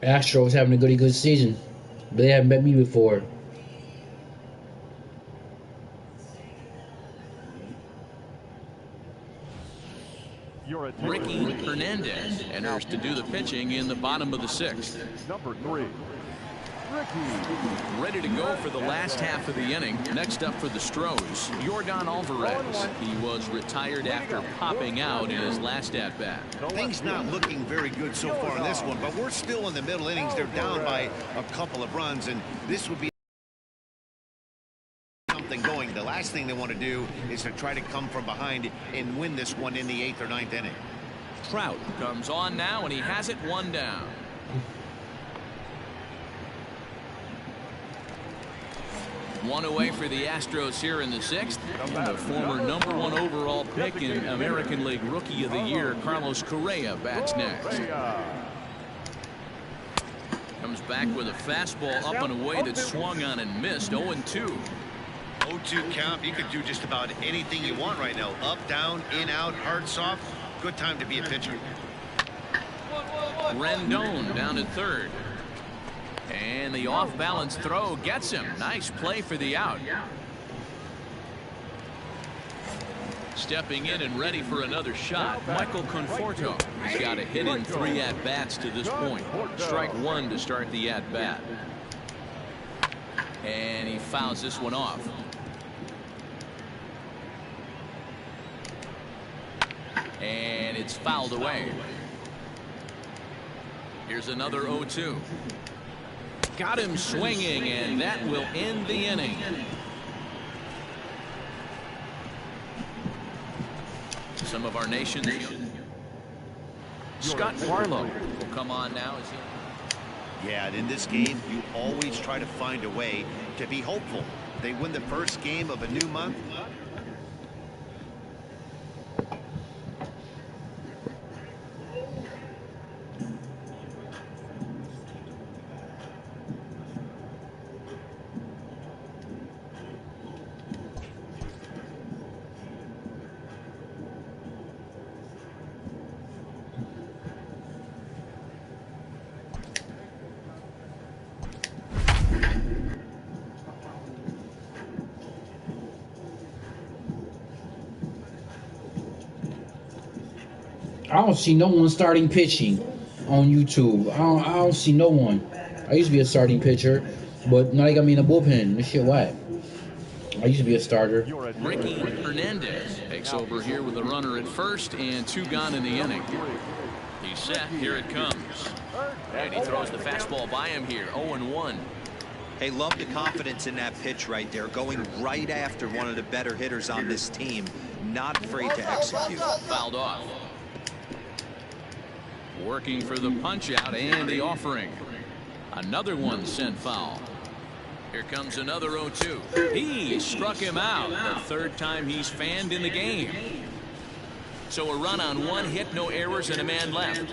Astros having a good season. But they haven't bet me before. Ricky Hernandez enters to do the pitching in the bottom of the 6th. Number 3. Ready to go for the last half of the inning. Next up for the Stros, Yordan Alvarez. He was retired after popping out in his last at-bat. Things not looking very good so far in this one, but we're still in the middle innings. They're down by a couple of runs, and this would be something going. The last thing they want to do is to try to come from behind and win this one in the 8th or 9th inning. Trout comes on now, and he has it 1 down. One away for the Astros here in the 6th. And the former #1 overall pick in American League Rookie of the Year, Carlos Correa, bats next. Comes back with a fastball up and away that swung on and missed. 0-2. 0-2 count. You could do just about anything you want right now. Up, down, in, out, hard, soft. Good time to be a pitcher. Rendon down at third. And the off-balance throw gets him. Nice play for the out. Stepping in and ready for another shot, Michael Conforto. He's got a hit in 3 at-bats to this point. Strike 1 to start the at-bat. And he fouls this one off. And it's fouled away. Here's another 0-2. Got him swinging, and that will end the inning. Some of our nation's Scott Barlow will come on now. Yeah, and in this game, you always try to find a way to be hopeful. They win the first game of a new month. I don't see no one starting pitching on YouTube. I don't see no one. I used to be a starting pitcher, but now they got me in the bullpen. This shit whack. I used to be a starter. Ricky Hernandez takes over here with a runner at first and 2 gone in the inning. He's set. Here it comes. And he throws the fastball by him here. 0-1. Hey, love the confidence in that pitch right there. Going right after one of the better hitters on this team. Not afraid to execute. Fouled off. Working for the punch out and the offering. Another one sent foul. Here comes another 0-2. He struck him out. The 3rd time he's fanned in the game. So a run on 1 hit, no errors, and a man left.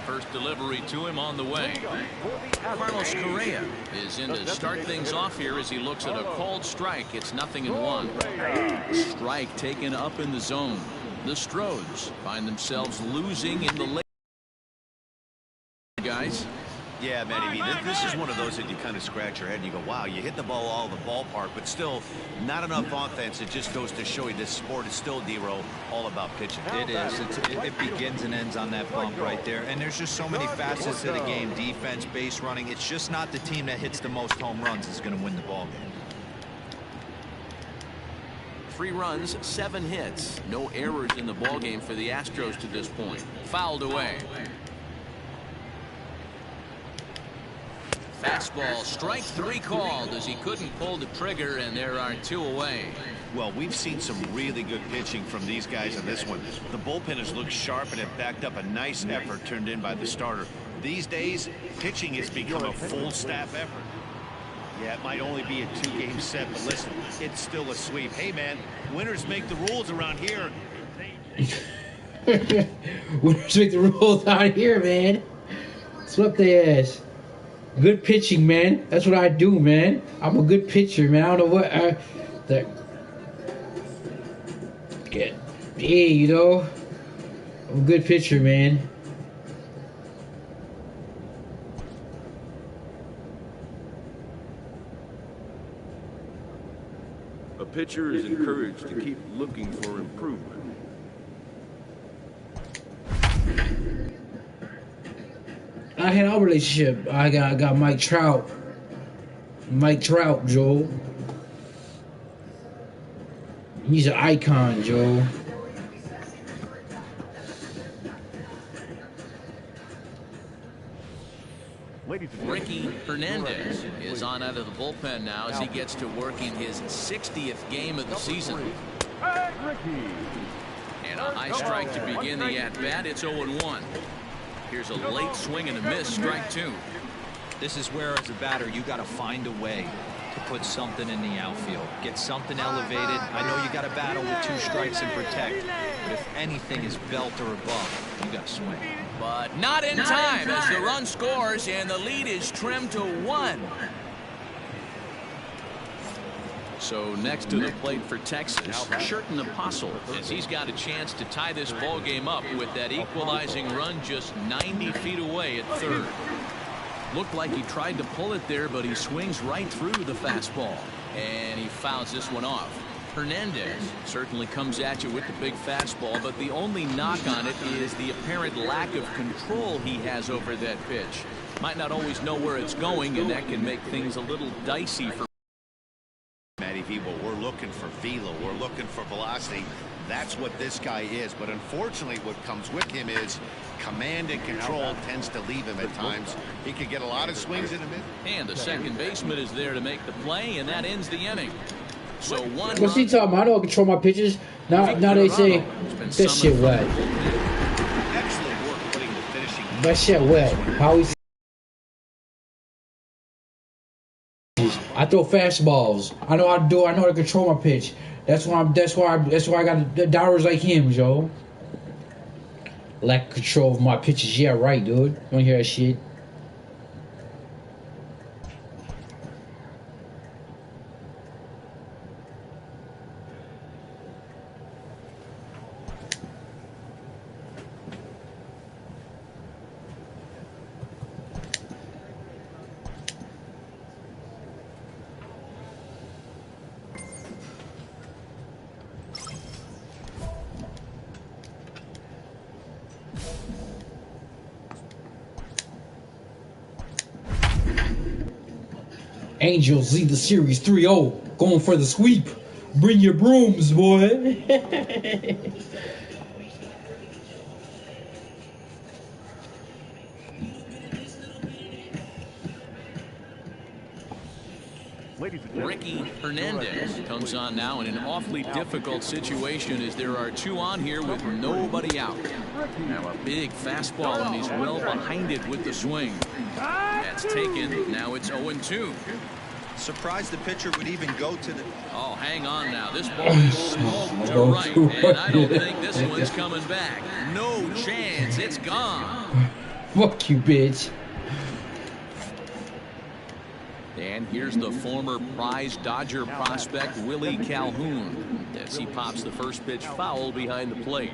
First delivery to him on the way. Carlos Correa is in to start things off here as he looks at a called strike. It's 0-1. Strike taken up in the zone. The Stros find themselves losing in the late. Guys. Yeah, Matty, this is one of those that you kind of scratch your head and you go, wow, you hit the ball all the ballpark, but still not enough offense. It just goes to show you this sport is still, D-Row, all about pitching. It is. It begins and ends on that bump right there. And there's just so many facets to the game. Defense, base running. It's just not the team that hits the most home runs is going to win the ball game. 3 runs, 7 hits. No errors in the ballgame for the Astros to this point. Fouled away. Fastball, strike 3 called as he couldn't pull the trigger, and there are 2 away. Well, we've seen some really good pitching from these guys in this one. The bullpen has looked sharp and have backed up a nice effort turned in by the starter. These days, pitching has become a full staff effort. Yeah, it might only be a 2-game set, but listen, it's still a sweep. Hey, man, winners make the rules around here. Winners make the rules out here, man. Swept their ass. Good pitching, man. That's what I do, man. I'm a good pitcher, man. I don't know what that. Yeah, you know. Good pitcher, man. A pitcher is encouraged to keep looking for improvement. I had our relationship. I got Mike Trout. Mike Trout, Joe. He's an icon, Joe. Ricky Hernandez is on out of the bullpen now as he gets to work in his 60th game of the season. And a high strike to begin the at-bat. It's 0-1. Here's a late swing and a miss, strike 2. This is where, as a batter, you got to find a way to put something in the outfield. Get something elevated. I know you got to battle with 2 strikes and protect, but if anything is belt or above, you got to swing. But not in time as the run scores and the lead is trimmed to 1. So next to the plate for Texas, Sherten Apostle, as he's got a chance to tie this ball game up with that equalizing run just 90 feet away at third. Looked like he tried to pull it there, but he swings right through the fastball, and he fouls this one off. Hernandez certainly comes at you with the big fastball, but the only knock on it is the apparent lack of control he has over that pitch. Might not always know where it's going, and that can make things a little dicey for Matty V. But we're looking for velo. We're looking for velocity. That's what this guy is. But unfortunately, what comes with him is command and control tends to leave him at times. He could get a lot of swings in a minute. And the second baseman is there to make the play, and that ends the inning. So one. What's he talking about? I don't control my pitches. Now they say that shit wet. Excellent work putting the finishing. That shit wet. How he? I throw fastballs. I know how to do. I know how to control my pitch. That's why I got the dollars like him, Joe. Lack of control of my pitches. Yeah, right, dude. You wanna hear that shit? Angels lead the series 3-0, going for the sweep. Bring your brooms, boy. Ricky Hernandez comes on now in an awfully difficult situation as there are 2 on here with nobody out. Now a big fastball, and he's well behind it with the swing. That's taken. Now it's 0-2. Surprised the pitcher would even go to the... Oh, hang on now. This ball is smoked to right, and I don't think this one's coming back. No chance. It's gone. Fuck you, bitch. And here's the former prize Dodger prospect, Willie Calhoun, as he pops the first pitch foul behind the plate.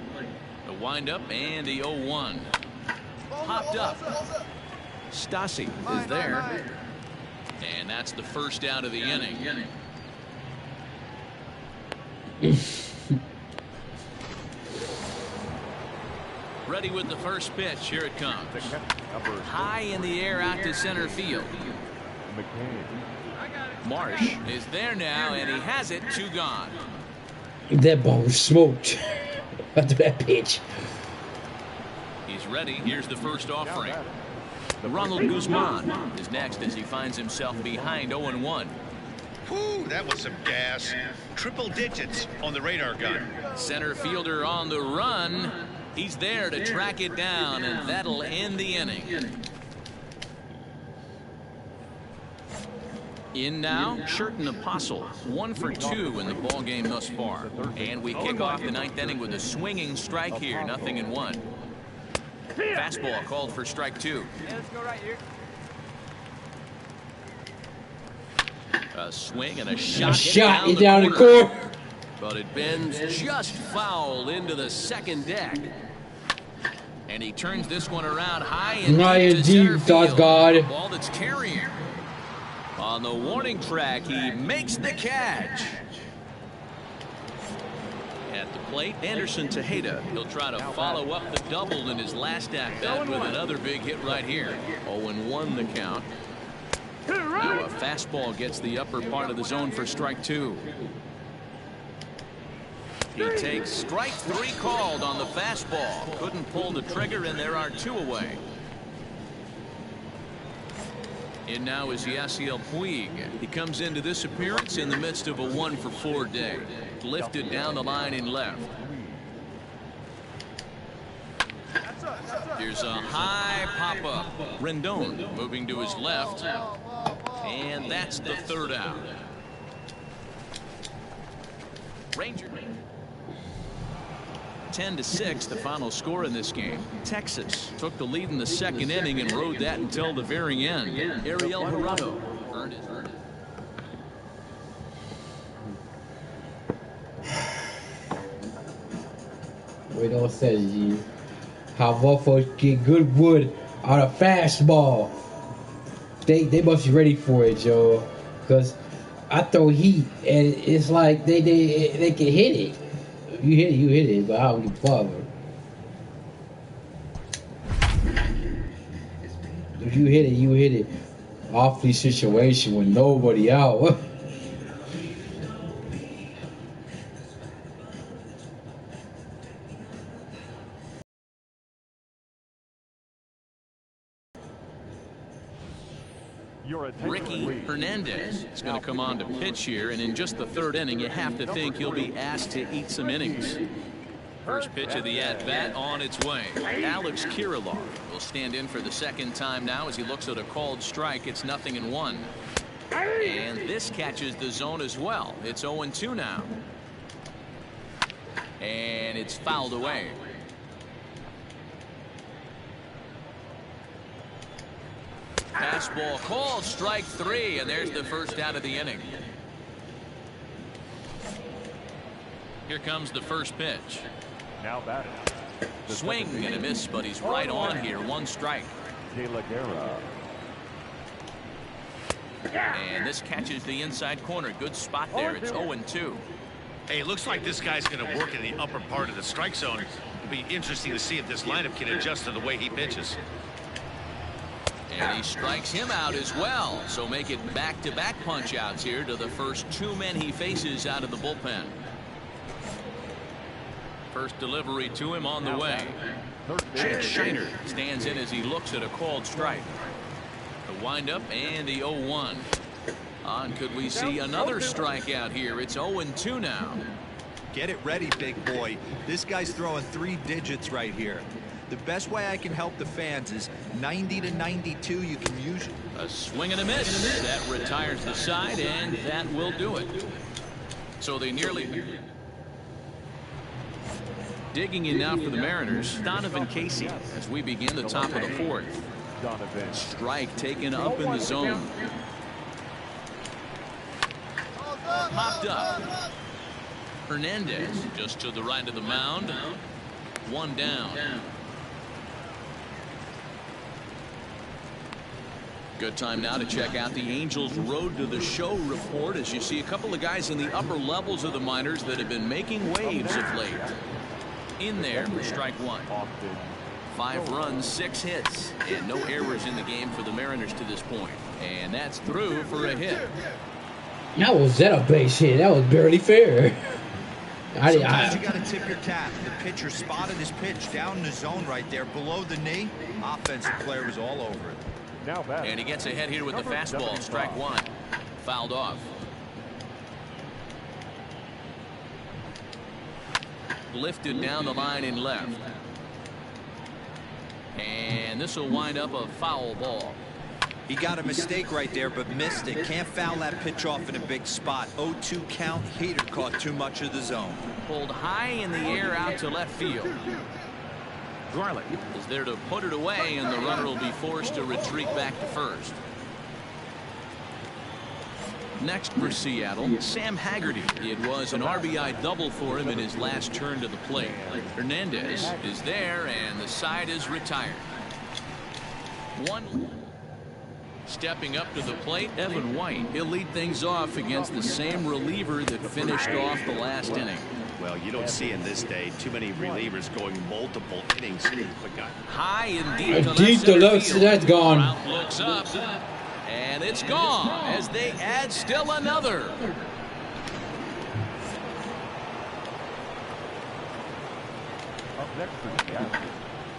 The windup and the 0-1. Popped up. Stassi is there. And that's the first out of the inning. Ready with the first pitch. Here it comes. High in the air out to center field. Marsh is there now, and he has it. 2 gone. That ball was smoked after that pitch. He's ready. Here's the first offering. Ronald Guzman is next as he finds himself behind 0-1. Whew, that was some gas. Triple digits on the radar gun. Center fielder on the run. He's there to track it down, and that'll end the inning. In now, Sherten Apostle, 1 for 2 in the ball game thus far. And we kick off the 9th inning with a swinging strike here, 0-1. Fastball called for strike 2. Let's go right here. A swing and a shot. Shot down the corner. But it bends just foul into the second deck. And he turns this one around high and Nice deep to deep, center field. God. The ball that's carrying. On the warning track, he makes the catch. At the plate, Anderson Tejeda. He'll try to follow up the double in his last at-bat with another big hit right here. 0-1 the count. Now a fastball gets the upper part of the zone for strike 2. He takes strike 3 called on the fastball. Couldn't pull the trigger, and there are 2 away. And now is Yasiel Puig. He comes into this appearance in the midst of a 1-for-4 day. Lifted down the line in left. There's a high pop-up. Rendon moving to his left. And that's the 3rd out. Ranger. 10-6 the final score in this game. Texas took the lead in the 2nd inning and rode that until the very end. Ariel Jurado earned it. We don't say, G. How motherfuckers get good wood on a fastball. They must be ready for it, Joe. Cause I throw heat and it's like they can hit it. You hit it, but I don't give a fuck. If you hit it. Awfully situation with nobody out. Ricky Hernandez is going to come on to pitch here, and in just the 3rd inning, you have to think he'll be asked to eat some innings. First pitch of the at-bat on its way. Alex Kirilloff will stand in for the 2nd time now as he looks at a called strike. It's 0-1. And this catches the zone as well. It's 0-2 now. And it's fouled away. Fastball called, strike 3, and there's the 1st out of the inning. Here comes the first pitch. Now batting. Swing and a miss, but he's right on here. 1 strike. And this catches the inside corner. Good spot there. It's 0-2. Hey, it looks like this guy's going to work in the upper part of the strike zone. It'll be interesting to see if this lineup can adjust to the way he pitches. And he strikes him out as well. So make it back-to-back punch-outs here to the first 2 men he faces out of the bullpen. First delivery to him on the way. Chad Shiner stands in as he looks at a called strike. The windup and the 0-1. On could we see another strikeout here? It's 0-2 now. Get it ready, big boy. This guy's throwing 3 digits right here. The best way I can help the fans is 90-92. You can use it. A swing and a miss. That retires the side, and that will do it. So they nearly... Digging in now for the Mariners, Donovan Casey, as we begin the top of the 4th. Strike taken up in the zone. Popped up. Hernandez just to the right of the mound. 1 down. Good time now to check out the Angels Road to the Show report as you see a couple of guys in the upper levels of the minors that have been making waves of late. In there for strike 1. 5 runs, 6 hits, and no errors in the game for the Mariners to this point. And that's through for a hit. That was a base hit. That was barely fair. Sometimes you got to tip your cap. The pitcher spotted his pitch down in the zone right there below the knee. Offensive player was all over it. And he gets ahead here with the fastball. Strike 1. Fouled off. Lifted down the line in left. And this will wind up a foul ball. He got a mistake right there, but missed it. Can't foul that pitch off in a big spot. 0-2 count. Hader caught too much of the zone. Pulled high in the air out to left field. Garlick is there to put it away, and the runner will be forced to retreat back to first. Next for Seattle, Sam Haggerty. It was an RBI double for him in his last turn to the plate. Hernandez is there, and the side is retired. Stepping up to the plate, Evan White. He'll lead things off against the same reliever that finished off the last inning. Well, you don't see in this day too many relievers going multiple innings. High and deep to Deep to left, so that's gone. Trout looks up, and it's gone as they add still another.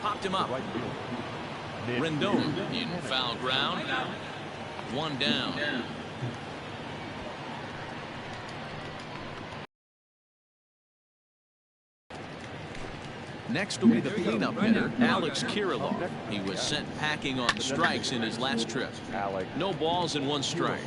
Popped him up. Rendon in foul ground. One down. Next will be the cleanup hitter, Alex Kirilloff. He was sent packing on strikes in his last trip. No balls and 1 strike.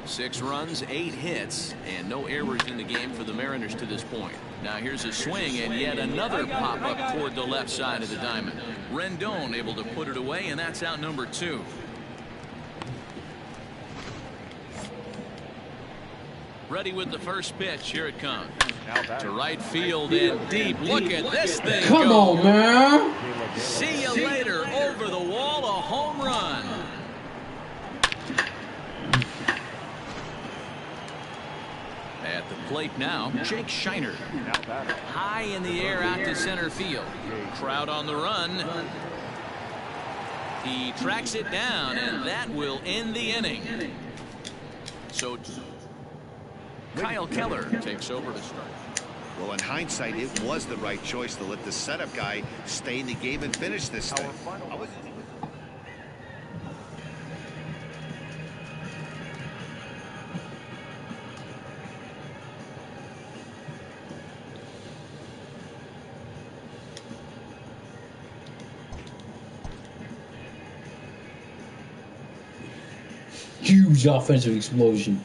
6 runs, 8 hits, and no errors in the game for the Mariners to this point. Now here's a swing and yet another pop up toward the left side of the diamond. Rendon able to put it away, and that's out number 2. Ready with the first pitch. Here it comes. To right field and deep. Look at this thing. Come go. on, man. See you later. Over the wall, a home run. At the plate now, Jake Shiner. High in the air out to center field. Crowd on the run. He tracks it down, and that will end the inning. So Kyle Keller takes over to start. Well, in hindsight, it was the right choice to let the setup guy stay in the game and finish this thing. Huge offensive explosion.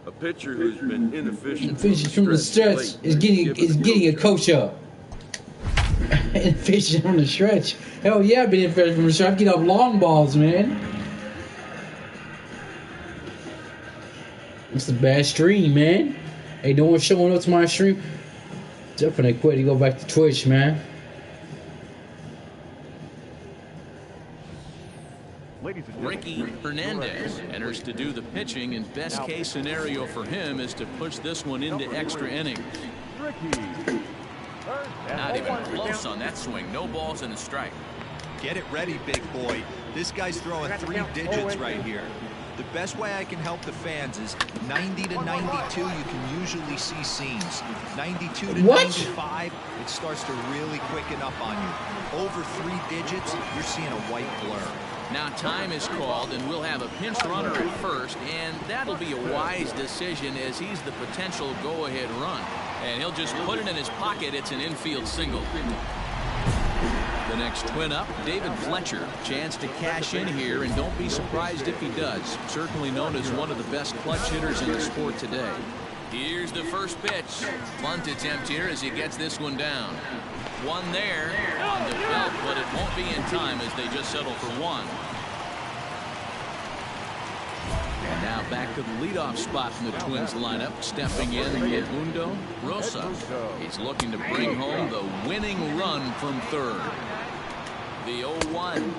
A pitcher who's been inefficient Inefficient from the stretch is getting a coach up. Inefficient from the stretch. Hell yeah, I've been inefficient from the stretch. I get up long balls, man. It's a bad stream, man. Hey, no one showing up to my stream. Definitely quit to go back to Twitch, man. Ricky Hernandez enters to do the pitching, and best case scenario for him is to push this one into extra innings. Not even close on that swing. No balls and a strike. Get it ready, big boy. This guy's throwing 3 digits right here. The best way I can help the fans is 90 to 92, you can usually see seams. 92 to 95, it starts to really quicken up on you. Over 3 digits, you're seeing a white blur. Now time is called, and we'll have a pinch runner at first, and that'll be a wise decision as he's the potential go-ahead run. And he'll just put it in his pocket. It's an infield single. The next twin up, David Fletcher. Chance to cash in here, and don't be surprised if he does. Certainly known as one of the best clutch hitters in the sport today. Here's the first pitch. Bunt attempt here as he gets this one down. One there on the belt, but it won't be in time as they just settle for 1. And now back to the leadoff spot from the Twins lineup. Stepping in, Edmundo Rosa. He's looking to bring home the winning run from third. The 0-1.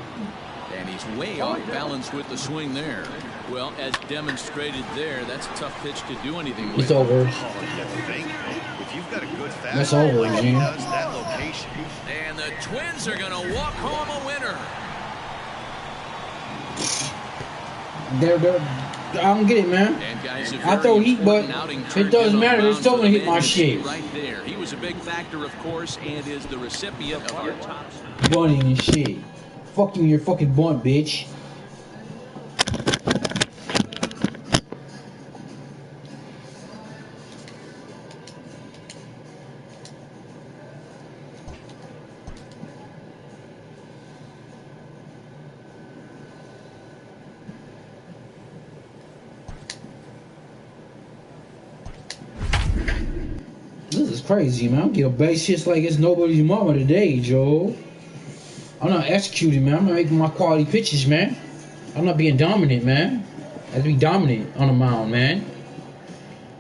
And he's way off balance with the swing there. Well, as demonstrated there, that's a tough pitch to do anything with. It's over. If you've got a good fastball, That's over, like he Gene. does, that location. And the Twins are going to walk home a winner. I don't get it, man. And guys, I throw heat, but it doesn't matter. They're still gonna hit my shit. Right there. He was a big factor, of course, and is the recipient of our top. Bunting and shit. Fuck you and your fucking bunt, bitch. crazy, man. I'm getting base hits like it's nobody's mama today, Joe. I'm not executing, man. I'm not making my quality pitches, man. I'm not being dominant, man. I have to be dominant on the mound, man.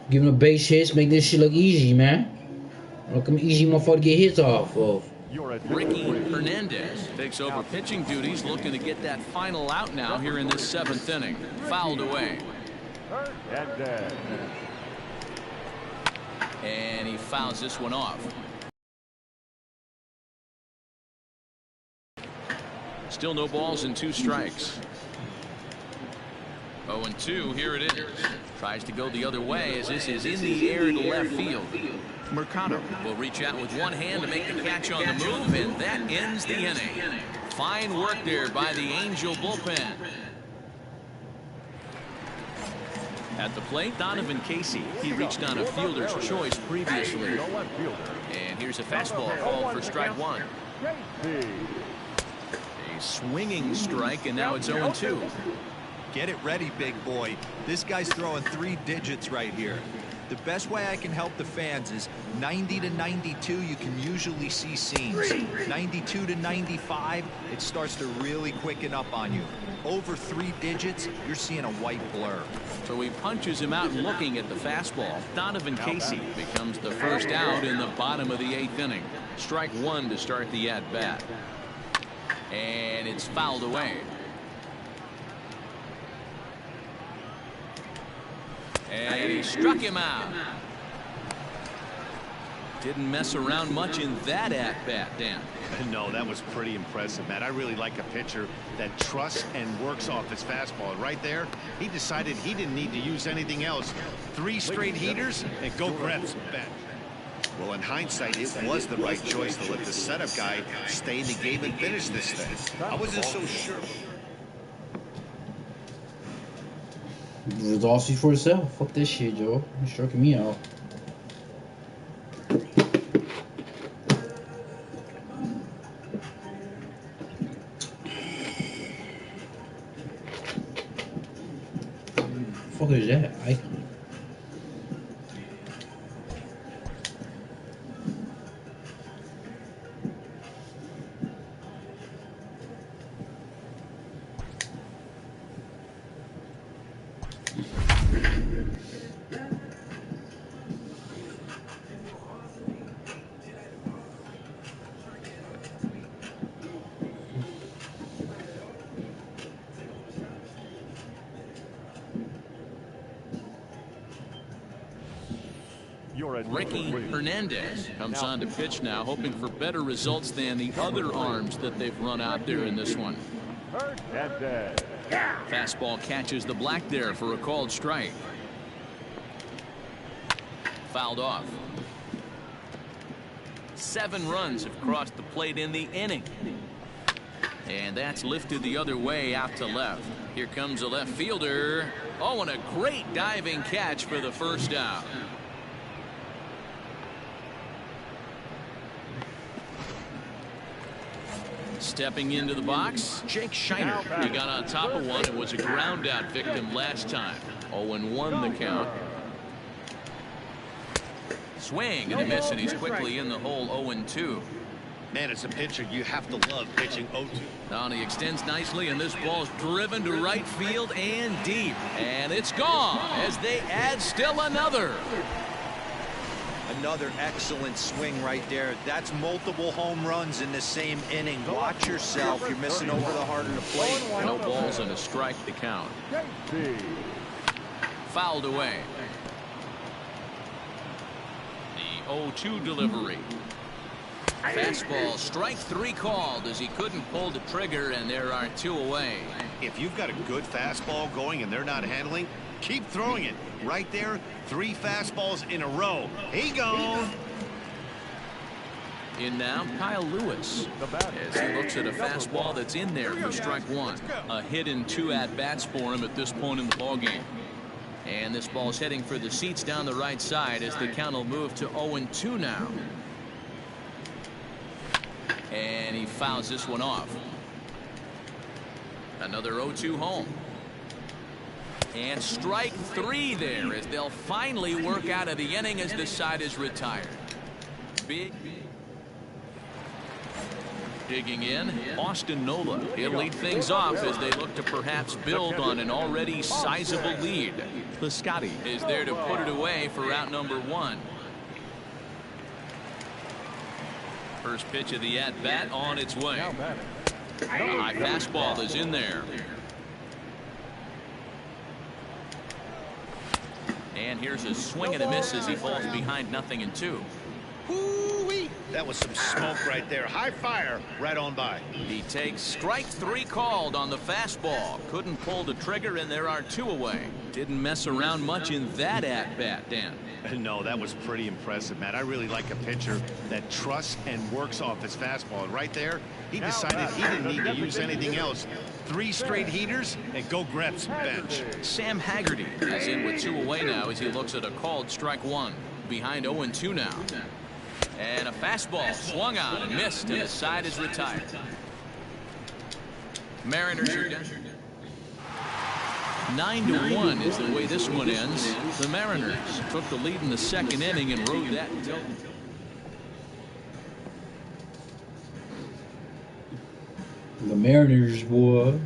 Giving the base hits, make this shit look easy, man. Look, I'm easy motherfucker to get hits off of. Ricky Hernandez takes over pitching duties, looking to get that final out now here in this 7th inning. Fouled away. And he fouls this one off. Still no balls and 2 strikes. 0-2, here it is. Tries to go the other way as this is in the air to left field. Mercado will reach out with one hand to make the catch on the move, and that ends the inning. Fine work there by the Angel bullpen. At the plate, Donovan Casey. He reached on a fielder's choice previously. And here's a fastball called for strike 1. A swinging strike, and now it's 0-2. Get it ready, big boy. This guy's throwing 3 digits right here. The best way I can help the fans is 90 to 92, you can usually see seams. 92 to 95, it starts to really quicken up on you. Over 3 digits, you're seeing a white blur. So he punches him out looking at the fastball. Donovan Casey becomes the first out in the bottom of the 8th inning. Strike 1 to start the at-bat. And it's fouled away. And he struck him out. Didn't mess around much in that at-bat, Dan. No, that was pretty impressive, Matt. I really like a pitcher that trusts and works off his fastball. Right there, he decided he didn't need to use anything else. 3 straight heaters and go grab some bench. Well, in hindsight, it was the right choice to let the setup guy stay in the game and finish this thing. I wasn't so sure. Results speak for itself. Fuck this shit, Joe. You're stroking me out. Fuck is that? Icon. Ricky Hernandez comes on to pitch now, hoping for better results than the other arms that they've run out there in this one. Fastball catches the black there for a called strike. Fouled off. 7 runs have crossed the plate in the inning. And that's lifted the other way out to left. Here comes a left fielder. Oh, and a great diving catch for the first out. Stepping into the box, Jake Shiner. He got on top of one and was a ground out victim last time. 0-1 the count. Swing and a miss, and he's quickly in the hole. 0-2. Man, as a pitcher, you have to love pitching 0-2. Now he extends nicely, and this ball's driven to right field and deep. And it's gone as they add still another. Another excellent swing right there. That's multiple home runs in the same inning. Watch yourself. You're missing over the heart of the plate. No balls and a strike to count. Fouled away. The 0-2 delivery. Fastball, strike 3 called as he couldn't pull the trigger, and there are 2 away. If you've got a good fastball going and they're not handling, keep throwing it. Right there, 3 fastballs in a row. He gone. In now, Kyle Lewis, as he looks at a fastball that's in there for strike 1. A hit and 2 at-bats for him at this point in the ballgame. And this ball's heading for the seats down the right side as the count will move to 0-2 now. And he fouls this one off. Another 0-2 home. And strike 3 there as they'll finally work out of the inning as the side is retired. big. Digging in, Austin Nola. He'll lead things off as they look to perhaps build on an already sizable lead. Piscotty is there to put it away for out number 1. First pitch of the at-bat on its way. A high fastball is in there. And here's a swing and a miss as he falls behind 0-2. Hoo-wee. That was some smoke right there. High fire right on by. He takes strike 3 called on the fastball. Couldn't pull the trigger, and there are 2 away. Didn't mess around much in that at-bat, Dan. No, that was pretty impressive, Matt. I really like a pitcher that trusts and works off his fastball. And right there, he decided he didn't need to use anything else. 3 straight heaters and go grab some bench. Sam Haggerty is in with 2 away now as he looks at a called strike 1. Behind 0-2 now. And a fastball swung on and missed, and the side is retired. Mariners are down. 9-1 is the way this one ends. The Mariners took the lead in the 2nd inning and rode that until. The Mariners, boy.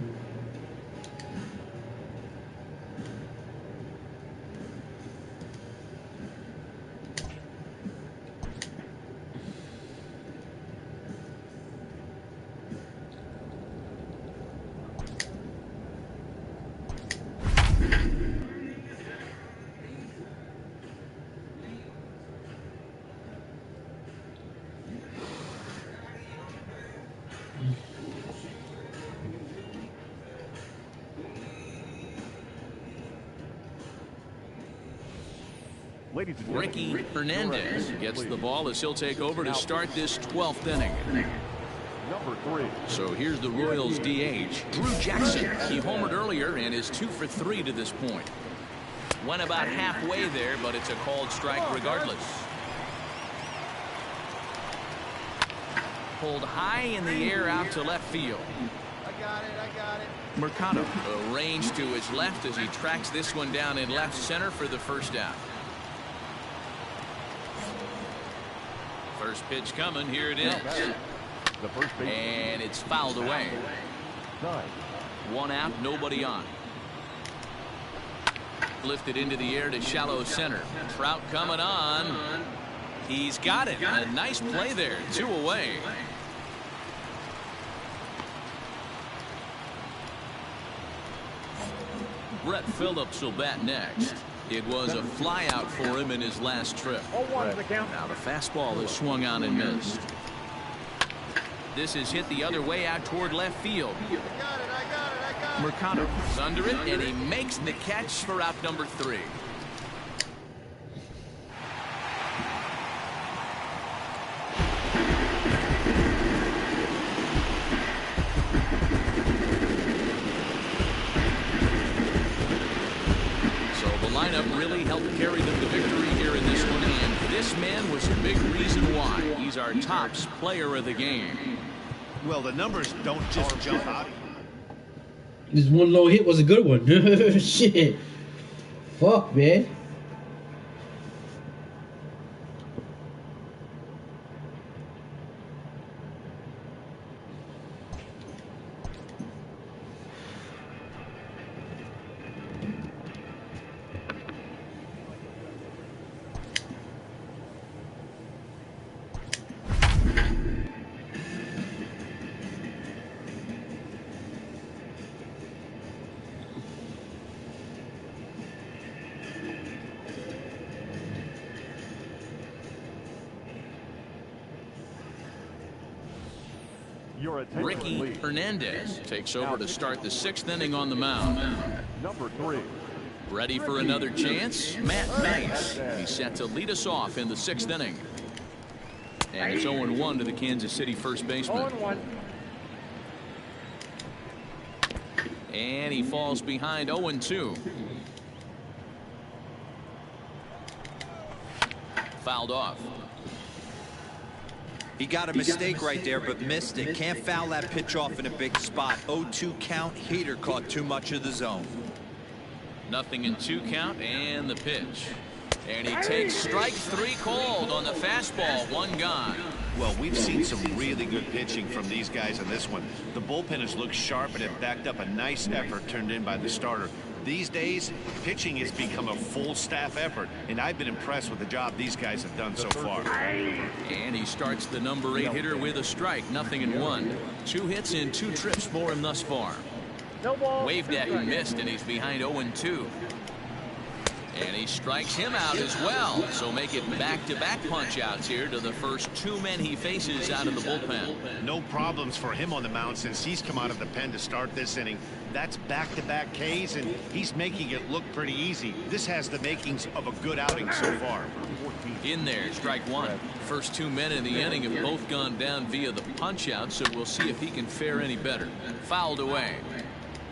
Ricky Hernandez gets the ball as he'll take over to start this 12th inning. Number 3. So here's the Royals DH, Drew Jackson. He homered earlier and is 2 for 3 to this point. Went about halfway there, but it's a called strike regardless. Pulled high in the air out to left field. I got it. Mercado arranged to his left as he tracks this one down in left center for the first out. First pitch coming. Here it is. The first base. And it's fouled away. 9. 1 out, nobody on. Lifted into the air to shallow center. Trout coming on. He's got it. A nice play there. 2 away. Brett Phillips will bat next. It was a flyout for him in his last trip. Now the fastball is swung on and missed. This is hit the other way out toward left field. Mercado is under it, and he makes the catch for out number 3. Lineup really helped carry them to victory here in this one, and this man was a big reason why. He's our tops player of the game. Well, the numbers don't just jump out. This one low hit was a good one. Shit. Fuck, man. Ricky Hernandez takes over to start the 6th inning on the mound. Number 3. Ready for another chance? Matt Nice. He's set to lead us off in the 6th inning. And it's 0-1 to the Kansas City first baseman. And he falls behind 0-2. Fouled off. He got a mistake right there, but missed it. Can't foul that pitch off in a big spot. 0-2 count. Heater caught too much of the zone. 0-2 count, and the pitch. And he takes strike 3 called on the fastball. 1 gone. Well, we've seen some really good pitching from these guys in this one. The bullpen has looked sharp and it backed up a nice effort turned in by the starter. These days, pitching has become a full staff effort, and I've been impressed with the job these guys have done so far. And he starts the number 8 hitter with a strike. 0-1. 2 hits in 2 trips for him thus far. Waved at and missed, and he's behind 0-2. And he strikes him out as well. So make it back-to-back punch-outs here to the first 2 men he faces out of the bullpen. No problems for him on the mound since he's come out of the pen to start this inning. That's back-to-back Ks, and he's making it look pretty easy. This has the makings of a good outing so far. In there, strike 1. First 2 men in the inning have both gone down via the punch-out, so we'll see if he can fare any better. Fouled away.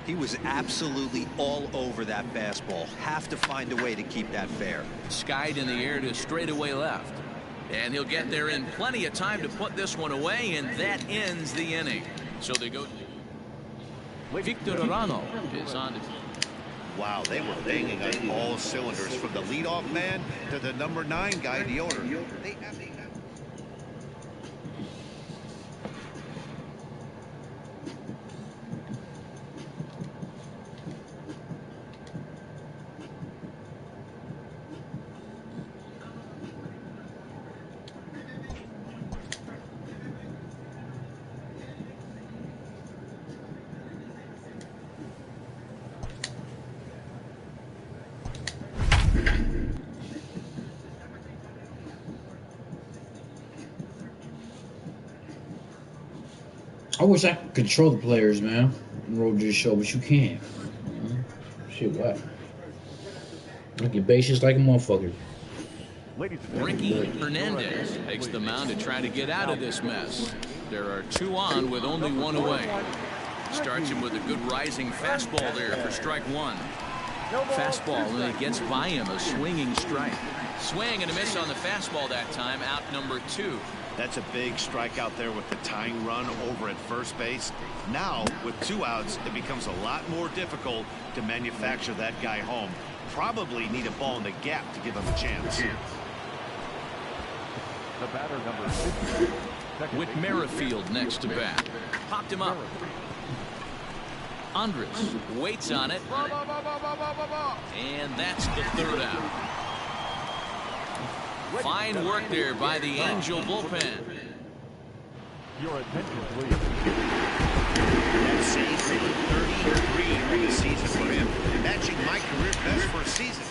He was absolutely all over that fastball. Have to find a way to keep that fair. Skied in the air to straightaway left. And he'll get there in plenty of time to put this one away, and that ends the inning. So they go. Victor Arano is on it. Wow, they were banging on all cylinders from the leadoff man to the number 9 guy, the owner. I wish I could control the players, man. Road to the show, but you can't. Shit, what? I get bases like a motherfucker. Ricky Hernandez takes the mound to try to get out of this mess. There are 2 on with only 1 away. Starts him with a good rising fastball there for strike 1. Fastball, and it gets by him, a swinging strike. Swing and a miss on the fastball that time, out number 2. That's a big strikeout there with the tying run over at first base. Now, with 2 outs, it becomes a lot more difficult to manufacture that guy home. Probably need a ball in the gap to give him a chance. The batter number 50. With Merrifield next to bat. Popped him up. Andres waits on it. And that's the 3rd out. Fine work there by the Angel bullpen. Your attention, please. That saves him 33 for the season for him, matching my career best for a season.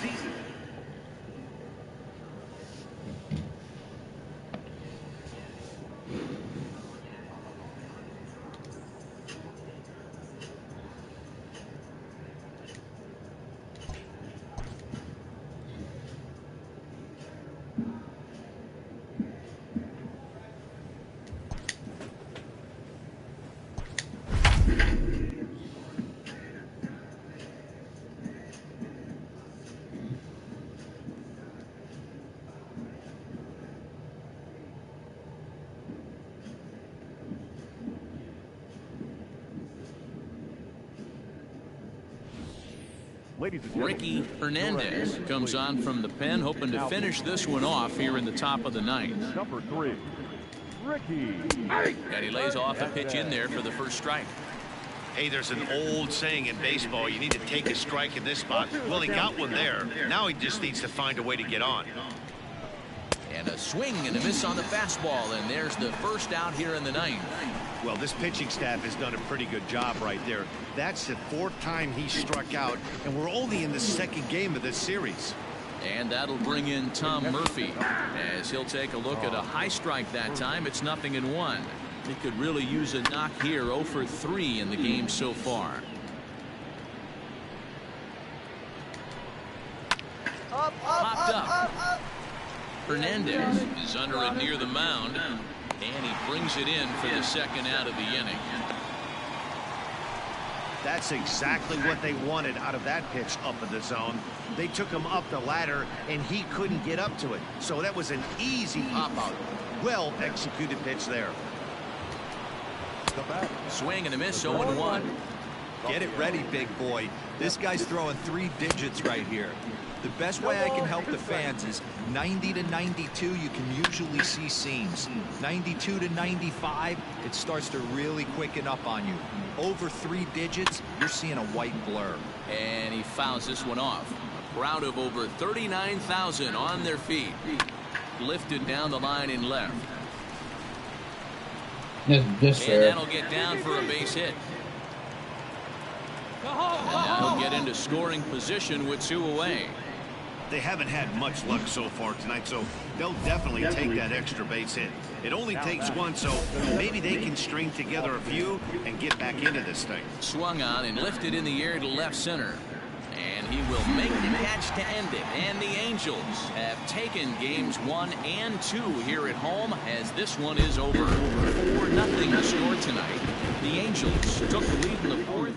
Ricky Hernandez comes on from the pen, hoping to finish this one off here in the top of the 9th. Number 3, Ricky. And he lays off a pitch in there for the first strike. Hey, there's an old saying in baseball, you need to take a strike in this spot. Well, he got one there. Now he just needs to find a way to get on. And a swing and a miss on the fastball, and there's the first out here in the 9th. Well, this pitching staff has done a pretty good job right there. That's the 4th time he struck out, and we're only in the 2nd game of this series. And that'll bring in Tom Murphy as he'll take a look at a high strike that time. It's 0-1. He could really use a knock here. 0 for 3 in the game so far. Popped up. Hernandez is under it near the mound, and he brings it in for the 2nd out of the inning. That's exactly what they wanted out of that pitch up in the zone. They took him up the ladder, and he couldn't get up to it. So that was an easy pop-out. Well executed pitch there. Swing and a miss, 0-1. Get it ready, big boy. This guy's throwing 3 digits right here. The best way I can help the fans is 90 to 92, you can usually see seams. 92 to 95, it starts to really quicken up on you. Over 3 digits, you're seeing a white blur. And he fouls this one off. A crowd of over 39,000 on their feet. Lifted down the line in left. That's And fair. that'll get down for a base hit. And now he'll get into scoring position with 2 away. They haven't had much luck so far tonight, so they'll definitely take that extra base hit. It only takes one, so maybe they can string together a few and get back into this thing. Swung on and lifted in the air to left center. And he will make the catch to end it. And the Angels have taken games 1 and 2 here at home, as this one is over. 4-0 the score tonight. The Angels took the lead in the 4th.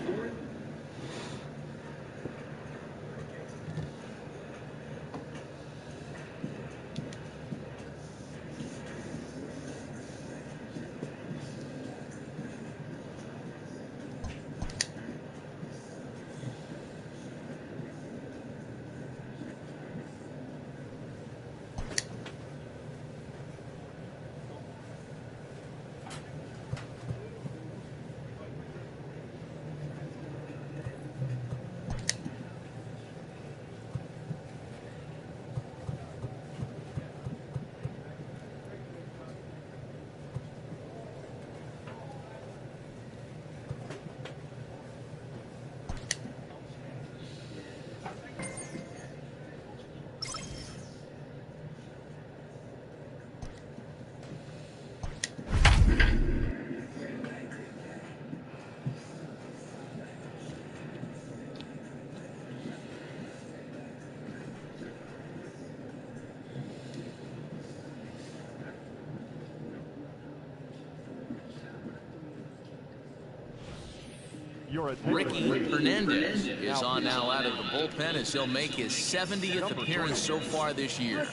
Ricky Hernandez is on now out of the bullpen as he'll make his 70th appearance so far this year.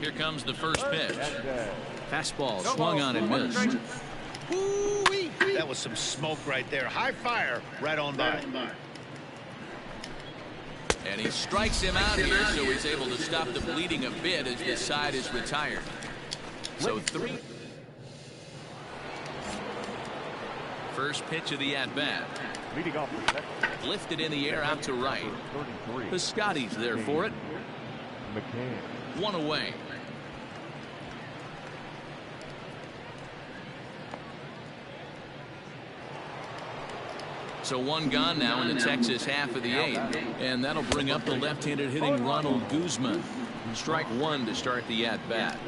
Here comes the first pitch. Fastball swung on and missed. Ooh-wee. That was some smoke right there. High fire right on by. And he strikes him out here, so he's able to stop the bleeding a bit as this side is retired. So 3. First pitch of the at-bat. Leading off the second. Lifted in the air out to right. Piscotty's there for it. McCann. 1 away. So 1 gone now in the Texas half of the 8th. And that'll bring up the left-handed hitting Ronald Guzman. Strike 1 to start the at-bat.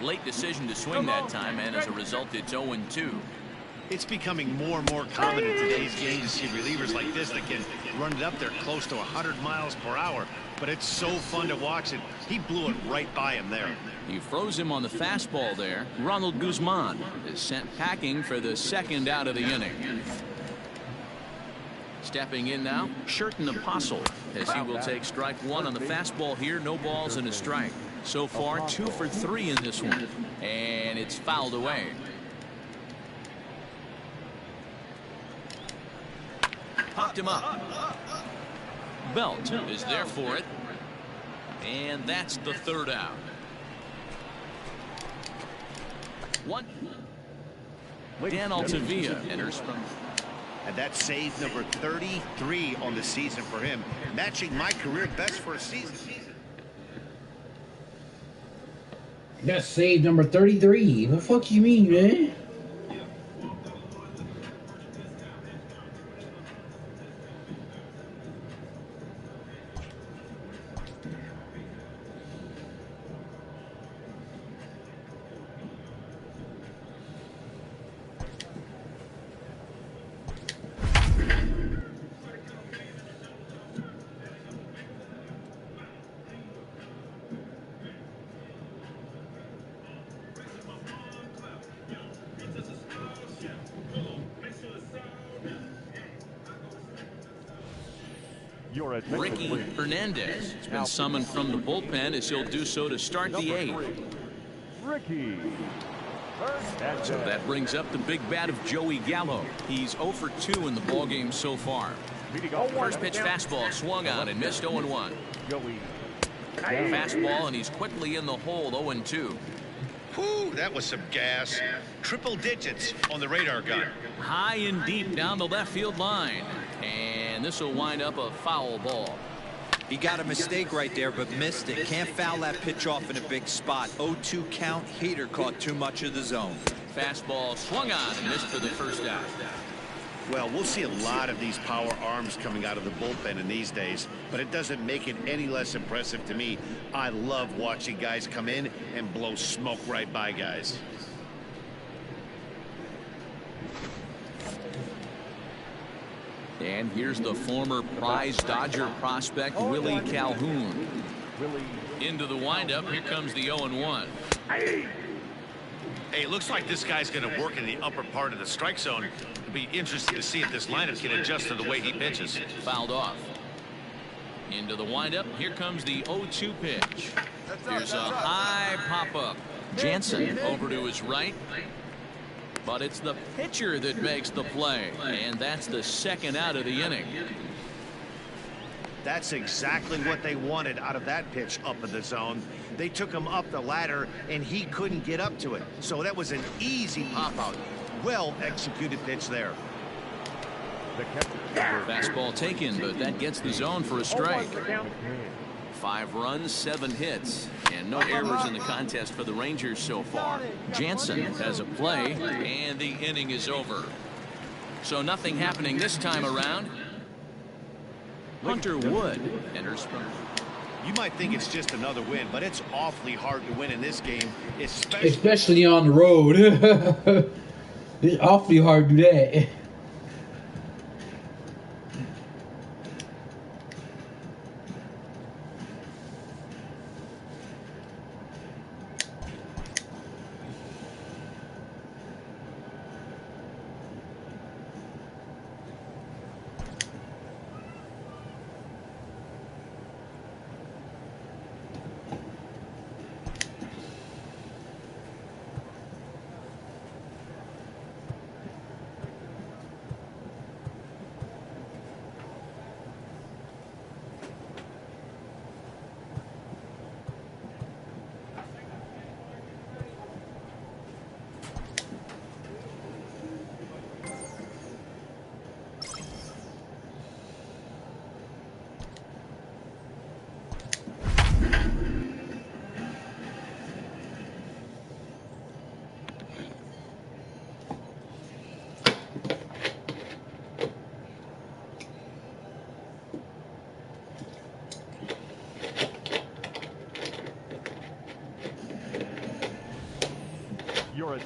Late decision to swing that time, and as a result, it's 0-2. It's becoming more and more common in today's game to see relievers like this that can run it up there close to 100 miles per hour. But it's so fun to watch it. He blew it right by him there. He froze him on the fastball there. Ronald Guzman is sent packing for the 2nd out of the inning. Stepping in now, Sherton Apostle, as he will take strike 1 on the fastball here. No balls and a strike. So far, 2 for 3 in this one. And it's fouled away. Popped him up. Belt is there for it. And that's the 3rd out. 1. Dan Altavilla enters from. And that's save number 33 on the season for him, matching my career best for a season. That's save number 33. What the fuck you mean, man? Ricky Hernandez has been summoned from the bullpen as he'll do so to start the 8th. Ricky So that brings up the big bat of Joey Gallo. He's 0 for 2 in the ballgame so far. First pitch fastball swung on and missed 0-1. Fastball, and he's quickly in the hole, 0-2. Whew, that was some gas. Triple digits on the radar gun. High and deep down the left field line. And this will wind up a foul ball. He got a mistake right there, but missed it. Can't foul that pitch off in a big spot. 0-2 count. Hader caught too much of the zone. Fastball swung on and missed for the first out. Well, we'll see a lot of these power arms coming out of the bullpen in these days, but it doesn't make it any less impressive to me. I love watching guys come in and blow smoke right by guys. And here's the former prize Dodger prospect, Willie Calhoun. Into the windup, here comes the 0-1. Hey, it looks like this guy's going to work in the upper part of the strike zone. It'll be interesting to see if this lineup can adjust to the way he pitches. Fouled off. Into the windup, here comes the 0-2 pitch. There's a high pop-up. Jansen over to his right. But it's the pitcher that makes the play, and that's the second out of the inning. That's exactly what they wanted out of that pitch up in the zone. They took him up the ladder, and he couldn't get up to it. So that was an easy pop-out. Well executed pitch there. Fastball taken, but that gets the zone for a strike. 5 runs, 7 hits, and no errors in the contest for the Rangers so far. Jansen has a play, and the inning is over. So nothing happening this time around. Hunter Wood enters from. You might think it's just another win, but it's awfully hard to win in this game, especially on the road. It's awfully hard to do that.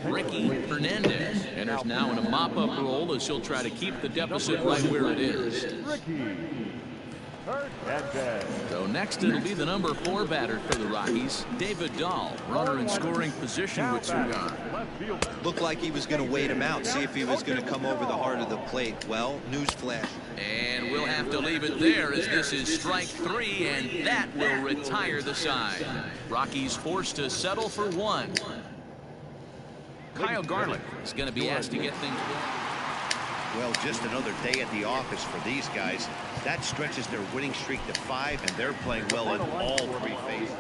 Ricky Hernandez enters now in a mop-up role as he'll try to keep the deficit right where it is. So next it'll be the number 4 batter for the Rockies, David Dahl, runner in scoring position with 2 gone. Looked like he was going to wait him out, see if he was going to come over the heart of the plate. Well, newsflash. And we'll have to leave it there as this is strike 3, and that will retire the side. Rockies forced to settle for 1. Kyle Garlick is going to be asked to get things going. Well, just another day at the office for these guys. That stretches their winning streak to 5, and they're playing well in all 3 phases.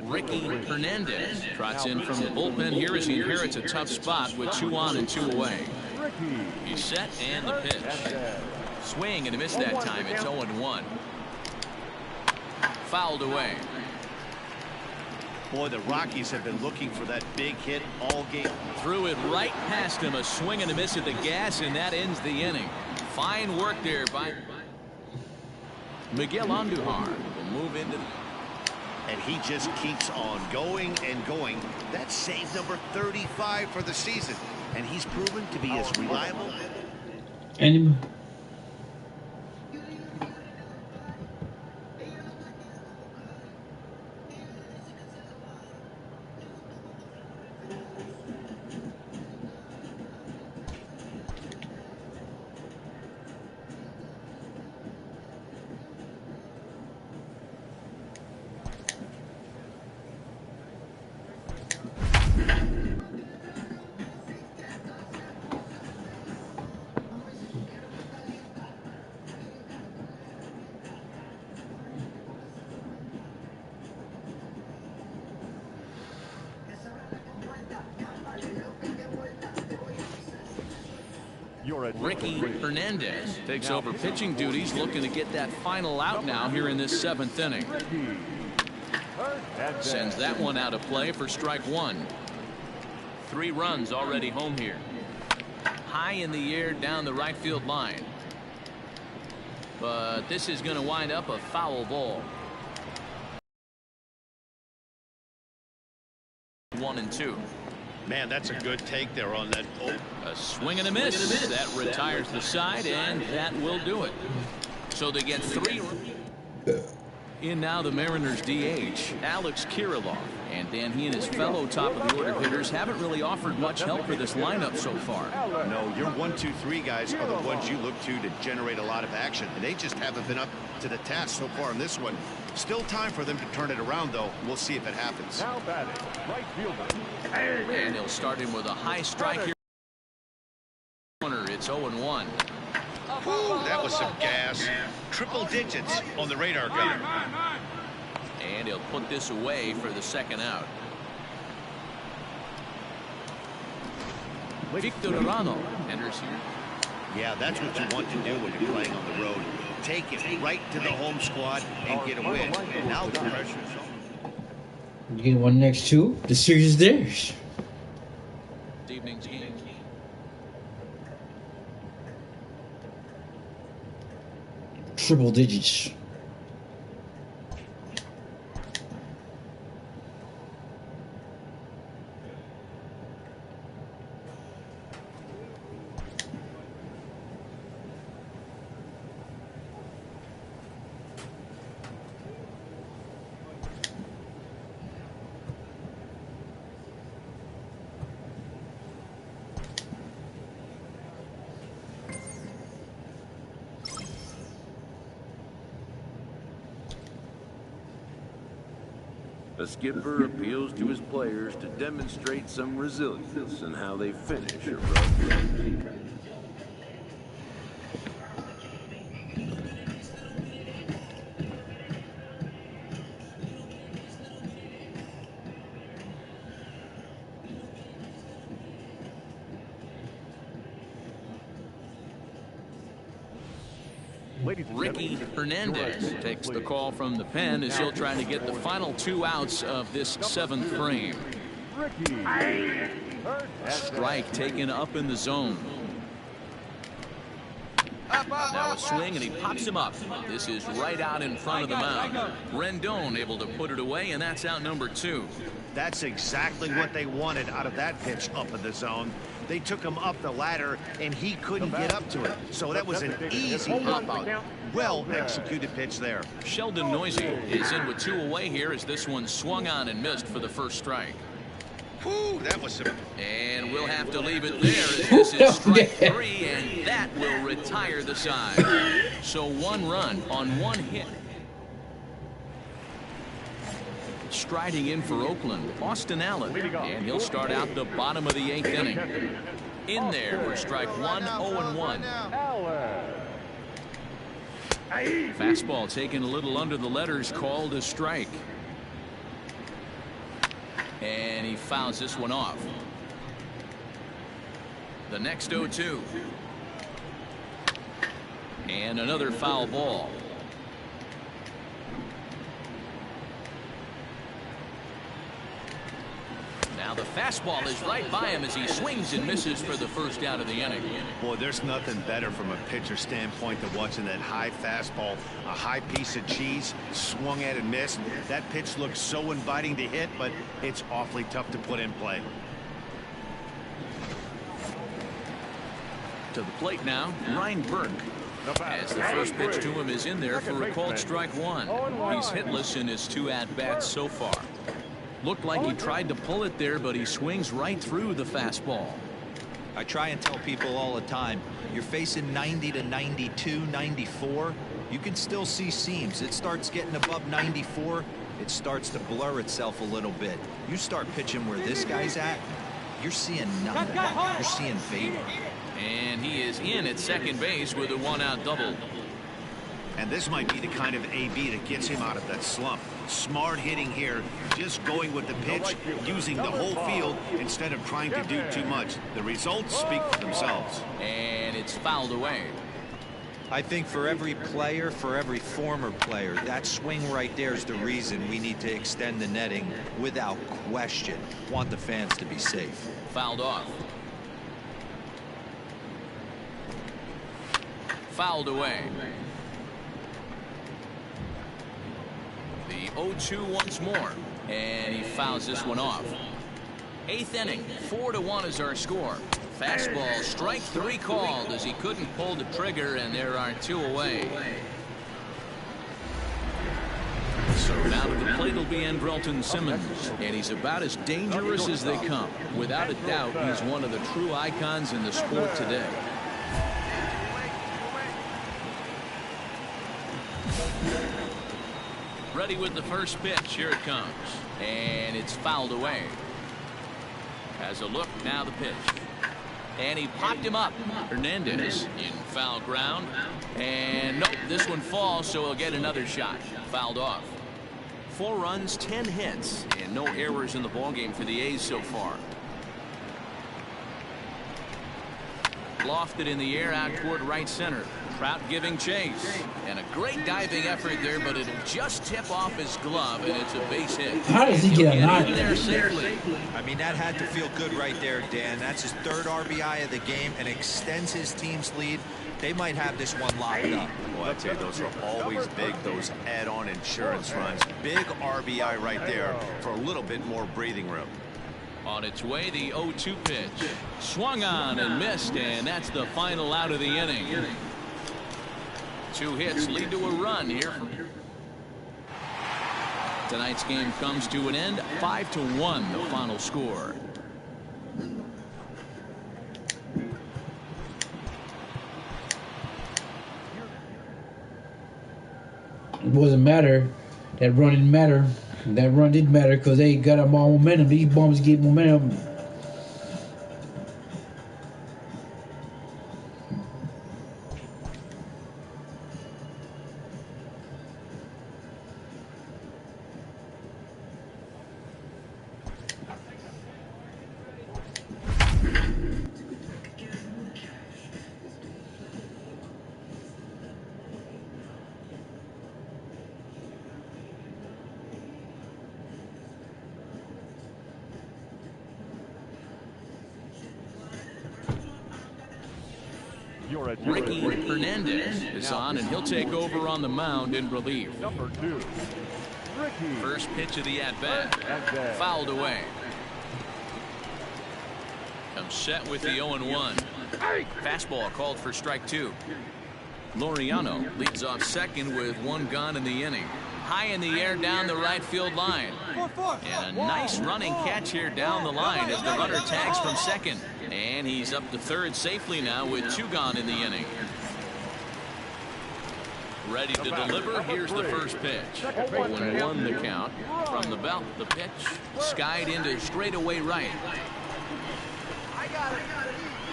Ricky Hernandez trots in from the bullpen here as he inherits a tough spot with 2 on and 2 away. He's set and the pitch. Swing and a miss that time. It's 0-1. Fouled away. Boy, the Rockies have been looking for that big hit all game. Threw it right past him, a swing and a miss at the gas, and that ends the inning. Fine work there by Miguel Andujar. Will move into and he just keeps on going and going. That's save number 35 for the season, and he's proven to be as reliable. And Ricky Hernandez takes over pitching duties, looking to get that final out now here in this 7th inning. Sends that one out of play for strike 1. 3 runs already home here. High in the air down the right field line. But this is going to wind up a foul ball. 1-2. Man, that's a good take there on that. A swing and a miss. That retires the side, and that will do it. So they get 3. In now the Mariners DH, Alex Kirilloff. And then he and his fellow top of the order hitters haven't really offered much help for this lineup so far. No, your 1, 2, 3 guys are the ones you look to generate a lot of action, and they just haven't been up to the task so far in this one. Still time for them to turn it around, though. We'll see if it happens. Now batting, right fielder. And he'll start him with a high strike here. It's 0-1. Woo, that was some gas. Triple digits on the radar gun. And he'll put this away for the 2nd out. Victor Arano enters here. Yeah, that's what you want to do when you're playing on the road. Take it right to the home squad and get a win. And now the pressure's on. you get one next 2. The series is theirs. This evening's game. Triple digits. A skipper appeals to his players to demonstrate some resilience in how they finish a rough game. Ricky Hernandez takes the call from the pen as he'll try to get the final 2 outs of this 7th frame. Strike taken up in the zone. Now a swing, and he pops him up. This is right out in front of the mound. Rendon able to put it away, and that's out number 2. That's exactly what they wanted out of that pitch up in the zone. They took him up the ladder, and he couldn't get up to it. So that was an easy pop-out. Well-executed pitch there. Sheldon Noisy is in with 2 away here as this one swung on and missed for the 1st strike. Whew, that was some... And we'll have to leave it there as this is strike 3, and that will retire the side. So 1 run on 1 hit. Striding in for Oakland, Austin Allen, and he'll start out the bottom of the 8th inning. In there for strike 1, 0-1. Fastball taken a little under the letters, called a strike. And he fouls this one off. The next 0-2. And another foul ball. Now the fastball is right by him as he swings and misses for the first out of the inning. Boy, there's nothing better from a pitcher standpoint than watching that high fastball, a high piece of cheese, swung at and missed. That pitch looks so inviting to hit, but it's awfully tough to put in play. To the plate now, Ryan Burke. As the first pitch to him is in there for a called strike one. He's hitless in his 2 at-bats so far. Looked like he tried to pull it there, but he swings right through the fastball. I try and tell people all the time, you're facing 90 to 92, 94. You can still see seams. It starts getting above 94. It starts to blur itself a little bit. You start pitching where this guy's at, you're seeing nothing. You're seeing vapor. And he is in at second base with a 1-out double. And this might be the kind of AB that gets him out of that slump. Smart hitting here, just going with the pitch, using the whole field instead of trying to do too much. The results speak for themselves. And it's fouled away. I think for every player, for every former player, that swing right there is the reason we need to extend the netting without question. Want the fans to be safe. Fouled off. Fouled away. The 0-2 once more, and he fouls this one off. 8th inning, 4-1 is our score. Fastball, strike 3 called as he couldn't pull the trigger, and there are 2 away. So now to the plate will be Andrelton Simmons, and he's about as dangerous as they come. Without a doubt, he's one of the true icons in the sport today. Ready with the first pitch. Here it comes. And it's fouled away. Has a look. Now the pitch. And he popped him up. Hernandez in foul ground. And nope, this one falls, so he'll get another shot. Fouled off. 4 runs, 10 hits, and no errors in the ballgame for the A's so far. Lofted in the air out toward right center. Trout giving chase, and a great diving effort there, but it'll just tip off his glove, and it's a base hit. How does he get a knock? There safely. I mean, that had to feel good right there, Dan. That's his 3rd RBI of the game and extends his team's lead. They might have this one locked up. Well, I'd say those are always big, those add-on insurance runs. Big RBI right there for a little bit more breathing room. On its way, the 0-2 pitch. Swung on and missed, and that's the final out of the inning. 2 hits lead to a run here. Tonight's game comes to an end. 5-1, the final score. It wasn't matter. That run didn't matter. That run did matter because they got up all momentum. These bums get momentum. Ricky Hernandez is on, and he'll take over on the mound in relief. Number 2, Ricky. First pitch of the at-bat. Fouled away. Comes set with the 0-1. Fastball called for strike 2. Laureano leads off second with 1 gone in the inning. High in the air down the right field line. And a nice running catch here down the line as the runner tags from second. And he's up to third safely now with 2 gone in the inning. Ready to deliver. Here's the first pitch. 0-1 the count. From the belt, the pitch skied into straightaway right.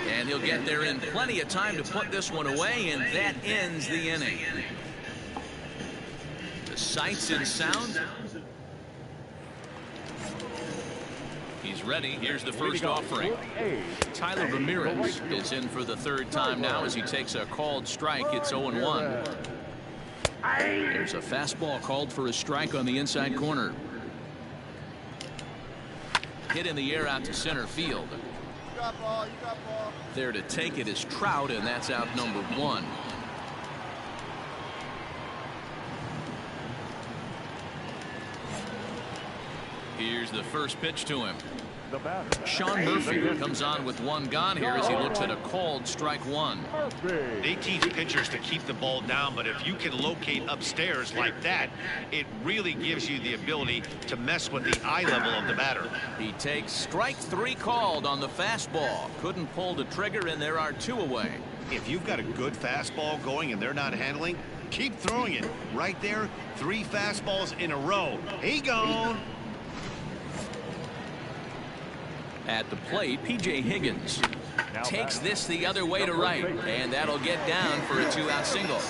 And he'll get there in plenty of time to put this one away, and that ends the inning. The sights and sound. He's ready. Here's the first offering. Tyler Ramirez is in for the 3rd time now as he takes a called strike. It's 0-1. There's a fastball called for a strike on the inside corner. Hit in the air out to center field. There to take it is Trout, and that's out number 1. Here's the first pitch to him. Sean Murphy comes on with 1 gone here as he looks at a called strike 1. They teach pitchers to keep the ball down, but if you can locate upstairs like that, it really gives you the ability to mess with the eye level of the batter. He takes strike 3 called on the fastball. Couldn't pull the trigger, and there are 2 away. If you've got a good fastball going and they're not handling, keep throwing it. Right there, 3 fastballs in a row. He gone. At the plate, P.J. Higgins takes this the other way to right, and that'll get down for a 2-out single.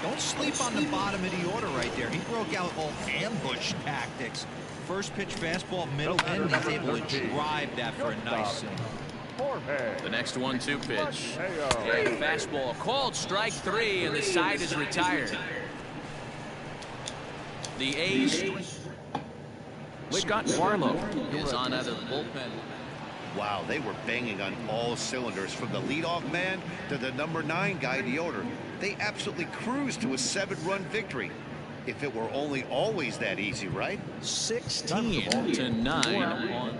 Don't sleep on the bottom of the order right there. He broke out all ambush tactics. First pitch fastball, middle, and he's able to drive that for a nice single. The next 1-2 pitch. And fastball called strike 3, and the side is retired. The A's. Scott Barlow is on out of the bullpen. Wow, they were banging on all cylinders from the leadoff man to the number 9 guy in the order. They absolutely cruised to a 7-run victory. If it were only always that easy, right? 16-9 on.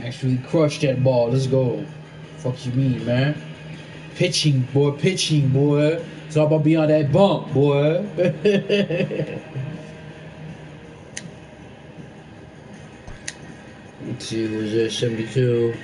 Actually crushed that ball. Let's go. Fuck you mean, man? Pitching, boy. Pitching, boy. It's all about being on that bump, boy. Let's see, was that 72?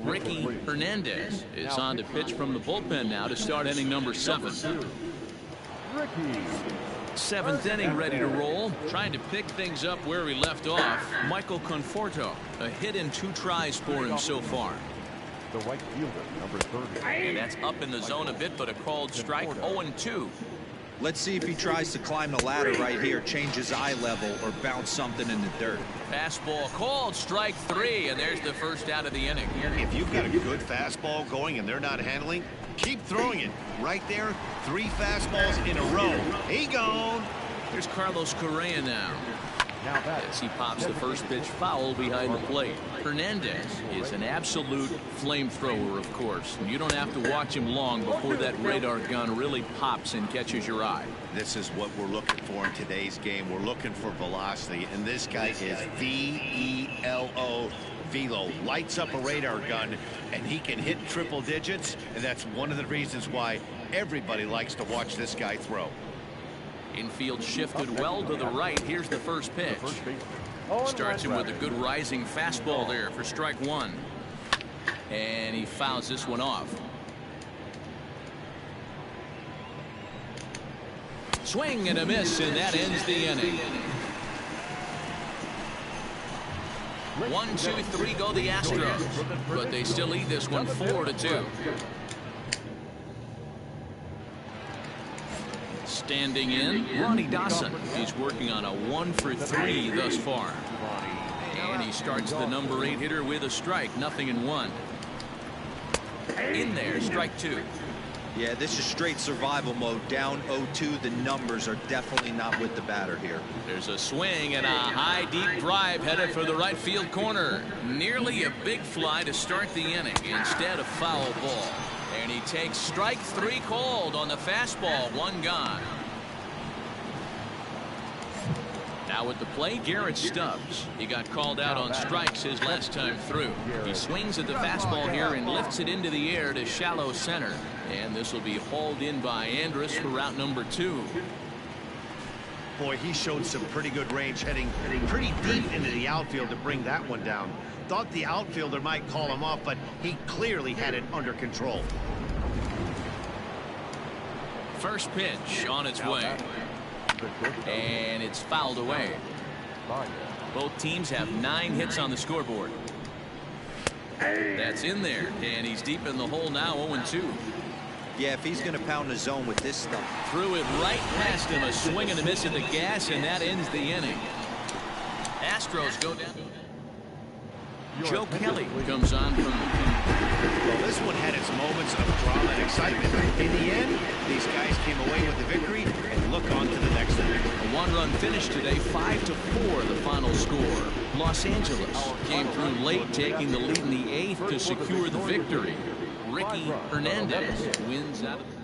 Ricky Hernandez is on to pitch from the bullpen now to start inning number 7. 7th inning ready to roll. Trying to pick things up where we left off. Michael Conforto, a hit in 2 tries for him so far. The right fielder, number 30. And that's up in the zone a bit, but a called strike. 0-2. Let's see if he tries to climb the ladder right here, change his eye level, or bounce something in the dirt. Fastball called strike 3, and there's the first out of the inning. If you've got a good fastball going and they're not handling, keep throwing it. Right there, 3 fastballs in a row. He gone. Here's Carlos Correa now. As he pops the first pitch foul behind the plate. Hernandez is an absolute flamethrower, of course. You don't have to watch him long before that radar gun really pops and catches your eye. This is what we're looking for in today's game. We're looking for velocity, and this guy is V-E-L-O. Velo lights up a radar gun, and he can hit triple digits, and that's one of the reasons why everybody likes to watch this guy throw. Infield shifted well to the right. Here's the first pitch. Starts him with a good rising fastball there for strike 1. And he fouls this one off. Swing and a miss, and that ends the inning. 1, 2, 3 go the Astros, but they still lead this one 4-2. Standing in, Ronnie Dawson. He's working on a 1-for-3 thus far. And he starts the number 8 hitter with a strike, 0-1. In there, strike 2. Yeah, this is straight survival mode. Down 0-2. The numbers are definitely not with the batter here. There's a swing and a high deep drive headed for the right field corner. Nearly a big fly to start the inning. Instead, a foul ball. And he takes strike 3 called on the fastball. 1 gone. Now with the play, Garrett Stubbs. He got called out on strikes his last time through. He swings at the fastball here and lifts it into the air to shallow center. And this will be hauled in by Andrus for route number 2. Boy, he showed some pretty good range heading pretty deep into the outfield to bring that one down. Thought the outfielder might call him off, but he clearly had it under control. First pitch on its way. And it's fouled away. Both teams have 9 hits on the scoreboard. That's in there, and he's deep in the hole now, 0-2. Yeah, if he's going to pound the zone with this stuff. Threw it right past him, a swing and a miss at the gas, and that ends the inning. Astros go down. Joe Kelly comes on from the Well, this one had its moments of drama and excitement. In the end, these guys came away with the victory and look on to the next one. A 1-run finish today, 5-4 the final score. Los Angeles came through late, taking the lead in the 8th to secure the victory. Ricky Hernandez wins out of the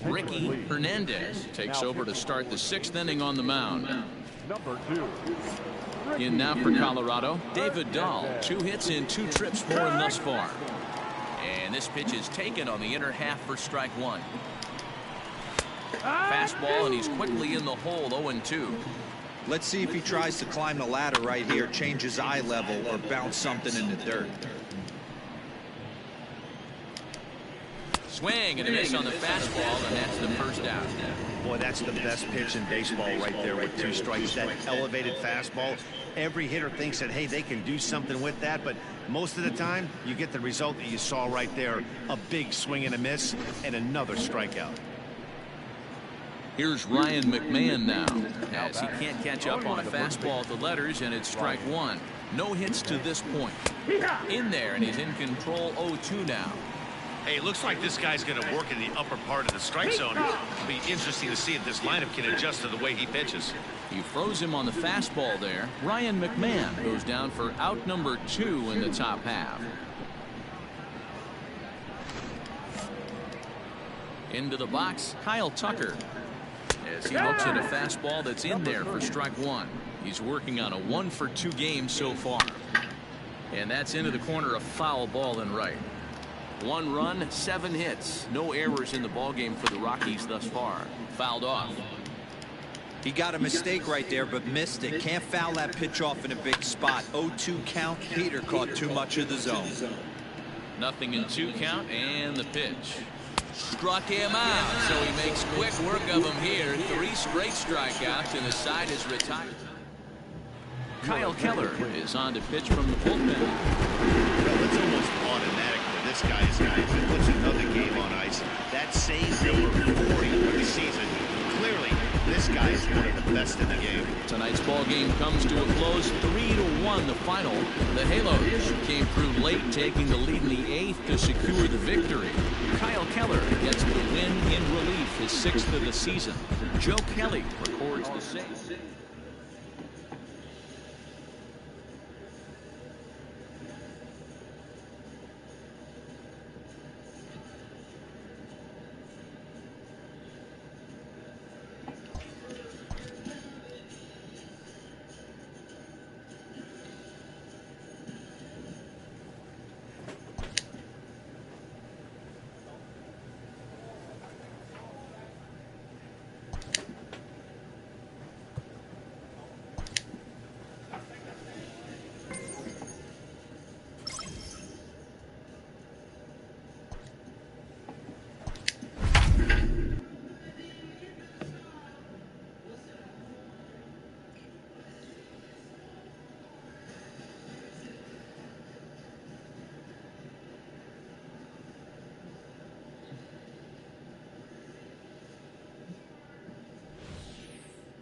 Ricky Hernandez takes over to start the 6th inning on the mound. Number 2. In now for Colorado, David Dahl. 2 hits in 2 trips for him thus far. And this pitch is taken on the inner half for strike 1. Fastball, and he's quickly in the hole, 0-2. Let's see if he tries to climb the ladder right here, change his eye level, or bounce something in the dirt. Swing and a miss on the fastball, and that's the first out. Boy, that's the best pitch in baseball right there with 2 strikes. That elevated fastball. Every hitter thinks that, hey, they can do something with that, but most of the time, you get the result that you saw right there. A big swing and a miss, and another strikeout. Here's Ryan McMahon now, as he can't catch up on a fastball at the letters, and it's strike 1. No hits to this point. In there, and he's in control, 0-2 now. Hey, it looks like this guy's going to work in the upper part of the strike zone. It'll be interesting to see if this lineup can adjust to the way he pitches. He froze him on the fastball there. Ryan McMahon goes down for out number 2 in the top half. Into the box, Kyle Tucker, as he looks at a fastball that's in there for strike 1. He's working on a 1-for-2 game so far. And that's into the corner, a foul ball and right. 1 run, 7 hits. No errors in the ballgame for the Rockies thus far. Fouled off. He got a mistake right there, but missed it. Can't foul that pitch off in a big spot. 0-2 count. Peter caught too much of the zone. Nothing in 2 count, and the pitch. Struck him out, so he makes quick work of him here. 3 straight strikeouts, and the side is retired. Kyle Keller is on to pitch from the bullpen. Well, it's almost automatic for this guy. If he puts another game on ice, that save number 40 for the season. Clearly, this guy is one of the best in the game. Tonight's ball game comes to a close, 3-1 the final. The Halos came through late, taking the lead in the 8th to secure the victory. Kyle Keller gets the win in relief, his 6th of the season. Joe Kelly records the save.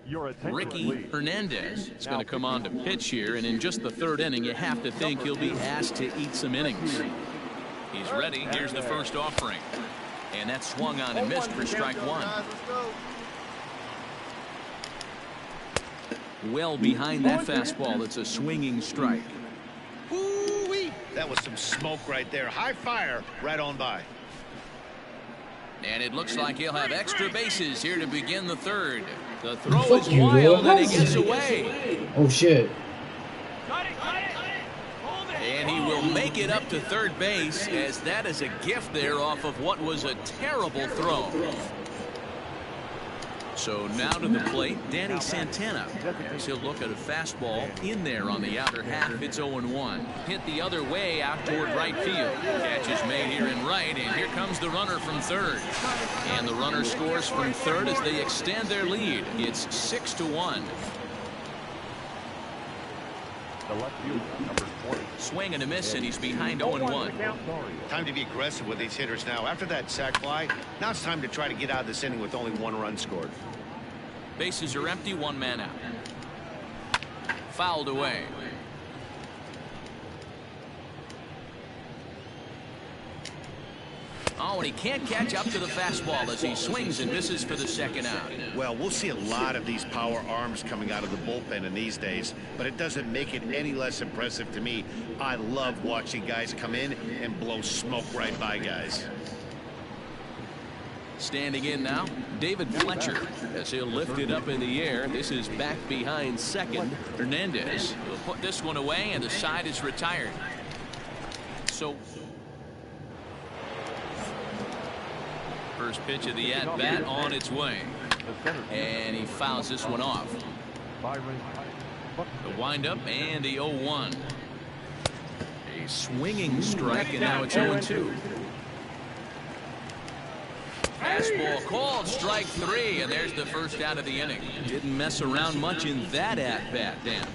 Your attention, Ricky please. Hernandez is going to come on to pitch here, and in just the third inning, you have to think he'll be asked to eat some innings. He's ready. Here's the first offering. And that swung on and missed for strike one. Well behind that fastball, it's a swinging strike. Ooh-wee. That was some smoke right there. High fire right on by. And it looks like he'll have extra bases here to begin the third. The throw is you, wild bro. and he gets away. Oh shit. And he will make it up to third base, as that is a gift there off of what was a terrible throw. So now to the plate, Danny Santana, as he'll look at a fastball in there on the outer half. It's 0-1. Hit the other way out toward right field. Catch is made here in right, and here comes the runner from third. And the runner scores from third as they extend their lead. It's 6-1. The left fielder, number 20. Swing and a miss, and he's behind 0-1. Time to be aggressive with these hitters now. After that sac fly, now it's time to try to get out of this inning with only one run scored. Bases are empty, one man out. Fouled away. Oh, and he can't catch up to the fastball as he swings and misses for the second out. Well, we'll see a lot of these power arms coming out of the bullpen in these days, but it doesn't make it any less impressive to me. I love watching guys come in and blow smoke right by guys. Standing in now, David Fletcher, as he'll lift it up in the air. This is back behind second. Hernandez will put this one away, and the side is retired. So first pitch of the at-bat on its way. And he fouls this one off. The windup and the 0-1. A swinging strike, and now it's 0-2. Fastball called, strike three, and there's the first out of the inning. Didn't mess around much in that at-bat, Dan.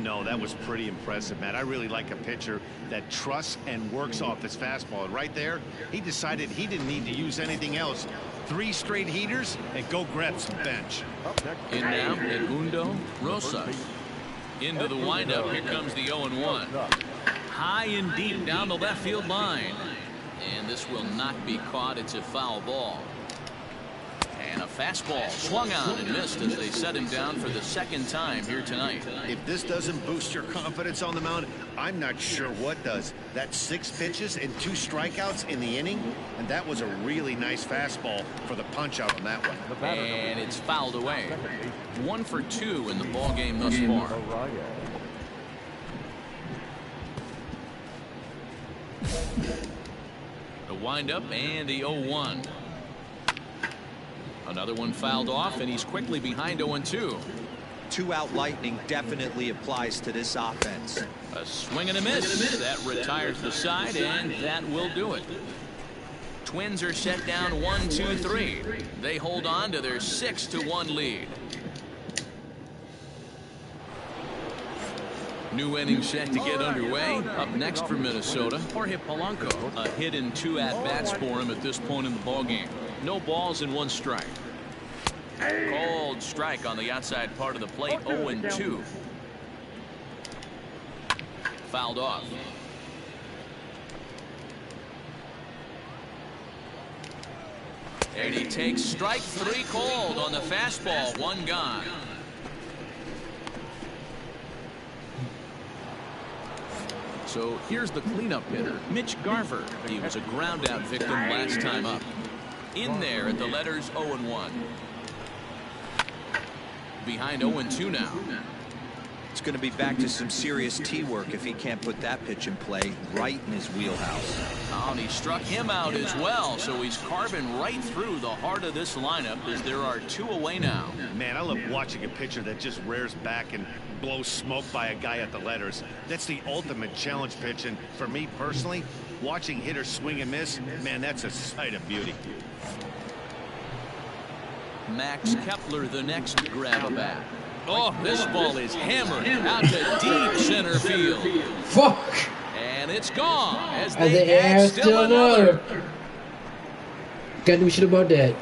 No, that was pretty impressive, man. I really like a pitcher that trusts and works off his fastball. And right there, he decided he didn't need to use anything else. 3 straight heaters and go grab some bench. In now, Edmundo Rosas. Into the windup, here comes the 0-1. High and deep down the left field line. And this will not be caught. It's a foul ball. And a fastball swung on and missed as they set him down for the second time here tonight. If this doesn't boost your confidence on the mound, I'm not sure what does. That's 6 pitches and 2 strikeouts in the inning, and that was a really nice fastball for the punch out on that one. And it's fouled away. 1 for 2 in the ball game thus far. The windup and the 0-1. Another one fouled off, and he's quickly behind 0-2. 2-out lightning definitely applies to this offense. A swing and a miss. That retires the side, and that will do it. Twins are set down 1-2-3. They hold on to their 6-1 lead. New inning set to get underway. Up next for Minnesota, Jorge Polanco. A hit in 2 at-bats for him at this point in the ballgame. No balls and 1 strike. Called strike on the outside part of the plate. 0-2. Fouled off. And he takes strike 3 called on the fastball. 1 gone. So here's the cleanup hitter, Mitch Garver. He was a ground-out victim last time up. In there at the letters 0-1. Behind 0-2 now. It's going to be back to some serious tee work if he can't put that pitch in play right in his wheelhouse. Oh, and he struck him out as well, so he's carving right through the heart of this lineup as there are 2 away now. Man, I love watching a pitcher that just rears back and blows smoke by a guy at the letters. That's the ultimate challenge pitch, and for me personally, watching hitters swing and miss, man, that's a sight of beauty. Max Kepler, the next grab-a-bat. Oh, this ball is hammered out to deep center field. Fuck. And it's gone as And they they add add still still another. Gotta do shit about that.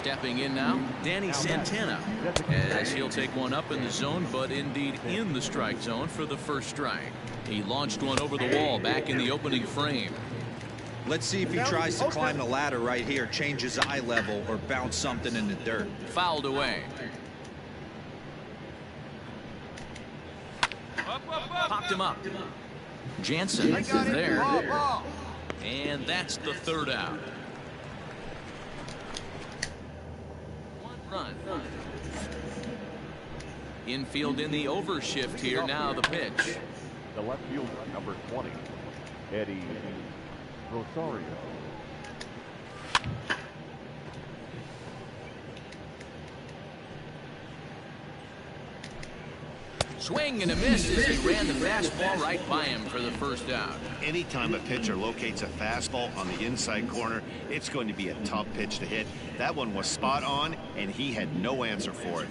Stepping in now, Danny Santana, as he'll take one up in the zone, but indeed in the strike zone for the first strike. He launched one over the wall back in the opening frame. Let's see if he tries to climb the ladder right here, change his eye level, or bounce something in the dirt. Fouled away. Popped him up. Jansen is there. And that's the third out. Run. Infield in the overshift here. Now the pitch. The left fielder, number 20, Eddie Rosario. Swing and a miss as he ran the fastball right by him for the first out. Anytime a pitcher locates a fastball on the inside corner, it's going to be a tough pitch to hit. That one was spot on, and he had no answer for it.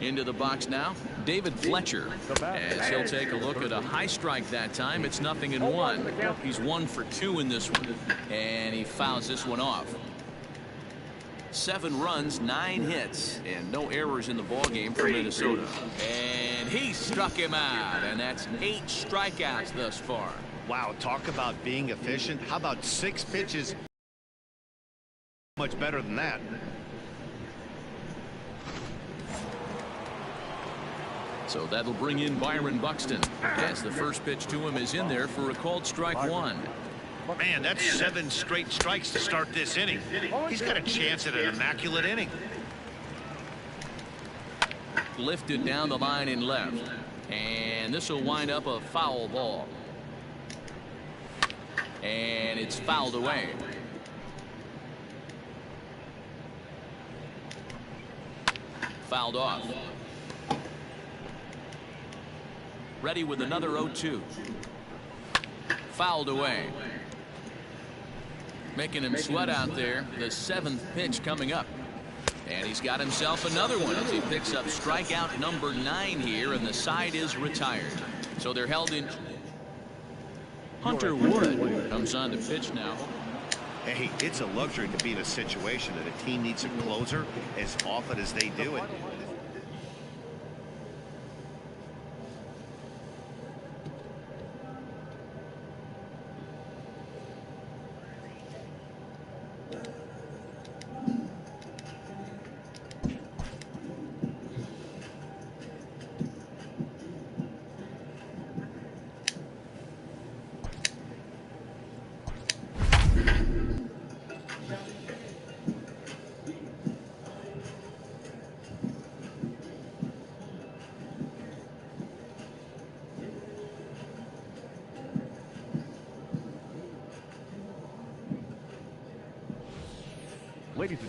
Into the box now, David Fletcher, as he'll take a look at a high strike that time. It's 0-1. He's 1 for 2 in this one, and he fouls this one off. 7 runs, 9 hits, and no errors in the ballgame for Minnesota. And he struck him out, and that's 8 strikeouts thus far. Wow, talk about being efficient. How about 6 pitches? Much better than that. So that'll bring in Byron Buxton, as the first pitch to him is in there for a called strike 1. Man, that's 7 straight strikes to start this inning. He's got a chance at an immaculate inning. Lifted down the line in left, and this will wind up a foul ball. And it's fouled away. Fouled off. Ready with another 0-2. Fouled away. Making him sweat out there. The 7th pitch coming up. And he's got himself another one as he picks up strikeout number 9 here, and the side is retired. So they're held in. Hunter Wood comes on to pitch now. Hey, it's a luxury to be in a situation that a team needs a closer as often as they do it.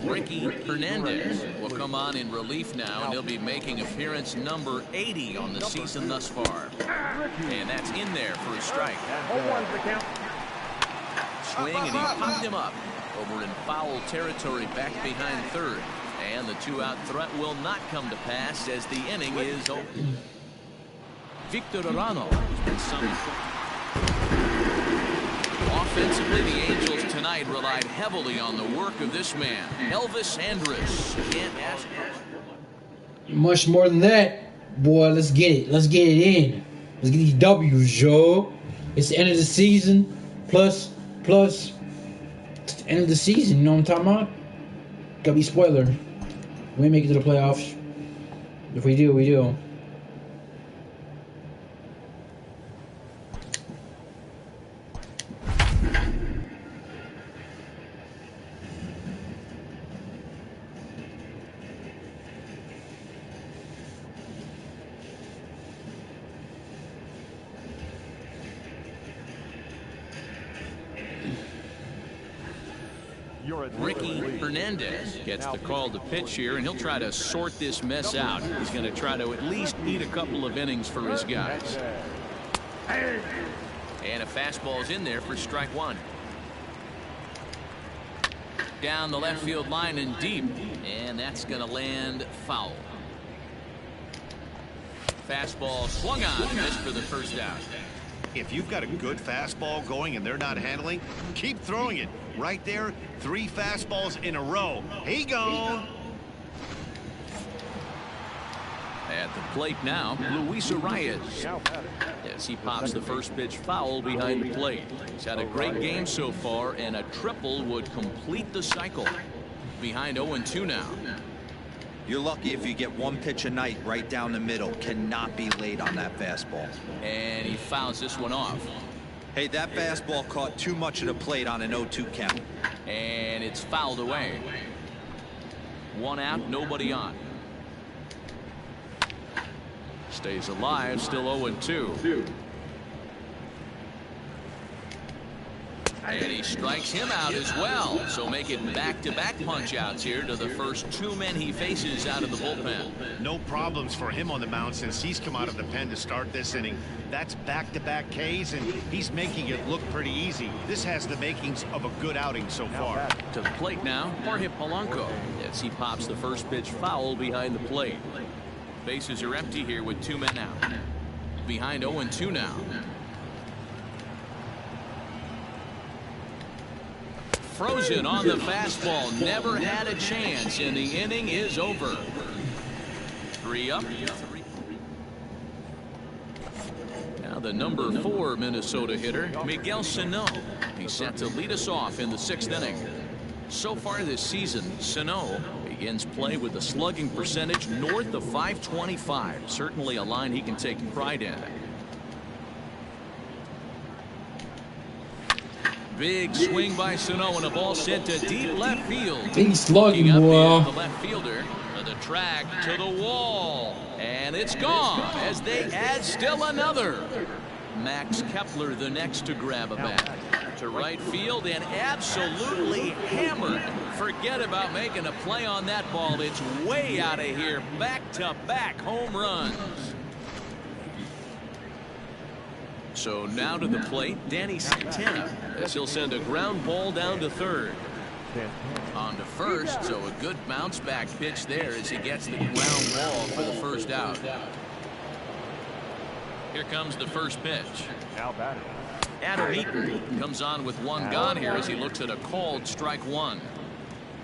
Ricky Hernandez will come on in relief now, and he'll be making appearance number 80 on the season thus far. And that's in there for a strike. Swing, and he popped him up over in foul territory back behind third. And the 2-out threat will not come to pass as the inning is over. Victor Arano has been summoned. Offensively, the Angels tonight relied heavily on the work of this man, Elvis Andrus. Can't ask much more than that, boy. Let's get it. Let's get it in. Let's get these W's, Joe. It's the end of the season. Plus, it's the end of the season. You know what I'm talking about? Gotta be spoiler. We make it to the playoffs. If we do, we do. Ricky Hernandez gets the call to pitch here, and he'll try to sort this mess out. He's going to try to at least eat a couple of innings for his guys. And a fastball's in there for strike 1. Down the left field line and deep, and that's going to land foul. Fastball swung on, missed for the first out. If you've got a good fastball going and they're not handling, keep throwing it. Right there, 3 fastballs in a row. He gone. At the plate now, Luis Arias. As he pops the first pitch foul behind the plate. He's had a great game so far, and a triple would complete the cycle. Behind 0-2 now. You're lucky if you get 1 pitch a night right down the middle. Cannot be late on that fastball. And he fouls this one off. Hey, that fastball caught too much of the plate on an 0-2 count. And it's fouled away. 1 out, nobody on. Stays alive, still 0-2. And he strikes him out as well. So make it back-to-back punch-outs here to the first 2 men he faces out of the bullpen. No problems for him on the mound since he's come out of the pen to start this inning. That's back-to-back Ks, and he's making it look pretty easy. This has the makings of a good outing so far. To the plate now, Jorge Polanco. As he pops the first pitch foul behind the plate. Bases are empty here with 2 men out. Behind 0-2 now. Frozen on the fastball. Never had a chance, and the inning is over. 3 up. Now the number 4 Minnesota hitter, Miguel Sano. He's set to lead us off in the 6th inning. So far this season, Sano begins play with a slugging percentage north of .525. Certainly a line he can take pride in. Big swing by Sano, and a ball sent to deep left field. He's slugging, Looking boy. up is the left fielder. To the track, to the wall, and it's gone as they add still another. Max Kepler the next to grab a bat. To right field and absolutely hammered. Forget about making a play on that ball. It's way out of here. Back-to-back home runs. So now to the plate, Danny Santana, as he'll send a ground ball down to third. On to first, so a good bounce back pitch there as he gets the ground ball for the first out. Here comes the first pitch. Now batting. Adam Eaton comes on with 1 gone here as he looks at a called strike 1.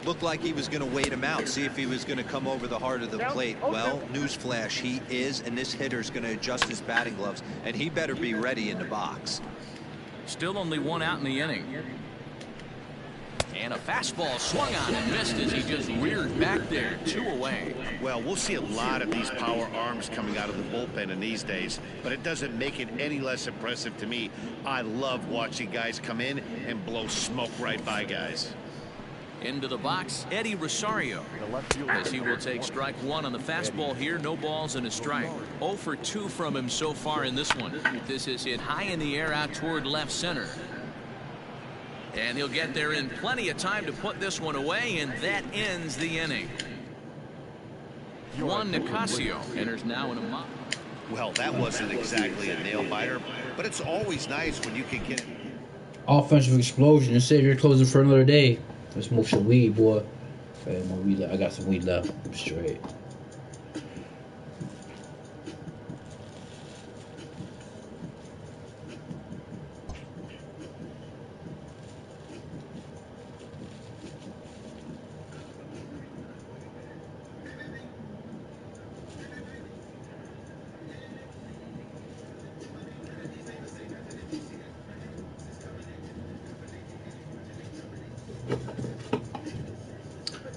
Looked like he was going to wait him out, see if he was going to come over the heart of the plate. Well, newsflash, he is, and this hitter's going to adjust his batting gloves, and he better be ready in the box. Still only 1 out in the inning. And a fastball swung on and missed as he just reared back there. 2 away. Well, we'll see a lot of these power arms coming out of the bullpen in these days, but it doesn't make it any less impressive to me. I love watching guys come in and blow smoke right by guys. Into the box, Eddie Rosario, as he will take strike 1 on the fastball here. No balls and a strike. 0 for 2 from him so far in this one. This is hit high in the air out toward left center. And he'll get there in plenty of time to put this one away, and that ends the inning. Juan Nicasio enters now in a mop. Well, that wasn't exactly a nail biter, but it's always nice when you can get Offensive explosion. It said you're closing for another day. Let's smoke some weed, boy. I got some weed left. I'm straight.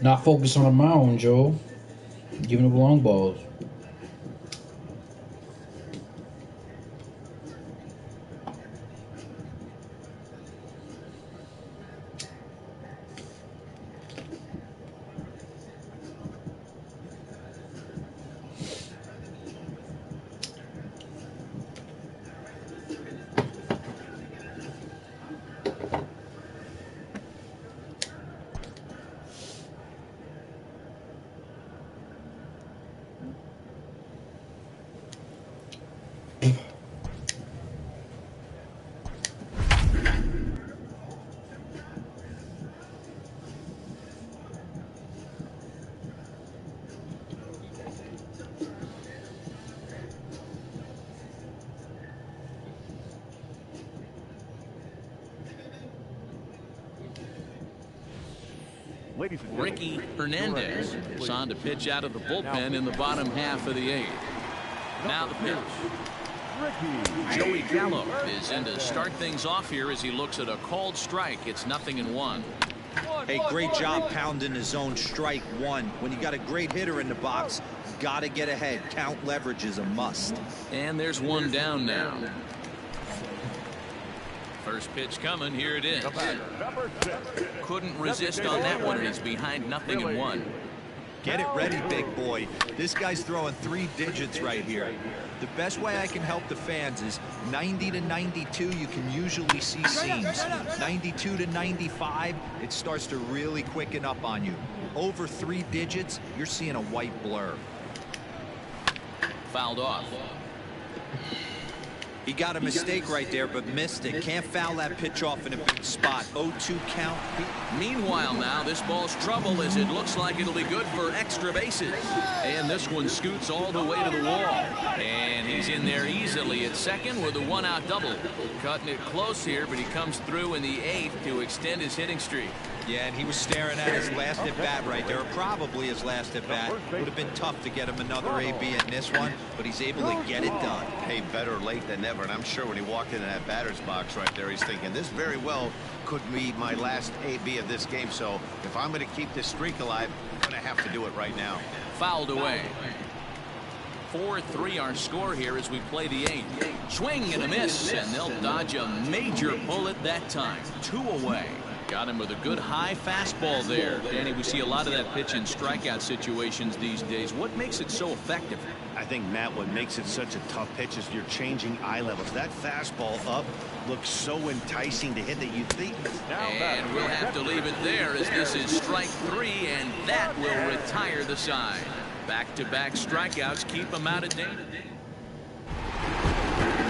Not focused on the mound, Joe. Giving up long balls. Ladies and gentlemen, Ricky Hernandez is on to pitch out of the bullpen in the bottom half of the 8th. Now the pitch. Joey Gallo is in to start things off here as he looks at a called strike. It's 0-1. Hey, great job pounding his own strike one. When you got a great hitter in the box, got to get ahead. Count leverage is a must. And there's one down now. First pitch coming. Here it is. Couldn't resist on that one, and he's behind 0-1. Get it ready, big boy. This guy's throwing 3 digits right here. The best way I can help the fans is 90 to 92, you can usually see seams. 92 to 95, it starts to really quicken up on you. Over 3 digits, you're seeing a white blur. Fouled off. He got a mistake right there, but missed it. Can't foul that pitch off in a big spot. 0-2 count. Meanwhile, now this ball's trouble as it looks like it'll be good for extra bases. And this one scoots all the way to the wall. And he's in there easily at second with a 1-out double. Cutting it close here, but he comes through in the 8th to extend his hitting streak. Yeah, and he was staring at his last at-bat right there, or probably his last at-bat. Would have been tough to get him another AB in this one, but he's able to get it done. Hey, better late than never, and I'm sure when he walked into that batter's box right there, he's thinking, this very well could be my last AB of this game, so if I'm going to keep this streak alive, I'm going to have to do it right now. Fouled away. 4-3 our score here as we play the 8th. Swing and a miss, and they'll dodge a major bullet that time. 2 away. Got him with a good high fastball there. Danny, we see a lot of that pitch in strikeout situations these days. What makes it so effective? I think, Matt, what makes it such a tough pitch is you're changing eye levels. That fastball up looks so enticing to hit that you think. And we'll have to leave it there as this is strike 3, and that will retire the side. Back-to-back strikeouts keep him out of danger.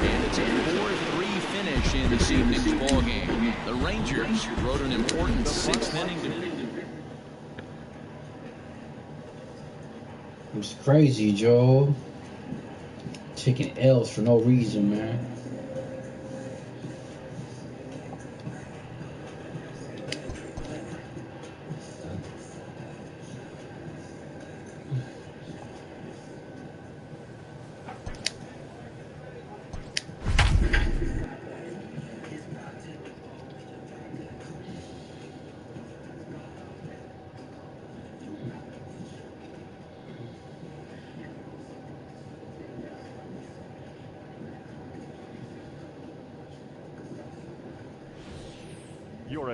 And it's a 4-3 finish in this evening's ball game. The Rangers wrote an important 6th inning to. It's crazy, Joe. Taking L's for no reason, man.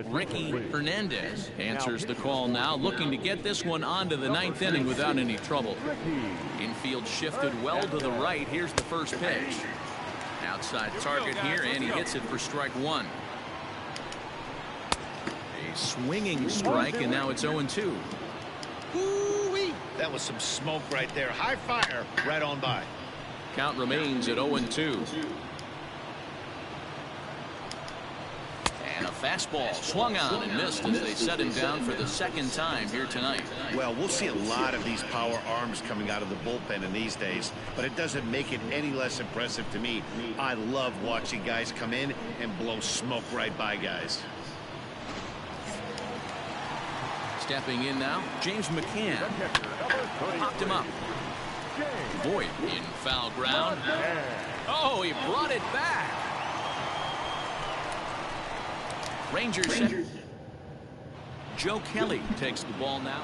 Ricky Hernandez answers the call now, looking to get this one onto the 9th inning without any trouble. Infield shifted well to the right. Here's the first pitch. Outside target here, and he hits it for strike 1. A swinging strike, and now it's 0-2. Ooh-wee. That was some smoke right there. High fire right on by. Count remains at 0-2. And a fastball swung on and missed as they set him down for the 2nd time here tonight. Well, we'll see a lot of these power arms coming out of the bullpen in these days, but it doesn't make it any less impressive to me. I love watching guys come in and blow smoke right by guys. Stepping in now, James McCann. Popped him up. Voit in foul ground. Oh, he brought it back. Rangers set. Joe Kelly takes the ball now.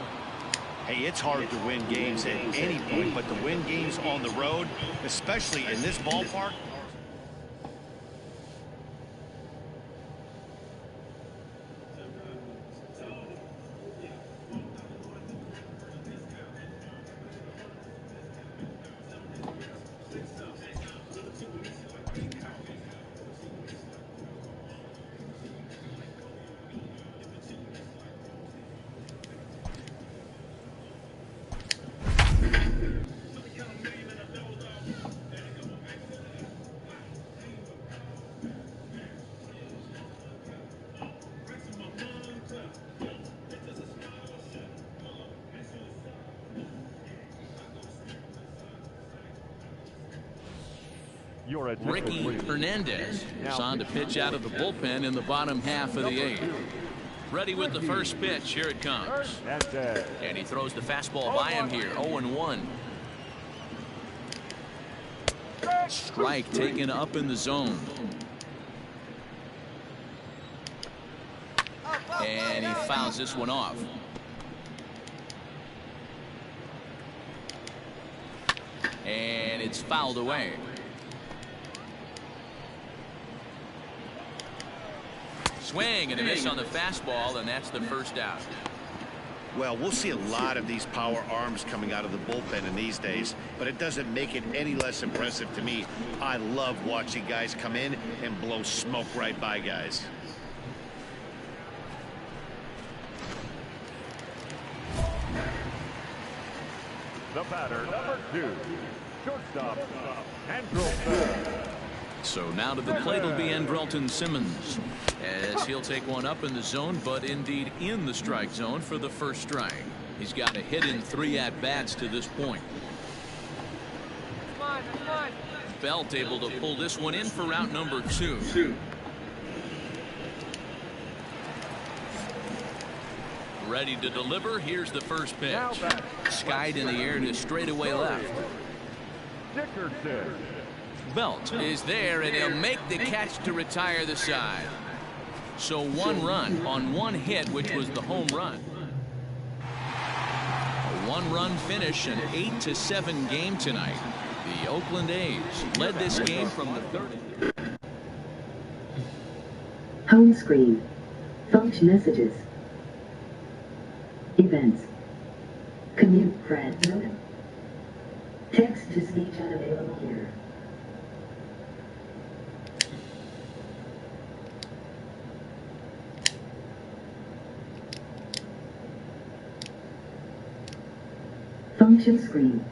Hey, it's hard to win games at any point, but to win games on the road, especially in this ballpark. Ricky Hernandez is on to pitch out of the bullpen in the bottom half of the 8th. Ready with the first pitch. Here it comes. And he throws the fastball by him here. 0-1. Strike taken up in the zone. And he fouls this one off. And it's fouled away. Swing and a miss on the fastball, and that's the first out. Well, we'll see a lot of these power arms coming out of the bullpen in these days, but it doesn't make it any less impressive to me. I love watching guys come in and blow smoke right by guys. The batter, number 2, shortstop, Andrelton. So now to the plate will be Andrelton Simmons, as he'll take one up in the zone, but indeed in the strike zone for the first strike. He's got a hit in 3 at-bats to this point. Belt able to pull this one in for route number 2. Ready to deliver. Here's the first pitch. Skied in the air to straightaway left. Dickerson. Belt is there, and he'll make the catch to retire the side. So 1 run on 1 hit, which was the home run. A 1-run finish, an 8-7 game tonight. The Oakland A's led this game from the 3rd. Home screen. Function messages. Events. Commute friend. Text to speech unavailable here. Function screen.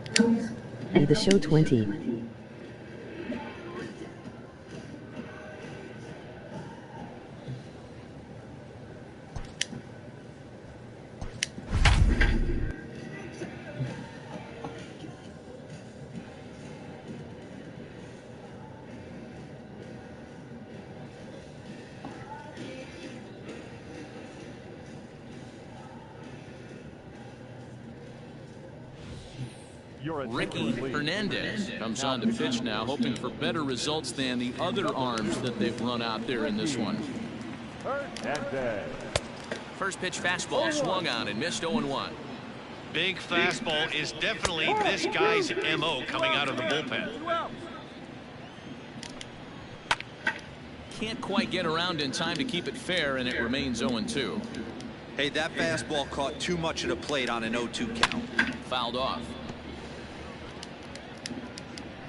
The show 20. Ricky Hernandez comes on to pitch now, hoping for better results than the other arms that they've run out there in this one. First pitch fastball swung on and missed. 0-1. Big fastball is definitely this guy's MO coming out of the bullpen. Can't quite get around in time to keep it fair, and it remains 0-2. Hey, that fastball caught too much of the plate on an 0-2 count. Fouled off.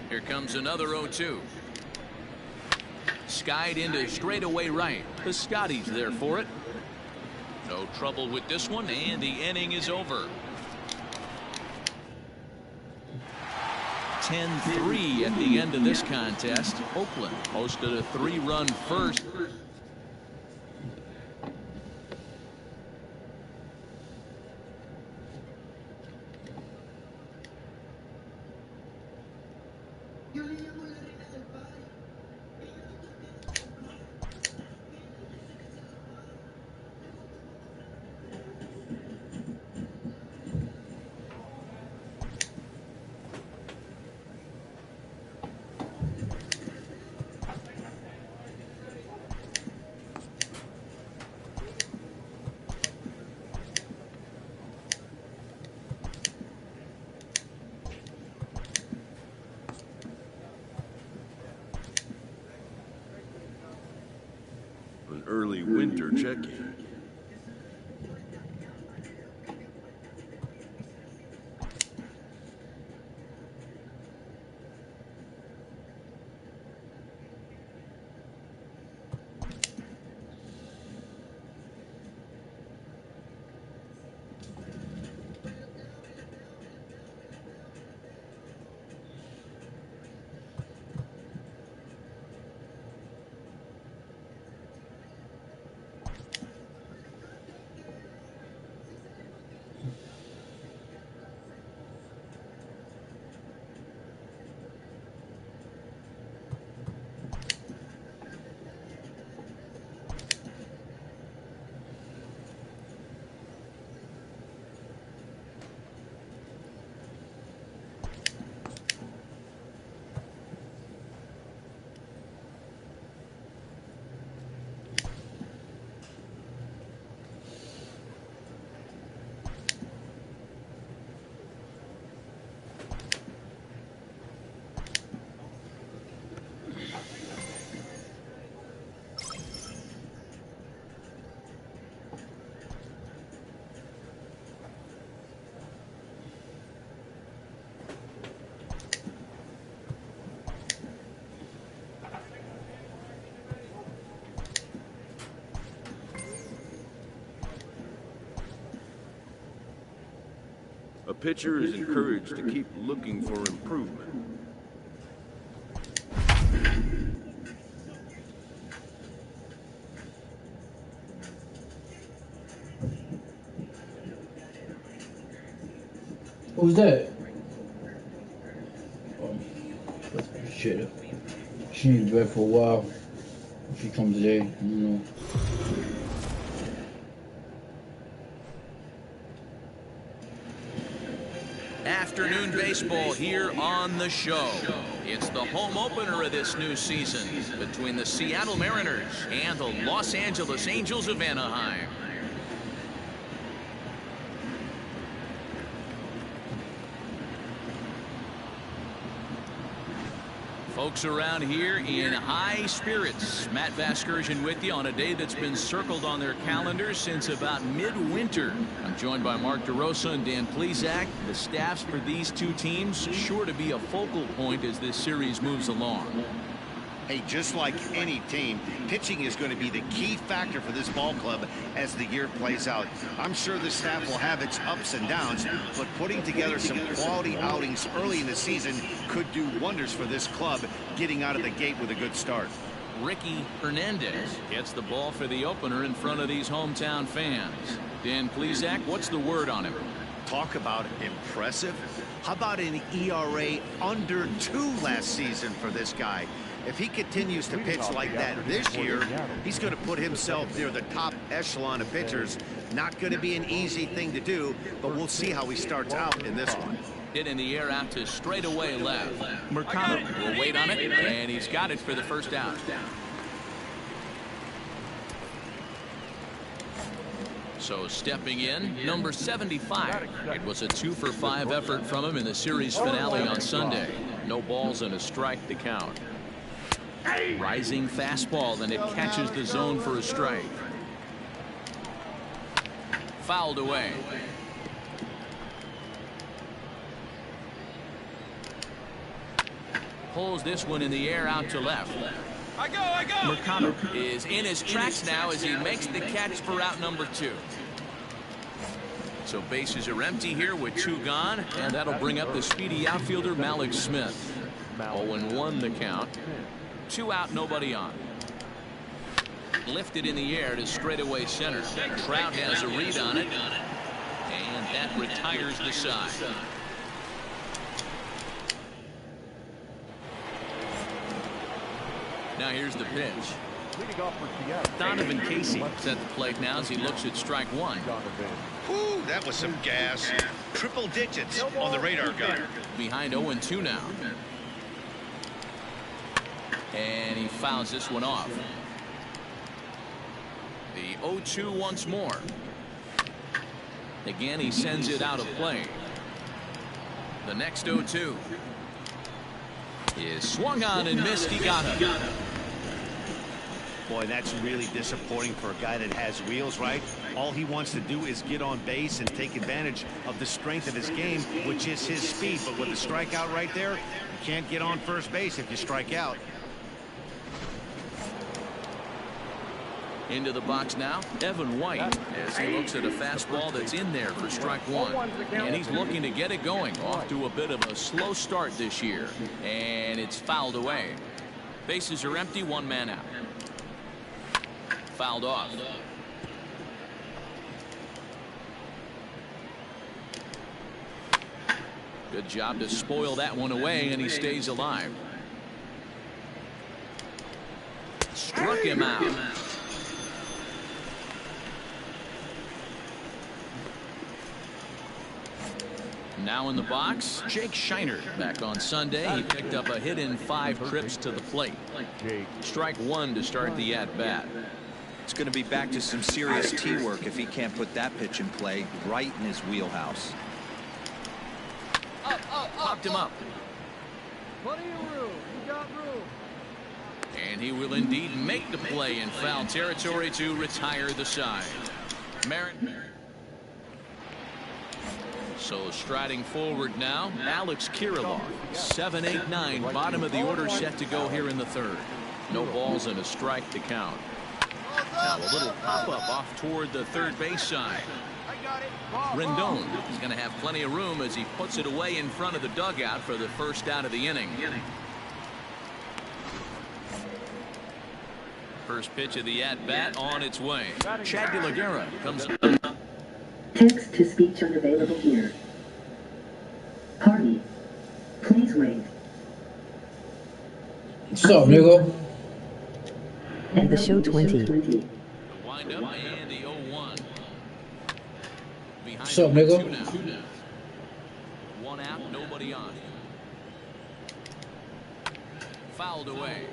Here comes another 0-2. Skied into straightaway right. Piscotty's there for it. No trouble with this one, and the inning is over. 10-3 at the end of this contest. Oakland posted a 3-run first. An early winter check-in. A pitcher is encouraged to keep looking for improvement. Who's that? Oh, shit. She ain't been for a while. If she comes today, you know. Afternoon baseball here on the show. It's the home opener of this new season between the Seattle Mariners and the Los Angeles Angels of Anaheim. Folks around here in high spirits. Matt Vasgersian with you on a day that's been circled on their calendars since about midwinter. I'm joined by Mark DeRosa and Dan Plesac. The staffs for these two teams sure to be a focal point as this series moves along. Hey, just like any team, pitching is going to be the key factor for this ball club as the year plays out. I'm sure the staff will have its ups and downs, but putting together some quality outings early in the season could do wonders for this club getting out of the gate with a good start. Ricky Hernandez gets the ball for the opener in front of these hometown fans. Dan Plesac, what's the word on him? Talk about impressive. How about an ERA under 2 last season for this guy? If he continues to pitch like that this year, he's going to put himself near the top echelon of pitchers. Not going to be an easy thing to do, but we'll see how he starts out in this one. Hit in the air out to straightaway left. Mercado will wait on it, and he's got it for the first out. So stepping in, number 75. It was a 2-for-5 effort from him in the series finale on Sunday. No balls and a strike to count. Rising fastball, and it catches the zone for a strike. Fouled away. Pulls this one in the air out to left. I go! Mercado is in his tracks now as he makes the catch for out number 2. So bases are empty here with 2 gone, and that'll bring up the speedy outfielder Mallex Smith. 0-1 the count. 2 out, nobody on. Lifted in the air to straightaway center. Trout has a read on it, and that retires the side. Now here's the pitch. Donovan Casey at the plate now as he looks at strike 1. Ooh, that was some gas. Triple digits on the radar gun. Behind 0-2 now. And he fouls this one off. The 0-2 once more. Again, he sends it out of play. The next 0-2 is swung on and missed. He got him. Boy, that's really disappointing for a guy that has wheels, right? All he wants to do is get on base and take advantage of the strength of his game, which is his speed. But with the strikeout right there, you can't get on first base if you strike out. Into the box now, Evan White, as he looks at a fastball that's in there for strike 1. And he's looking to get it going. Off to a bit of a slow start this year. And it's fouled away. Bases are empty, 1 man out. Fouled off. Good job to spoil that one away, and he stays alive. Struck him out. Now in the box, Jake Shiner. Back on Sunday, he picked up a hit in 5 trips to the plate. Strike 1 to start the at-bat. It's going to be back to some serious tee work if he can't put that pitch in play right in his wheelhouse. Popped him up. Plenty of room. You got room. And he will indeed make the play in foul territory to retire the side. Marin. So striding forward now, Alex Kirilloff. 7, 8, 9, bottom of the order set to go here in the 3rd. No balls and a strike to count. Now a little pop-up off toward the 3rd base side. Rendon is going to have plenty of room as he puts it away in front of the dugout for the first out of the inning. First pitch of the at-bat on its way. Chad De La Guerra comes up. Text to speech unavailable here. Party, please wait. What's up, nigga? And the show 20. The wind-up and the 0-1. What's up, nigga? One out, nobody on. Fouled away.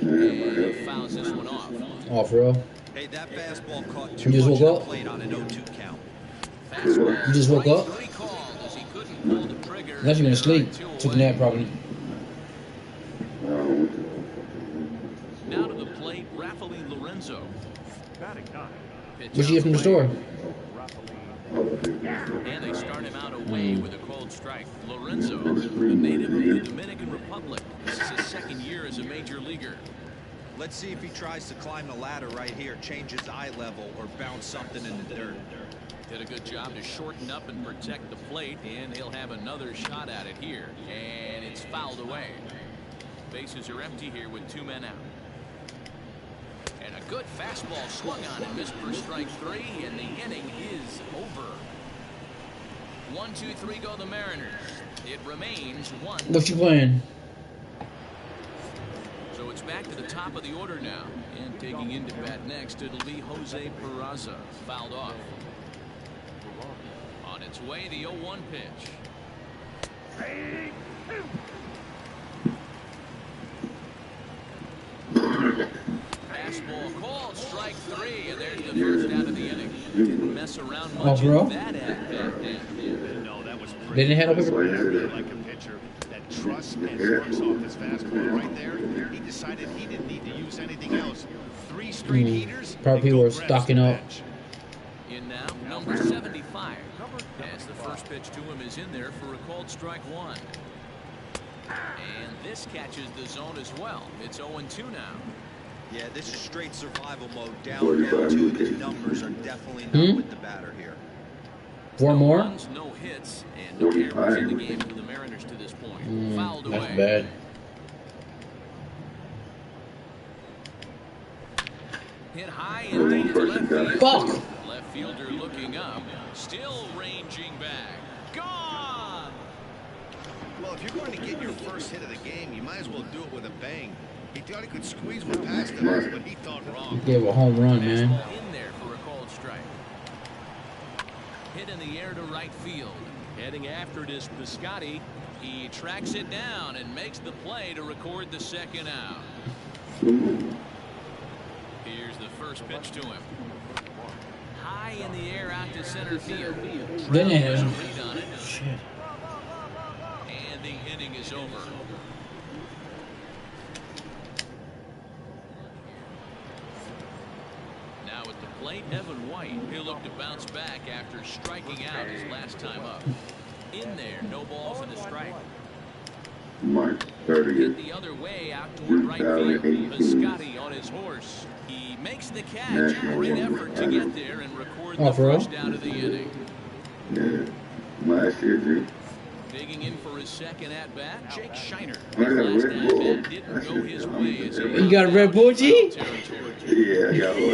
And he fouls this one off. Off, bro. Hey, that fastball caught You too just much woke on the up? plate on an 0-2 count. Fastball You just woke up? strike 3 called as he couldn't pull the trigger. Unless you're gonna sleep. Two Took a away. nap, probably. Now to the plate, Rafael Lorenzo. Pitch What'd you get from the out store? And they start him out away with a cold strike. Lorenzo, the native of the Dominican Republic. This is his second year as a major leaguer. Let's see if he tries to climb the ladder right here, change his eye level, or bounce something in the dirt. Did a good job to shorten up and protect the plate, and he'll have another shot at it here. And it's fouled away. Bases are empty here with 2 men out. And a good fastball swung on and missed for strike 3, and the inning is over. 1, 2, 3 go the Mariners. It remains 1. What you playing? So it's back to the top of the order now. And taking into bat next, it'll be Jose Peraza. Fouled off. On its way, the 0-1 pitch. Fastball called, strike 3, and there's the first out of the inning. Didn't mess around much bro. in that at-bat. No, that was They didn't have a really like a pitcher that trusts and works off his fastball right there. He decided he didn't need to use anything else. 3 straight heaters. Probably and people go were grab stocking some up. bench. In now, number 75. As the first pitch to him is in there for a called strike 1. And this catches the zone as well. It's 0-2 now. Yeah, this is straight survival mode. Down 0-2. The numbers are definitely not with the batter here. 4 No more? runs, no hits, and no errors in the game for the Mariners to this point. Fouled away. That's bad. Hit high and deep to left field. Fuck! Left fielder looking up, still ranging back. Gone! Well, if you're going to get your first hit of the game, you might as well do it with a bang. He thought he could squeeze one past him, but he thought wrong. Gave a home run, man. In there for a called strike. Hit in the air to right field. Heading after it is Piscotty. He tracks it down and makes the play to record the second out. Here's the first pitch to him. High in the air out to center field. Damn. Trout doesn't read on it. Shit. And the inning is over. Now at the plate, Evan White. He'll look to bounce back after striking out his last time up. In there, no balls and a strike. Hit the other way out toward right field. Piscotty on his horse. He makes the catch. Great effort to get there and record the first out of the inning. Digging in for his second at-bat, Jake Shiner. His last at-bat didn't go his way as he You got a Red Bull, G? Yeah, I got one.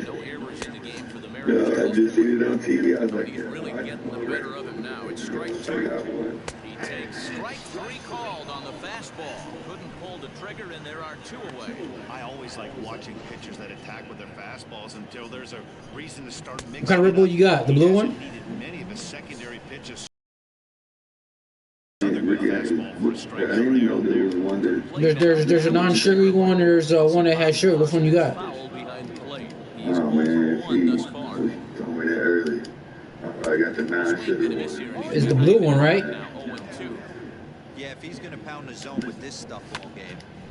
No errors in the game for the Mariners. I just seen it on TV. I was like, He's really getting the better of him now. It's strike I 2. got one. He takes strike 3 called on the fastball. Couldn't pull the trigger, and there are 2 away. I always like watching pitchers that attack with their fastballs until there's a reason to start mixing. What kind of Red Bull you got? The blue one? He needed many of his secondary pitches. I didn't know there was one that. There's a non-sugary one. There's one that has sugar. Which one you got? Foul behind the plate. He's Oh 0 man, for 1 thus far. told me that early. I got the 9 sugar one. It's the blue one, right? Now 0-2. Yeah, if he's going to pound the zone with this stuff all game,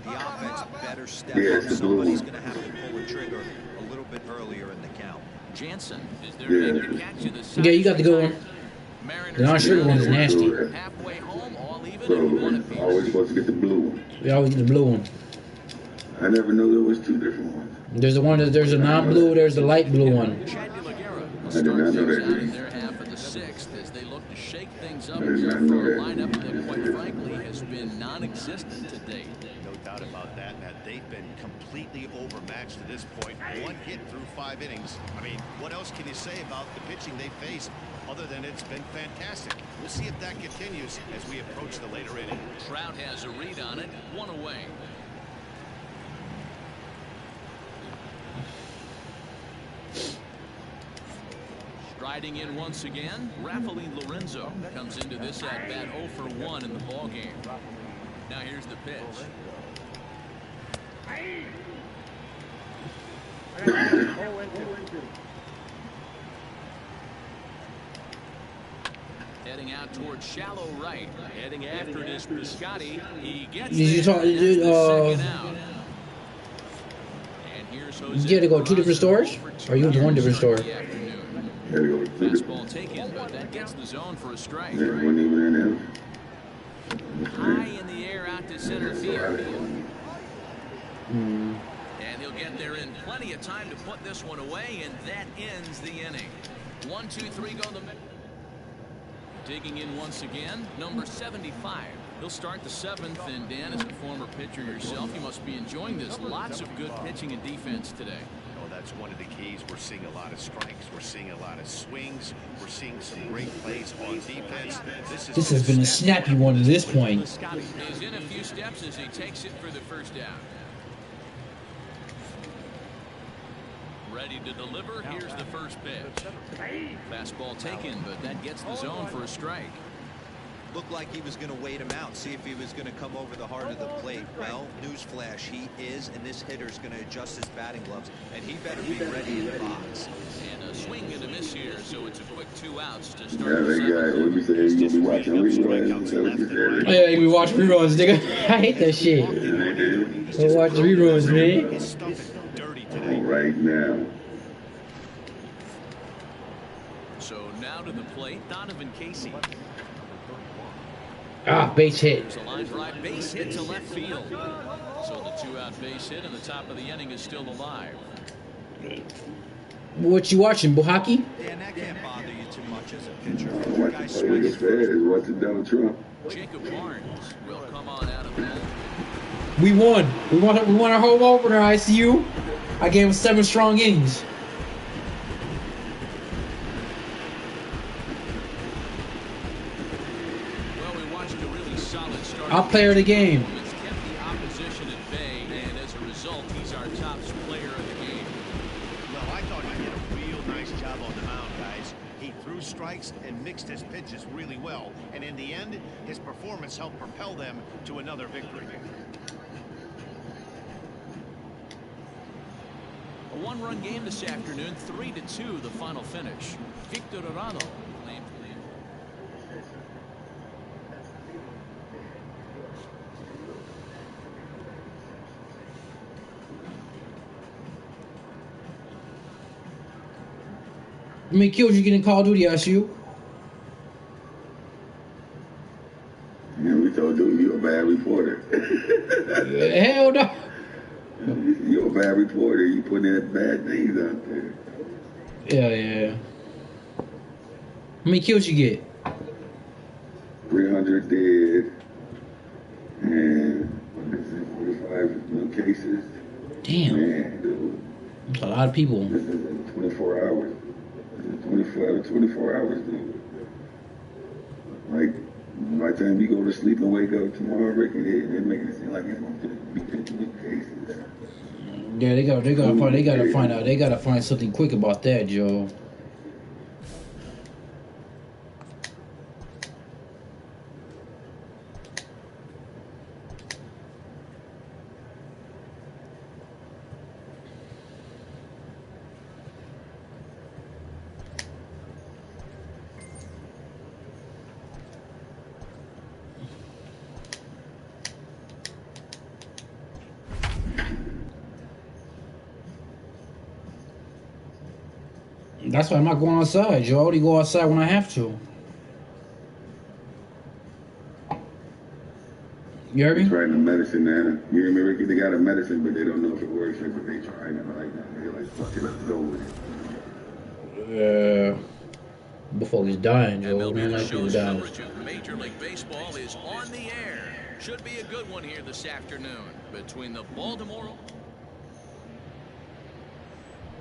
the offense better step Yeah, up. it's the blue Somebody's one. going to have to pull the trigger a little bit earlier in the count. Jansen is there to make the catch of the side. Yeah, you got the good one. Mariners The non-sugar one is nasty. halfway home, all even So, and 1 always apiece. supposed to get the blue one. We always get the blue one. I never knew there was two different ones. There's the one that there's a non-blue, there's the light blue one. Chad Laguerra will I did start not know things that. out in their half of the sixth as they look to shake things up I did here not for know a that. lineup that, quite frankly, has been non-existent to date. No doubt about that, Matt. They've been completely overmatched to this point. One hit through 5 innings. I mean, what else can you say about the pitching they faced other than it's been fantastic? We'll see if that continues as we approach the later inning. Trout has a read on it, 1 away. Striding in once again, Rafael Lorenzo comes into this at bat 0 for 1 in the ball game. Now here's the pitch. Heading out towards shallow right. Heading after it is Piscotty. He gets Did you there. talk? That's Did, the second out. And here's Jose you had to go 2 different stores, or you went to 1 different store? Fastball taken, but that gets the zone for a strike. That wasn't even in there. High in the air out to center field. And he'll get there in plenty of time to put this one away, and that ends the inning. 1, 2, 3 go the middle. Digging in once again, number 75. He'll start the 7th, and Dan, as a former pitcher yourself, you must be enjoying this. Lots of good pitching and defense today. Oh, that's one of the keys. We're seeing a lot of strikes. We're seeing a lot of swings. We're seeing some great plays on defense. This has been a snappy one to this point. He's in a few steps as he takes it for the first down. Ready to deliver. Here's the first pitch. Fastball taken, but that gets the zone for a strike. Looked like he was going to wait him out, see if he was going to come over the heart of the plate. Well, newsflash, he is, and this hitter's going to adjust his batting gloves, and he better be ready in the box. And a swing and a miss here, so it's a quick 2 outs to Yeah, start the that guy, 7th. what you say, you gonna be watching reruns? Is that what you said? Yeah, you be watching reruns, nigga. I hate that shit. Go watch reruns, man. His stuff is dirty All today. right now. So now to the plate, Donovan Casey. Ah, base hit. There's a line drive base hit to left field. So the 2-out base hit, and the top of the inning is still alive. What you watching, Buhaki? Dan, that can't bother you too much as a pitcher. What Guy the swings fuck is watching Donald Trump. Jacob Barnes will come on out of that. We won. We won our home opener, ICU. I gave him 7 strong innings. Well, we watched a really solid start. Our player of the game. It's kept the opposition at bay, and as a result, he's our top player of the game. Well, I thought he did a real nice job on the mound, guys. He threw strikes and mixed his pitches really well. And in the end, his performance helped propel them to another victory. A 1-run game this afternoon, 3-2 the final finish. Victor Arano named the How many kills you get in Call of Duty, ICU? Yeah, we told you you're a bad reporter. Hell no. You're a bad reporter. You put in bad things out there. Yeah. How many kills you get? 300 dead. And 45 new cases. Damn. Man, dude. That's a lot of people. This is in 24 hours. This is 24 hours, dude. Like, by the time you go to sleep and wake up tomorrow, Rick, they're making it seem like it's going to be 50 new cases. Yeah, they gotta find something quick about that, Joe. That's why I'm not going outside, Joe. I only go outside when I have to. You heard They're me? trying the medicine now. You hear me, Ricky? They got a medicine, but they don't know if it works yet, but they trying it like that. They're like, fuck it, let's go with it. Before he's dying, Joe. MLB Man, The like he's Show's dying. coverage of Major League Baseball is on the air. Should be a good one here this afternoon between the Baltimore.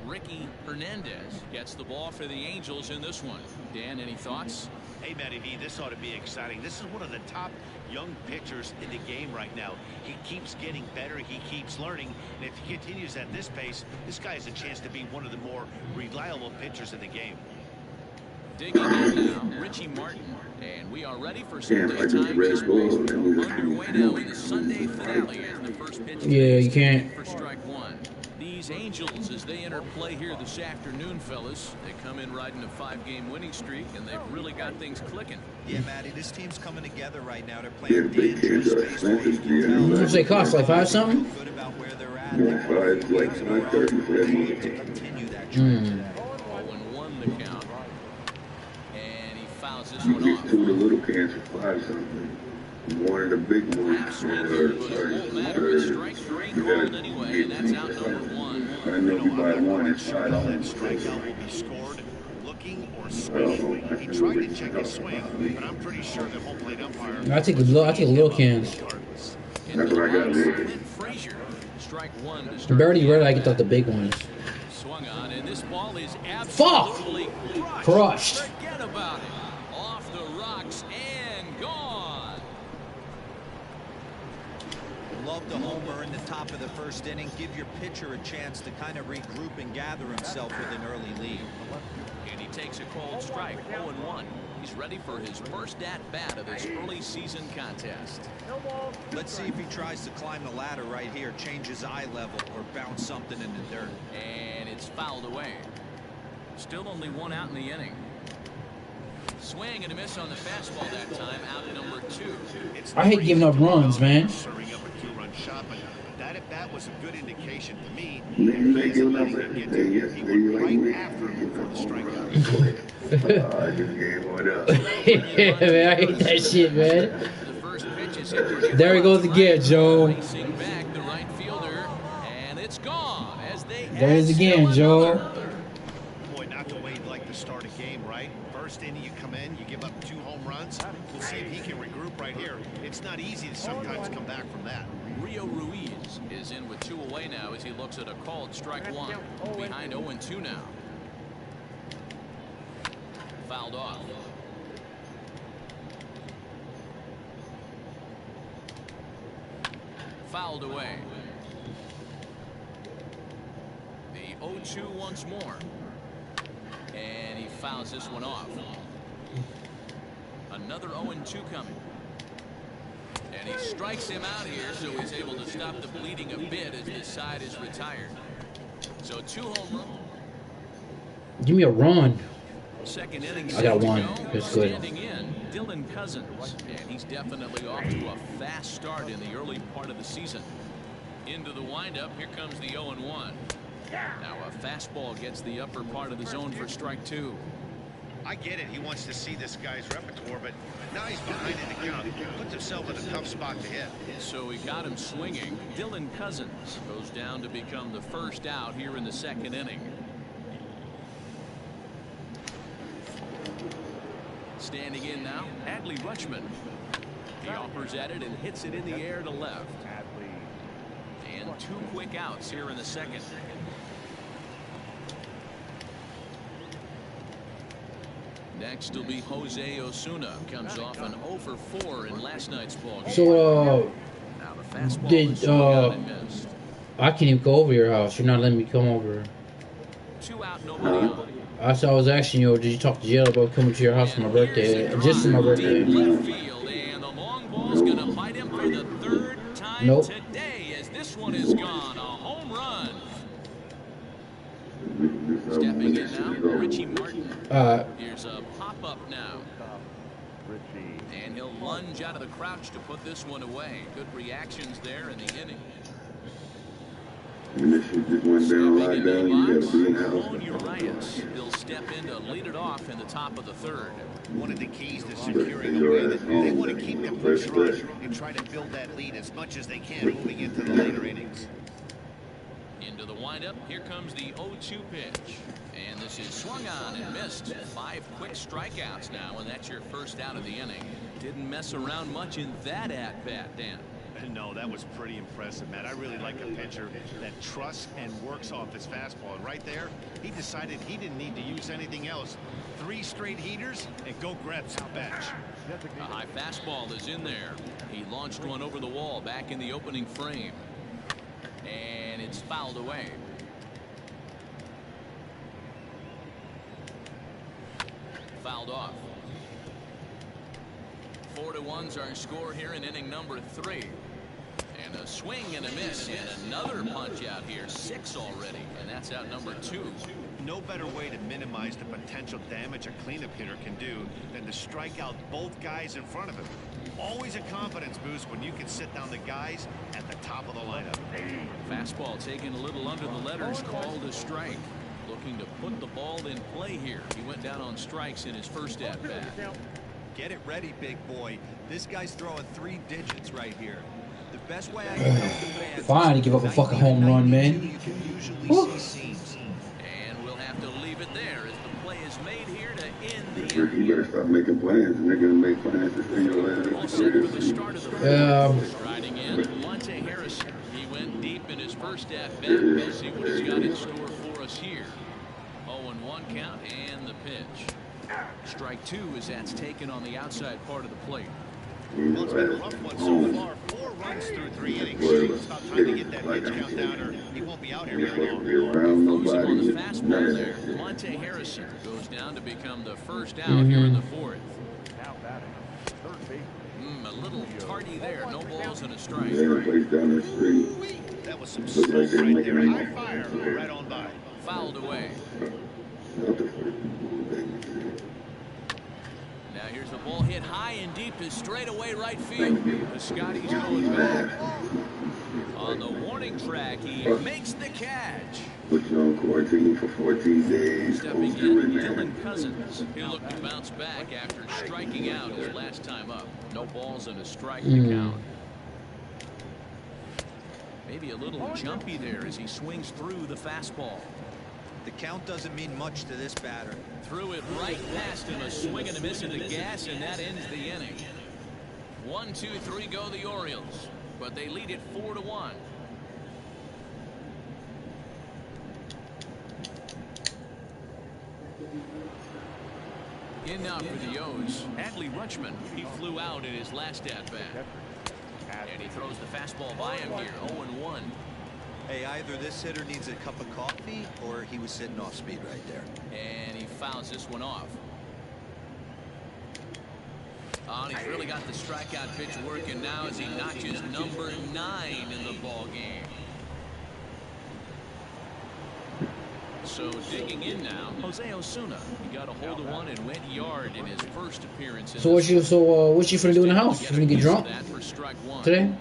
Ricky Hernandez gets the ball for the Angels in this one. Dan, any thoughts? Hey, Matty V, this ought to be exciting. This is one of the top young pitchers in the game right now. He keeps getting better. He keeps learning. And if he continues at this pace, this guy has a chance to be one of the more reliable pitchers in the game. Digging in now, Richie Martin. And we are ready for some Yeah, I just daytime read baseball. gold. Underway now in the Sunday finale as the first pitch Yeah, you can't. for strike one. These Angels, as they enter play here this afternoon, fellas, they come in riding a 5-game winning streak, and they've really got things clicking. Yeah, Matty, this team's coming together right now. They're Yeah, playing big kids dangerous are baseball. You expensive. can Yeah, tell. How much they cost? Like 5 something? Good about where they're at. like 530 for that movie. Continue that trend today. 0-1 the count. And he fouls this You one get off. two of the little cans for 5 something. One of the big ones for Won't matter. It's strike three called anyway, and that's out number 1. I know if you buy one, it's That $5. strikeout will be scored looking or swinging. He tried to check his swing, but I'm pretty sure the home plate umpire. I take the little cans. regardless. That's what I got there. Clint Frazier. Strike one to start. Barely rarely I get the big ones. Swung on, and this ball is Fuck! absolutely Crushed. Forget about it. Off the rocks and gone. Love the homer in the top of the first inning. Give your pitcher a chance to kind of regroup and gather himself with an early lead. And he takes a cold strike, 0-1. He's ready for his first at-bat of this early season contest. Let's see if he tries to climb the ladder right here, change his eye level, or bounce something in the dirt. And it's fouled away. Still only one out in the inning. Swing and a miss on the fastball that time, out number 2. I hate giving up runs, man. Serving up a 2-run shot, but that at bat was a good indication to me. You ain't giving up He everything yesterday. went You right like after him for the strikeout. I just gave one up. Yeah, man, I hate that shit, man. The first pitch is hit pretty There he well. goes again, Joe. Racing back the right fielder, and it's gone as they There's add again, still Joe. another. Boy, not the way you'd like to start a game, right? First inning, you come in, you give up 2 home runs. We'll see if he can regroup right here. It's not easy to sometimes come back from that. Rio Ruiz is in with 2 away now as he looks at a called strike 1. Behind 0-2 now. Fouled off. Fouled away. The 0-2 once more. And he fouls this one off. Another 0-2 coming. And he strikes him out here, so he's able to stop the bleeding a bit as this side is retired. So 2 home runs. Give me a run. Second inning. I got set to one. go. That's good. Standing in, Dylan Cousins, and he's definitely off to a fast start in the early part of the season. Into the windup, here comes the 0-1. Now a fastball gets the upper part of the zone for strike 2. I get it. He wants to see this guy's repertoire, but now he's behind in the count. He puts himself in a tough spot to hit. So he got him swinging. Dylan Cousins goes down to become the first out here in the second inning. Standing in now, Adley Rutschman. He offers at it and hits it in the air to left. And 2 quick outs here in the second. Next will be Jose Osuna. Comes off an 0-for-4 in last night's ball game. So, Now the fastball did, is swung on and missed. I can't even go over your house. You're not letting me come over. 2 out, nobody on. I was asking you, did you talk to Jill about coming to your house for my birthday? Just for my birthday. Left field, and the long ball's gonna bite him for the 3rd time Nope. today as this one is gone. A home run. Stepping in now, Richie Martin. Here's a pop-up now. And he'll lunge out of the crouch to put this one away. Good reactions there in the inning. When this shit just went down, locked down, you gotta be in the house. Urias. He'll step in to lead it off in the top of the third. One of the keys to securing a win, they want to keep the pressure on and try to build that lead as much as they can moving into the later innings. Into the windup, here comes the 0-2 pitch. And this is swung on and missed. 5 quick strikeouts now, and that's your first out of the inning. Didn't mess around much in that at-bat, Dan. No, that was pretty impressive, Matt. I really like a pitcher that trusts and works off his fastball. And right there, he decided he didn't need to use anything else. 3 straight heaters and go grab some batch. A high fastball is in there. He launched one over the wall back in the opening frame. And it's fouled away. Fouled off. 4-1's our score here in inning number 3. And a swing and a miss and another punch out here. 6 already, and that's out number 2. No better way to minimize the potential damage a cleanup hitter can do than to strike out both guys in front of him. Always a confidence boost when you can sit down the guys at the top of the lineup. Fastball taken a little under the letters, called a strike. Looking to put the ball in play here. He went down on strikes in his first at-bat. Get it ready, big boy. This guy's throwing 3 digits right here. The best way I can help the fans. Fine to give up a fucking home run, man. You can usually see seams. And we'll have to leave it there as the play is made here to end the You inning. better stop making plans, and they're gonna make plans to stay your All set for the start of the Riding in, Monte Harrison. He went deep in his first at-bat. We'll see what he's got in store for us here. 0-1 count and the pitch. Strike 2 as that's taken on the outside part of the plate. Well, it's been a rough one so far. 4 runs through 3 innings. It's about time to get that pitch count down, or he won't be out here very long. Throws him on the fastball there. Monte Harrison goes down to become the first out here in the 4th. A little tardy there. No balls and a strike. That was some smoke right there. High fire. Right on by. Fouled away. Now here's a ball hit high and deep to straightaway right field. Scotty's going back. On the warning track, he makes the catch. Put you on quarantine for 14 days. Stepping in, Dylan Cousins. He'll look to bounce back after striking out his last time up. No balls and a strike to count. Maybe a little jumpy there as he swings through the fastball. The count doesn't mean much to this batter. Threw it right past him, a swing and a miss at the gas, and that ends the inning. 1, 2, 3 go the Orioles, but they lead it 4-1. In now for the O's, Adley Rutschman. He flew out in his last at-bat. And he throws the fastball by him here, 0-1. Hey, either this hitter needs a cup of coffee or he was sitting off speed right there. And he fouls this one off. Oh, and he's really got the strikeout pitch working now as he notches number 9 in the ball game. So digging in now, Jose Osuna. He got a hold of one and went yard in his first appearance. So what you finna do in the house? You finna get drunk today?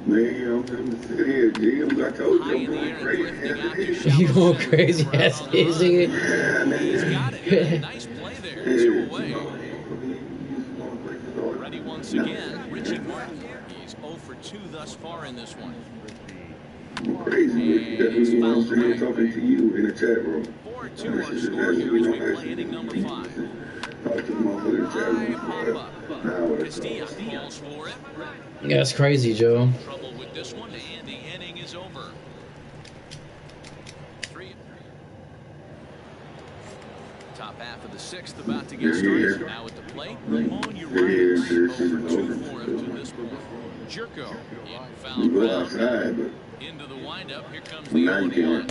Man, I'm gonna sit here, G. I told you I'm going crazy. You going crazy? That's easy. He's got it. Nice play there. 2 away. Ready once again, Richie Martin. He's 0 for 2 thus far in this one. Crazy. That's what I'm saying, talking to you in the chat room. 4-2 our score here as we play inning number 5. Talk to the motherfucker in the chat room. Castillo falls for it. Yeah, that's crazy, Joe. Trouble with this one, and the inning is over. 3. Top half of the 6th about to get started. Now at the plate, Ramon Urias. 0 for 2 for him to this point. Jerko in foul ground. Into the windup. Here comes the 0-1.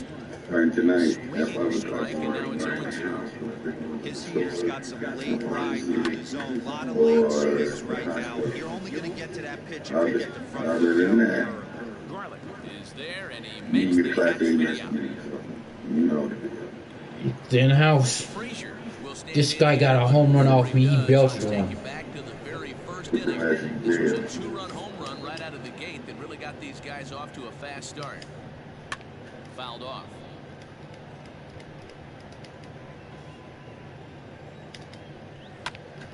Strike, and now it's 0-2. His heater's got some late ride through the zone. A lot of late swings right now. You're only going to get to that pitch if you get the front of the field. Garlic is there, and he makes the catch for the out. It's in the house. This guy got a home run off me. He belched one. Back to the very first inning. This was a 2-run home run right out of the gate that really got these guys off to a fast start.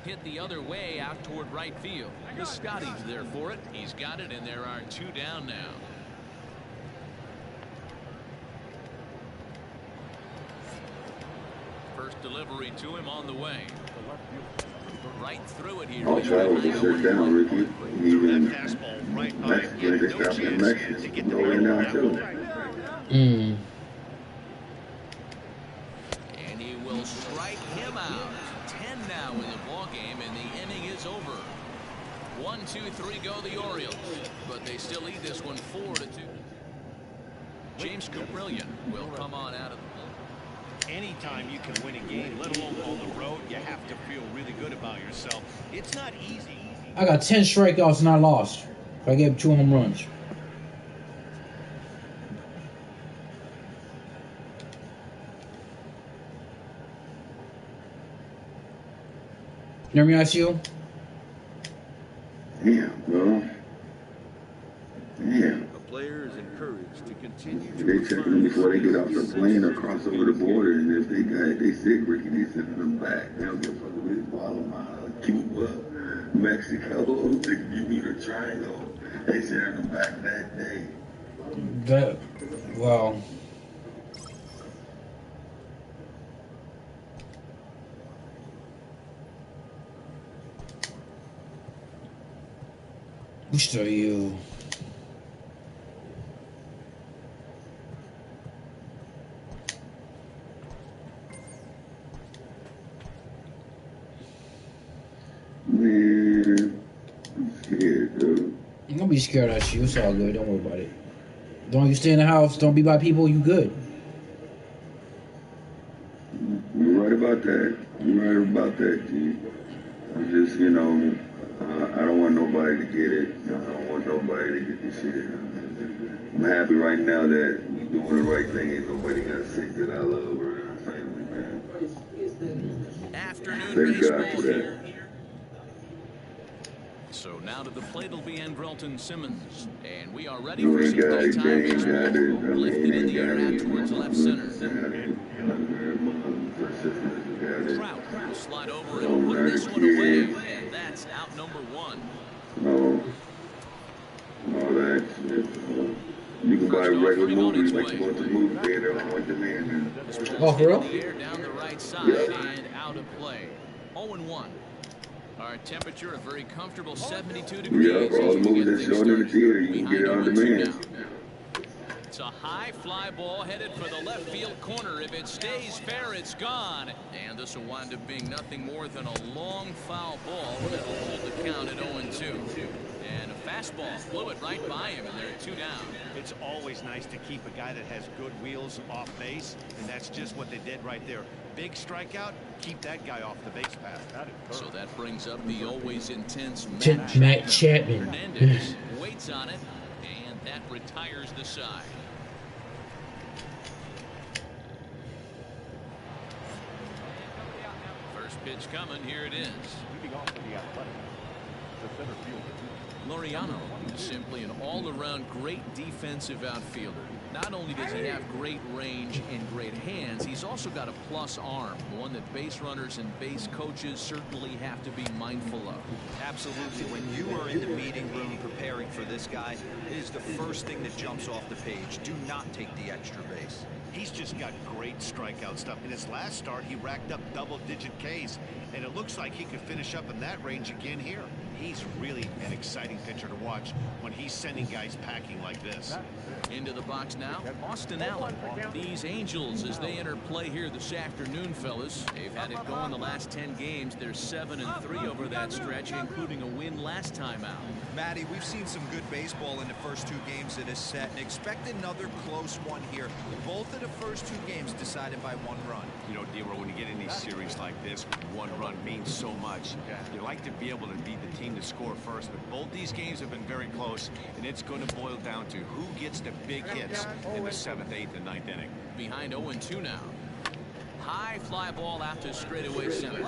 hit the other way out toward right field. The Scotty's there for it. He's got it, and there are 2 down now. First delivery to him on the way. Right through it here. All travels are shut down, Ricky. Even Mexico, they stopped in Mexico. Go in now, too. And he will strike him out. 10 now in the ball game, and the inning is over. 1, 2, 3 go the Orioles, but they still lead this one 4-2. James Caprillion will come on out of the bullpen. Anytime you can win a game, let alone on the road, you have to feel really good about yourself. It's not easy. I got 10 strikeouts and I lost. I gave 2 home runs. Let me ask you. Damn, bro. Damn. A player is encouraged to continue. They checking them before they get off the plane or cross over the border, and if they sick, Ricky, they sending them back. They don't give a fuck if it's Guatemala, Cuba, Mexico, you need a triangle. They sending them back that day. Well. Which are you? Man, I'm scared, dude. Don't be scared of you. It's all good. Don't worry about it. Don't you stay in the house. Don't be by people. You good. You're right about that. You're right about that, G. I'm just, I don't want nobody to get it. I don't want nobody to get this shit. I'm happy right now that we're doing the right thing. Ain't nobody got sick that I love or our family, man. Afternoon Thank God baseball for that. here. So now to the plate will be Andrelton Simmons, and we are ready for some big time baseball. Lifted in the air out towards left center. Trout will slide over and put this one away, and that's out number 1. No, that's it. You can buy regular movies like you want the movie theater. I want the man. Oh, for real? Down the right side and out of play. 0-1. Our temperature a very comfortable 72 degrees. Yeah, for all the movies that showing in the theater, you can get it on demand. It's a high fly ball headed for the left field corner. If it stays fair, it's gone. And this will wind up being nothing more than a long foul ball that'll hold the count at 0-2. And a fastball flew it right by him, and they're 2 down. It's always nice to keep a guy that has good wheels off base, and that's just what they did right there. Big strikeout, keep that guy off the base path. So that brings up the always intense Matt Chapman. Hernandez waits on it, and that retires the side. First pitch coming, here it is. Leading off for the Athletics, the center fielder. Laureano is simply an all-around great defensive outfielder. Not only does he have great range and great hands, he's also got a plus arm, one that base runners and base coaches certainly have to be mindful of. Absolutely. When you are in the meeting room preparing for this guy, it is the first thing that jumps off the page. Do not take the extra base. He's just got great strikeout stuff. In his last start, he racked up double-digit Ks, and it looks like he could finish up in that range again here. He's really an exciting pitcher to watch when he's sending guys packing like this. Into the box now, Austin Allen. These Angels, as they enter play here this afternoon, fellas, they've had it going the last 10 games. They're 7-3 over that stretch, including a win last time out. Matty, we've seen some good baseball in the first 2 games of this set, and expect another close one here. Both of the first 2 games decided by 1 run. You know, D-Roll, when you get in these series like this, 1 run means so much. You like to be able to be the team to score first, but both these games have been very close, and it's going to boil down to who gets the big hits in the 7th, 8th, and 9th inning. Behind 0-2 now. High fly ball out to straightaway center.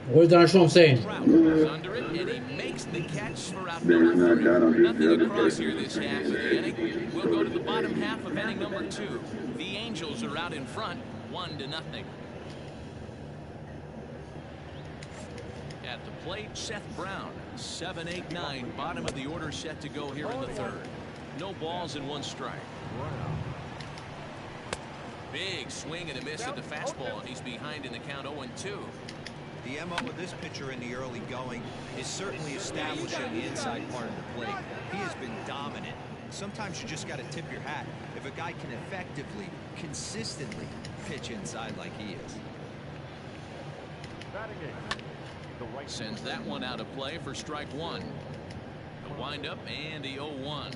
What is Donald Trump saying? Trout is under it, and he makes the catch for out number 3. Nothing across here this half of the inning. We'll go to the bottom half of inning number 2. The Angels are out in front, 1-0. At the plate, Seth Brown. 7-8-9, bottom of the order set to go here in the third. No balls and one strike. Big swing and a miss at the fastball, and he's behind in the count 0-2. The MO of this pitcher in the early going is certainly establishing the inside part of the plate. He has been dominant. Sometimes you just got to tip your hat if a guy can effectively, consistently pitch inside like he is. Sends that one out of play for strike one. The windup and the 0-1.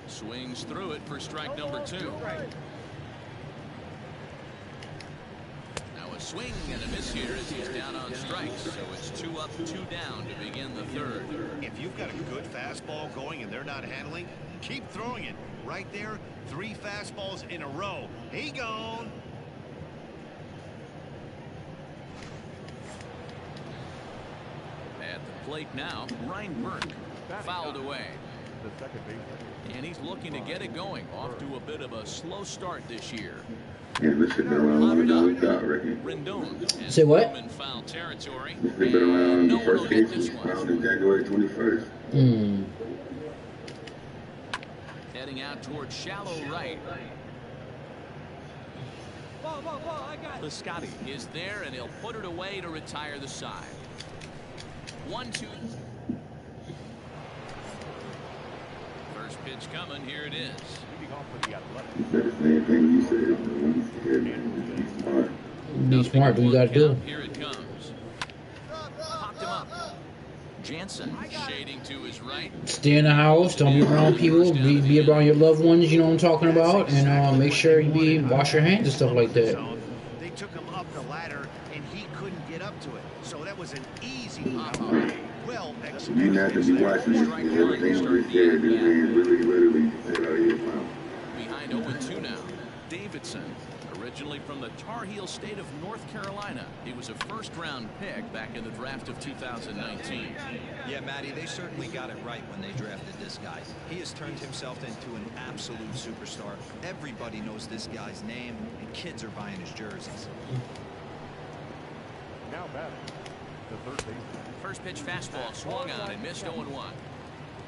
Swings through it for strike number 2. Now a swing and a miss here as he's down on strikes. So it's 2 up, 2 down to begin the third. If you've got a good fastball going and they're not handling, keep throwing it. Right there, 3 fastballs in a row. He gone. At the plate now, Ryan Burke. Fouled away. And he's looking to get it going. Off to a bit of a slow start this year. Yeah, this shit been around longer than we thought, Ricky. Rendon. Say what? In foul territory. This shit been around, No the one first will case get was this one. filed in January 21st. Heading out towards shallow right. Piscotti is there, and he'll put it away to retire the side. 1-2. First pitch coming. Here it is. That's the same thing you said. Be smart. Be smart. Do what you got to do. Here it comes. Popped him up. Jansen shading to his right. Stay in the house. Don't be around people. Be around your loved ones. You know what I'm talking about. And make sure you wash your hands and stuff like that. They took him up the ladder, and he couldn't get up to it. So that was an easy pop. Well executed. You have to be watching this. Everything we said, this man literally said, oh, yeah, wow. Behind 0-2 now. Davidson, originally from the Tar Heel state of North Carolina. He was a first-round pick back in the draft of 2019. Yeah, Matty, they certainly got it right when they drafted this guy. He has turned himself into an absolute superstar. Everybody knows this guy's name, and kids are buying his jerseys. Now batting, the third baseman. First pitch fastball swung on and missed 0-1.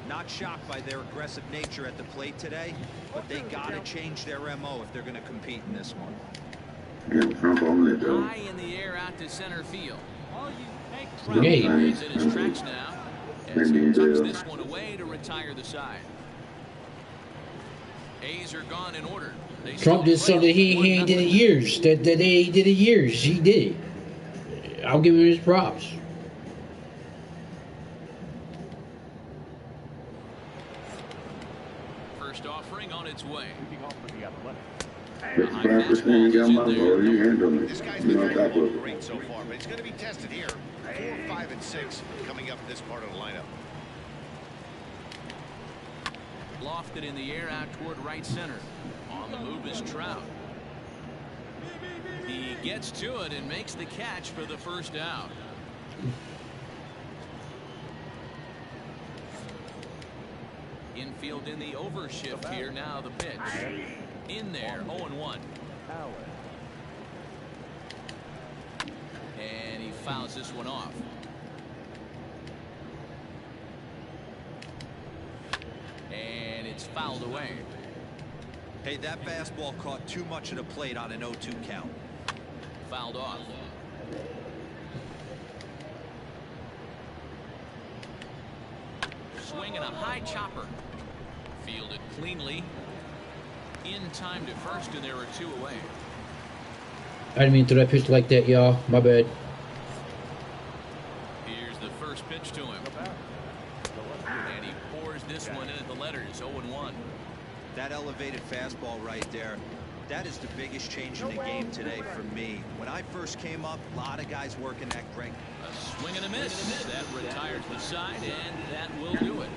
Not shocked by their aggressive nature at the plate today, but they got to change their MO if they're going to compete in this one. Yeah, Trump on it, though. High in the air out to center field. Hey. He's in his tracks now as he tucks this one away to retire the side. A's are gone in order. Trump did something he ain't did in years. That they did in years. He did it. I'll give him his props. First offering on its way. That's 5% you got my ball. You handle it. This guy's You been on top of throwing it. great so far, but it's going to be tested here. 4, 5, and 6 coming up in this part of the lineup. Lofted in the air out toward right center. On the move is Trout. He gets to it and makes the catch for the first out. Infield in the overshift here now. The pitch in there. 0-1. And he fouls this one off. And it's fouled away. Hey, that fastball caught too much of the plate on an 0-2 count. Fouled off. Swinging a high chopper. Fielded cleanly. In time to first, and there are 2 away. I didn't mean to throw that pitch like that, y'all. My bad. Here's the first pitch to him. And he pours this one in at the letters. 0-1. That elevated fastball right there, that is the biggest change in the game today for me. When I first came up, a lot of guys working that crank. A swing and a miss. That retires the side, and that will do it.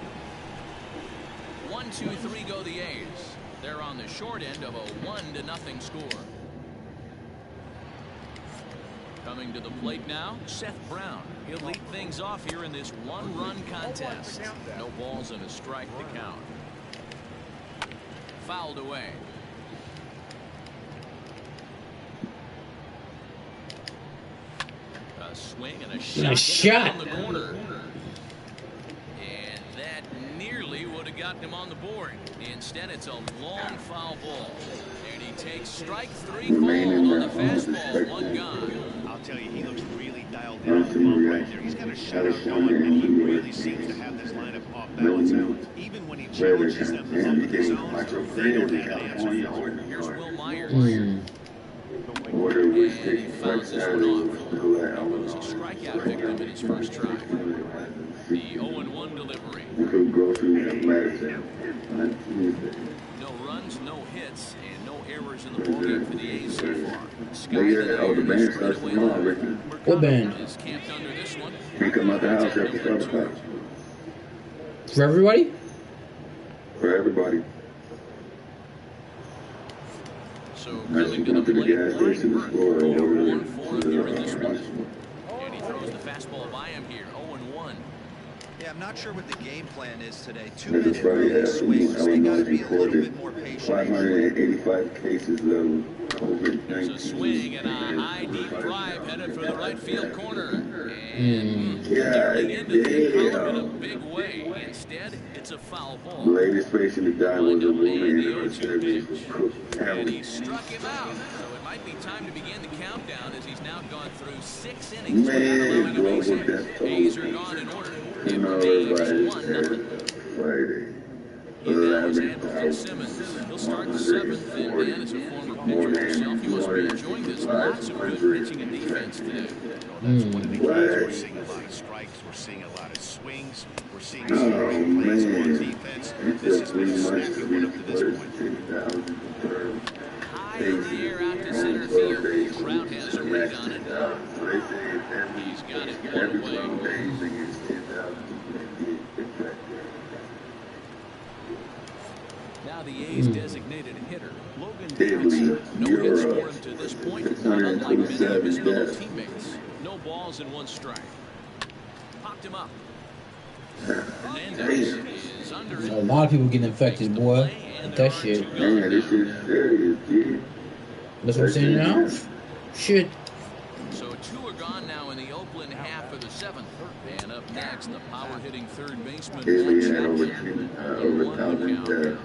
1, 2, 3 go the A's. They're on the short end of a 1-0 score. Coming to the plate now, Seth Brown. He'll lead things off here in this 1-run contest. No balls and a strike to count. Fouled away. A swing and a Nice shot shot. on the corner. And that nearly would have gotten him on the board. Instead, it's a long foul ball. And he takes strike 3 called on the fastball. 1 gone. I'll tell you, he looks really dialed in on the bump right there. He's got a shutout going, and he really seems to have this lineup off balance. Even when he challenges them up in the zones, they don't have an answer. Here's Will Myers. Order And which he takes fouls this one off. He was a strikeout victim in his first try. The 0-1 delivery. We could go through the Madison on Tuesday. No runs, no hits, and no errors in the ballgame for the A's so far. The band starts tomorrow, Ricky. What band? Is camped under this one. He come out the house after 12 o'clock. For everybody? For everybody. So Nice coming to to go the to the plate, gas station to score or 1 for him here in this one. to And he throws the fastball by him here, 0-1. Yeah, I'm not sure what the game plan is today. 2 This is minute Friday early swings. They got to be a little recorded bit more patient. 585 cases of COVID-19. There's a swing and a high deep drive headed for the right field corner. And nearly into the column in a big way. Instead, it's a foul ball. The latest patient to die was a woman in her 30s who cooked And ham. he struck him out. So it might be time to begin the countdown as he's now gone through 6 innings without Man, allowing a global base hit. death toll. A's are gone in order. You It know, remains everybody's 1-0. Friday. He now is Andrelton Simmons. He'll start the 7th, and man, as a former pitcher himself, he must be enjoying this. Lots of good pitching and defense today. That's one of the keys. We're seeing a lot of strikes. We're seeing a lot of swings. We're seeing some great plays on defense. This has been a snappy one up to this point. High in the air out to center field. Trout has a read on it. He's got it one away. Now the A's designated hitter, Logan Davidson. No hits for him to this point, not unlike many of his fellow teammates. No balls and 1 strike. Popped him up. Hernandez is under it. A lot of people getting infected, boy. With that shit. Man, this is serious, dude. That's what I'm saying now? Shit. So 2 are gone now in the Oakland half of the 7th. And up next, the power-hitting third baseman, Yeah, Matt we had over Chapman. 1,000 deaths.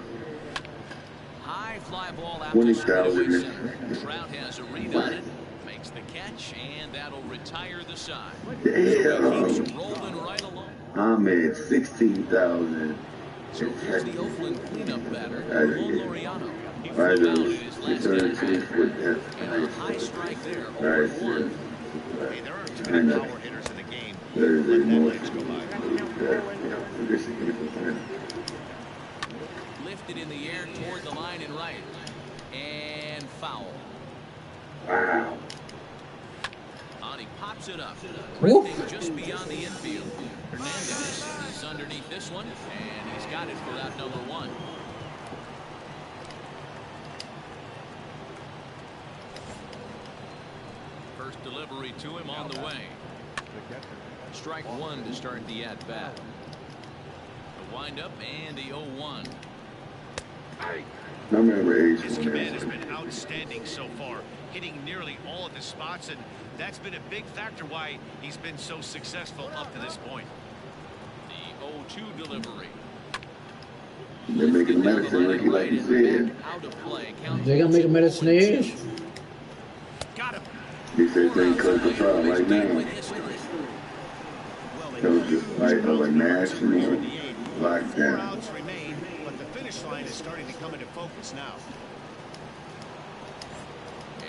High fly ball out to 20,000 straightaway center. Trout has a read on it, makes the catch, and that'll retire the side. So he keeps Damn. rolling right along. Ahmed, 16,000. So here's the Oakland cleanup batter, That's Ramon it. Laureano. He Right, flew out there's in his last at-bat. 624 deaths. And a high strike there, Nice. 0-1. Hey, there are too many power hitters in the game. There's Let a that more. ledge go by. Lifted in the air toward the line and right. And foul. Wow. On he pops it up. Whoop. Drifting just beyond the infield. Hernandez is underneath this one, and he's got it for out number 1. First delivery to him on the way. Strike 1 to start the at-bat. The windup and the 0-1. I remember age. His command has been outstanding so far, hitting nearly all of the spots, and that's been a big factor why he's been so successful up to this point. The 0-2 delivery. They're making medicine, Ricky, like you said. Out of play. Count They gonna make a medicine is? got him. He said they cut the trial right now. Well, That was just like of a national Four lockdown. outs remain, but the finish line is starting to come into focus now.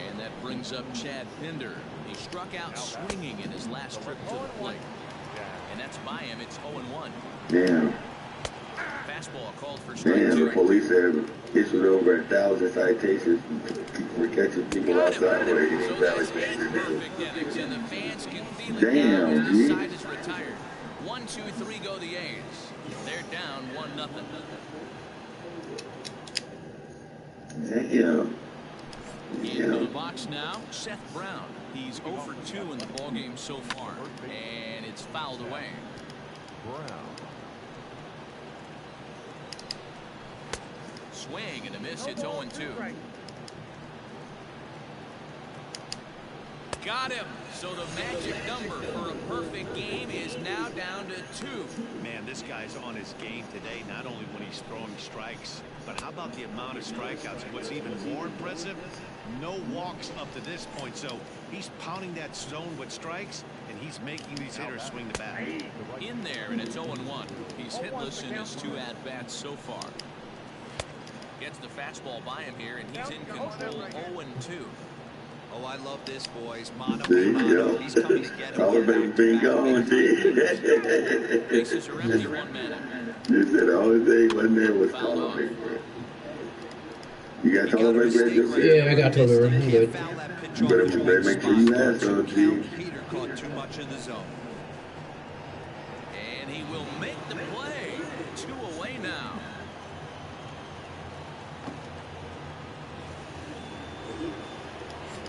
And that brings up Chad Pinder. He struck out swinging in his last trip to the plate. And that's by him. It's 0-1. Damn. Fastball called for strike Damn, the 2. police have issued over 1,000 citations for catching people Got him. outside where So they that's valid. his perfect innings, and the fans can feel it Damn, now as this G. side is retired. 1, 2, 3 go the A's. They're down 1-0. Damn. Into the box now, Seth Brown. He's 0 for 2 in the ballgame so far, and it's fouled away. Swing and a miss. It's 0-2. Got him. So the magic number for a perfect game is now down to 2. Man, this guy's on his game today, not only when he's throwing strikes, but how about the amount of strikeouts? And what's even more impressive, no walks up to this point. So he's pounding that zone with strikes, and he's making these hitters swing the bat. In there, and it's 0-1. He's hitless in his 2 at-bats so far. Gets the fastball by him here, and he's in control 0-2. Oh, I love this, boys. Mano, There you go. he's coming to get All him. the thing going, Bases are empty, 1 man. They said all the thing wasn't there was taller big bro. You got taller big bro? Yeah, I got taller big. I'm good. You better make sure you have some, G. Peter caught too much in the zone. And he will make the play. 2 away now.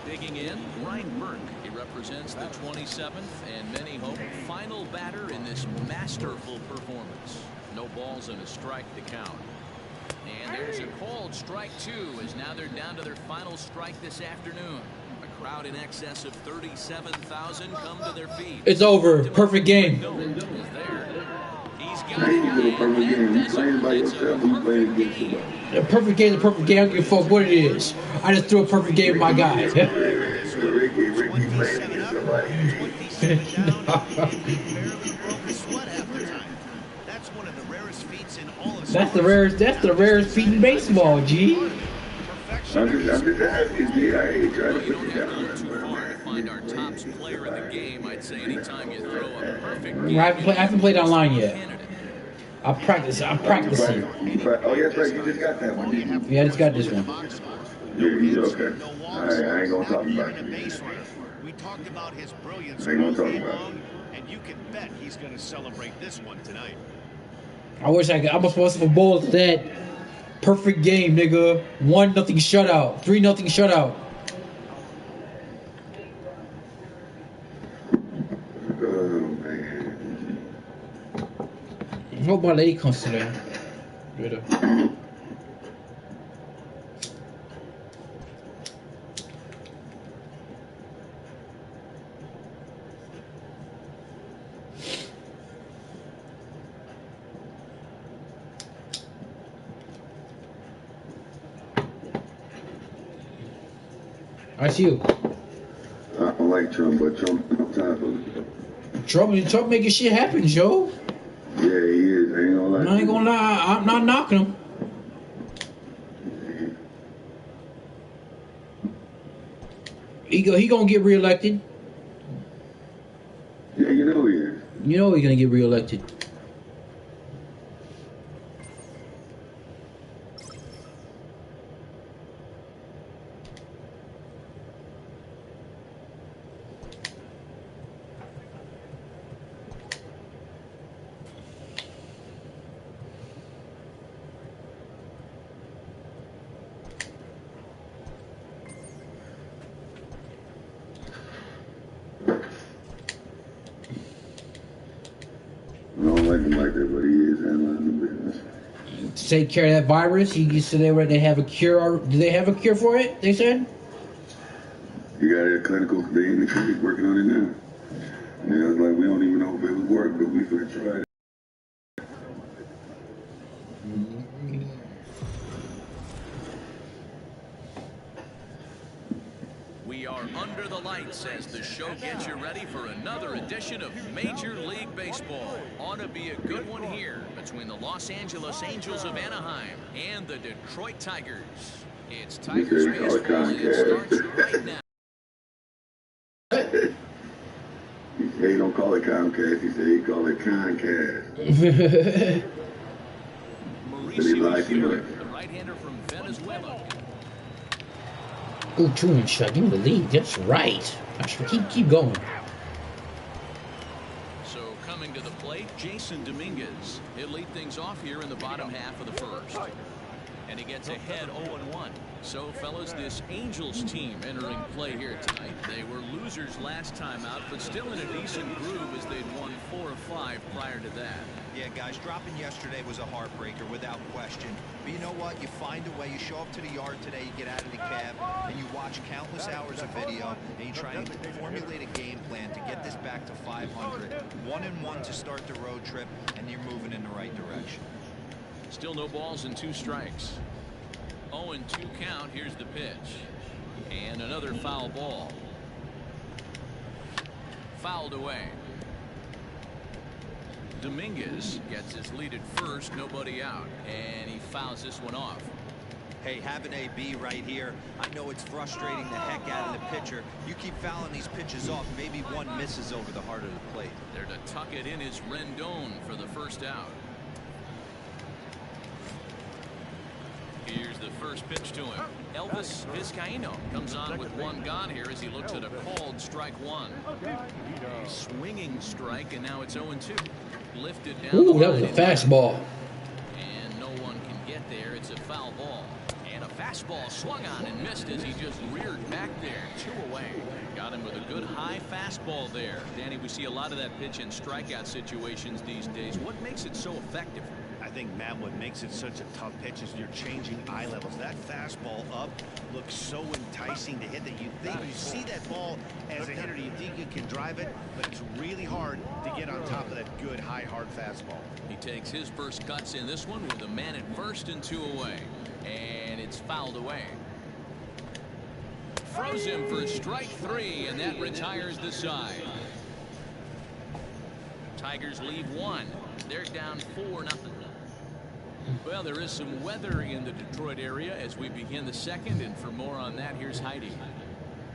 Digging in, Ryan Burke. He represents the 27th and many hope final batter in this masterful performance. No balls and a strike to count. And there's a called strike 2 as now they're down to their final strike this afternoon. A crowd in excess of 37,000 come to their feet. It's over. Perfect game. He's got I ain't doing a perfect game. You playing by yourself, you playing against somebody. A perfect game is a perfect game. I don't give a fuck what it is. I just threw a perfect game with my guy. Ricky playing against somebody. That's one of the rarest feats in all of That's the rarest feat in baseball, G. I'm just asking, G. I ain't trying to put you down. Find our top player in the game. I'd say anytime you throw a perfect game, I haven't played online yet. I'm practicing. Oh, yes, right. You just got that one. Yeah, I just got this one. Yeah, okay. I ain't gonna talk about you. We talked about his brilliance I ain't gonna all talk day about it. long, and you can bet he's going to celebrate this one tonight. I wish I'm supposed to bowl to that. Perfect game, nigga. 1-0 shutout. 3-0 shutout. Oh, man. I hope my lady comes today. Good. I see you. I don't like Trump, but Trump on top of it. Trump making shit happen, Joe. Yeah, he is. I ain't gonna lie. I ain't gonna lie. I'm not knocking him. He gonna get reelected. Yeah, you know he is. You know he's gonna get reelected. I don't like him like that, but he is handling the business. To take care of that virus, he said they have a cure. Do they have a cure for it? They said. He got a clinical thing in the clinic working on it now. And I was like, we don't even know if it would work, but we could try it. We are under the lights as the show gets you ready for another edition of Major League Baseball. Ought to be a good one here between the Los Angeles Angels of Anaheim and the Detroit Tigers. It's Tigers baseball and it starts right now. He don't call it Comcast. He said he call it Concast. Mauricio Fleury, the right-hander from Venezuela. Ooh, 2-1 shot. Give me the lead. That's right. I should keep going. So coming to the plate, Jason Dominguez. He'll lead things off here in the bottom half of the first. And he gets ahead 0-1. So, fellas, this Angels team entering play here tonight. They were losers last time out, but still in a decent groove as they'd won 4 of 5 prior to that. Yeah, guys, dropping yesterday was a heartbreaker without question. But you know what? You find a way. You show up to the yard today, you get out of the cab, and you watch watch countless hours of video, and you try and formulate a game plan to get this back to 500. 1-1 to start the road trip, and you're moving in the right direction. Still no balls and 2 strikes. 0-2 count. Here's the pitch. And another foul ball. Fouled away. Dominguez gets his lead at first, nobody out, and he fouls this one off. Hey, have an AB right here. I know it's frustrating the heck out of the pitcher. You keep fouling these pitches off, maybe one misses over the heart of the plate. There to tuck it in is Rendon for the first out. Here's the first pitch to him. Elvis Vizcaíno comes on with 1 gone here as he looks at a called strike 1. A swinging strike, and now it's 0-2. Lifted down. Ooh, that was a fastball. And no one can get there. It's a foul ball. And a fastball swung on and missed as he just reared back there. 2 away. Got him with a good high fastball there. Danny, we see a lot of that pitch in strikeout situations these days. What makes it so effective? I think, Matt, what makes it such a tough pitch is you're changing eye levels. That fastball up looks so enticing to hit that you think you see that ball as a hitter, you think you can drive it, but it's really hard to get on top of that good high hard fastball. He takes his first cuts in this one with a man at first and 2 away, and it's fouled away. Throws him for strike 3, and that retires the side. Tigers leave 1. They're down 4-0. Well, there is some weather in the Detroit area as we begin the second, and for more on that, here's Heidi.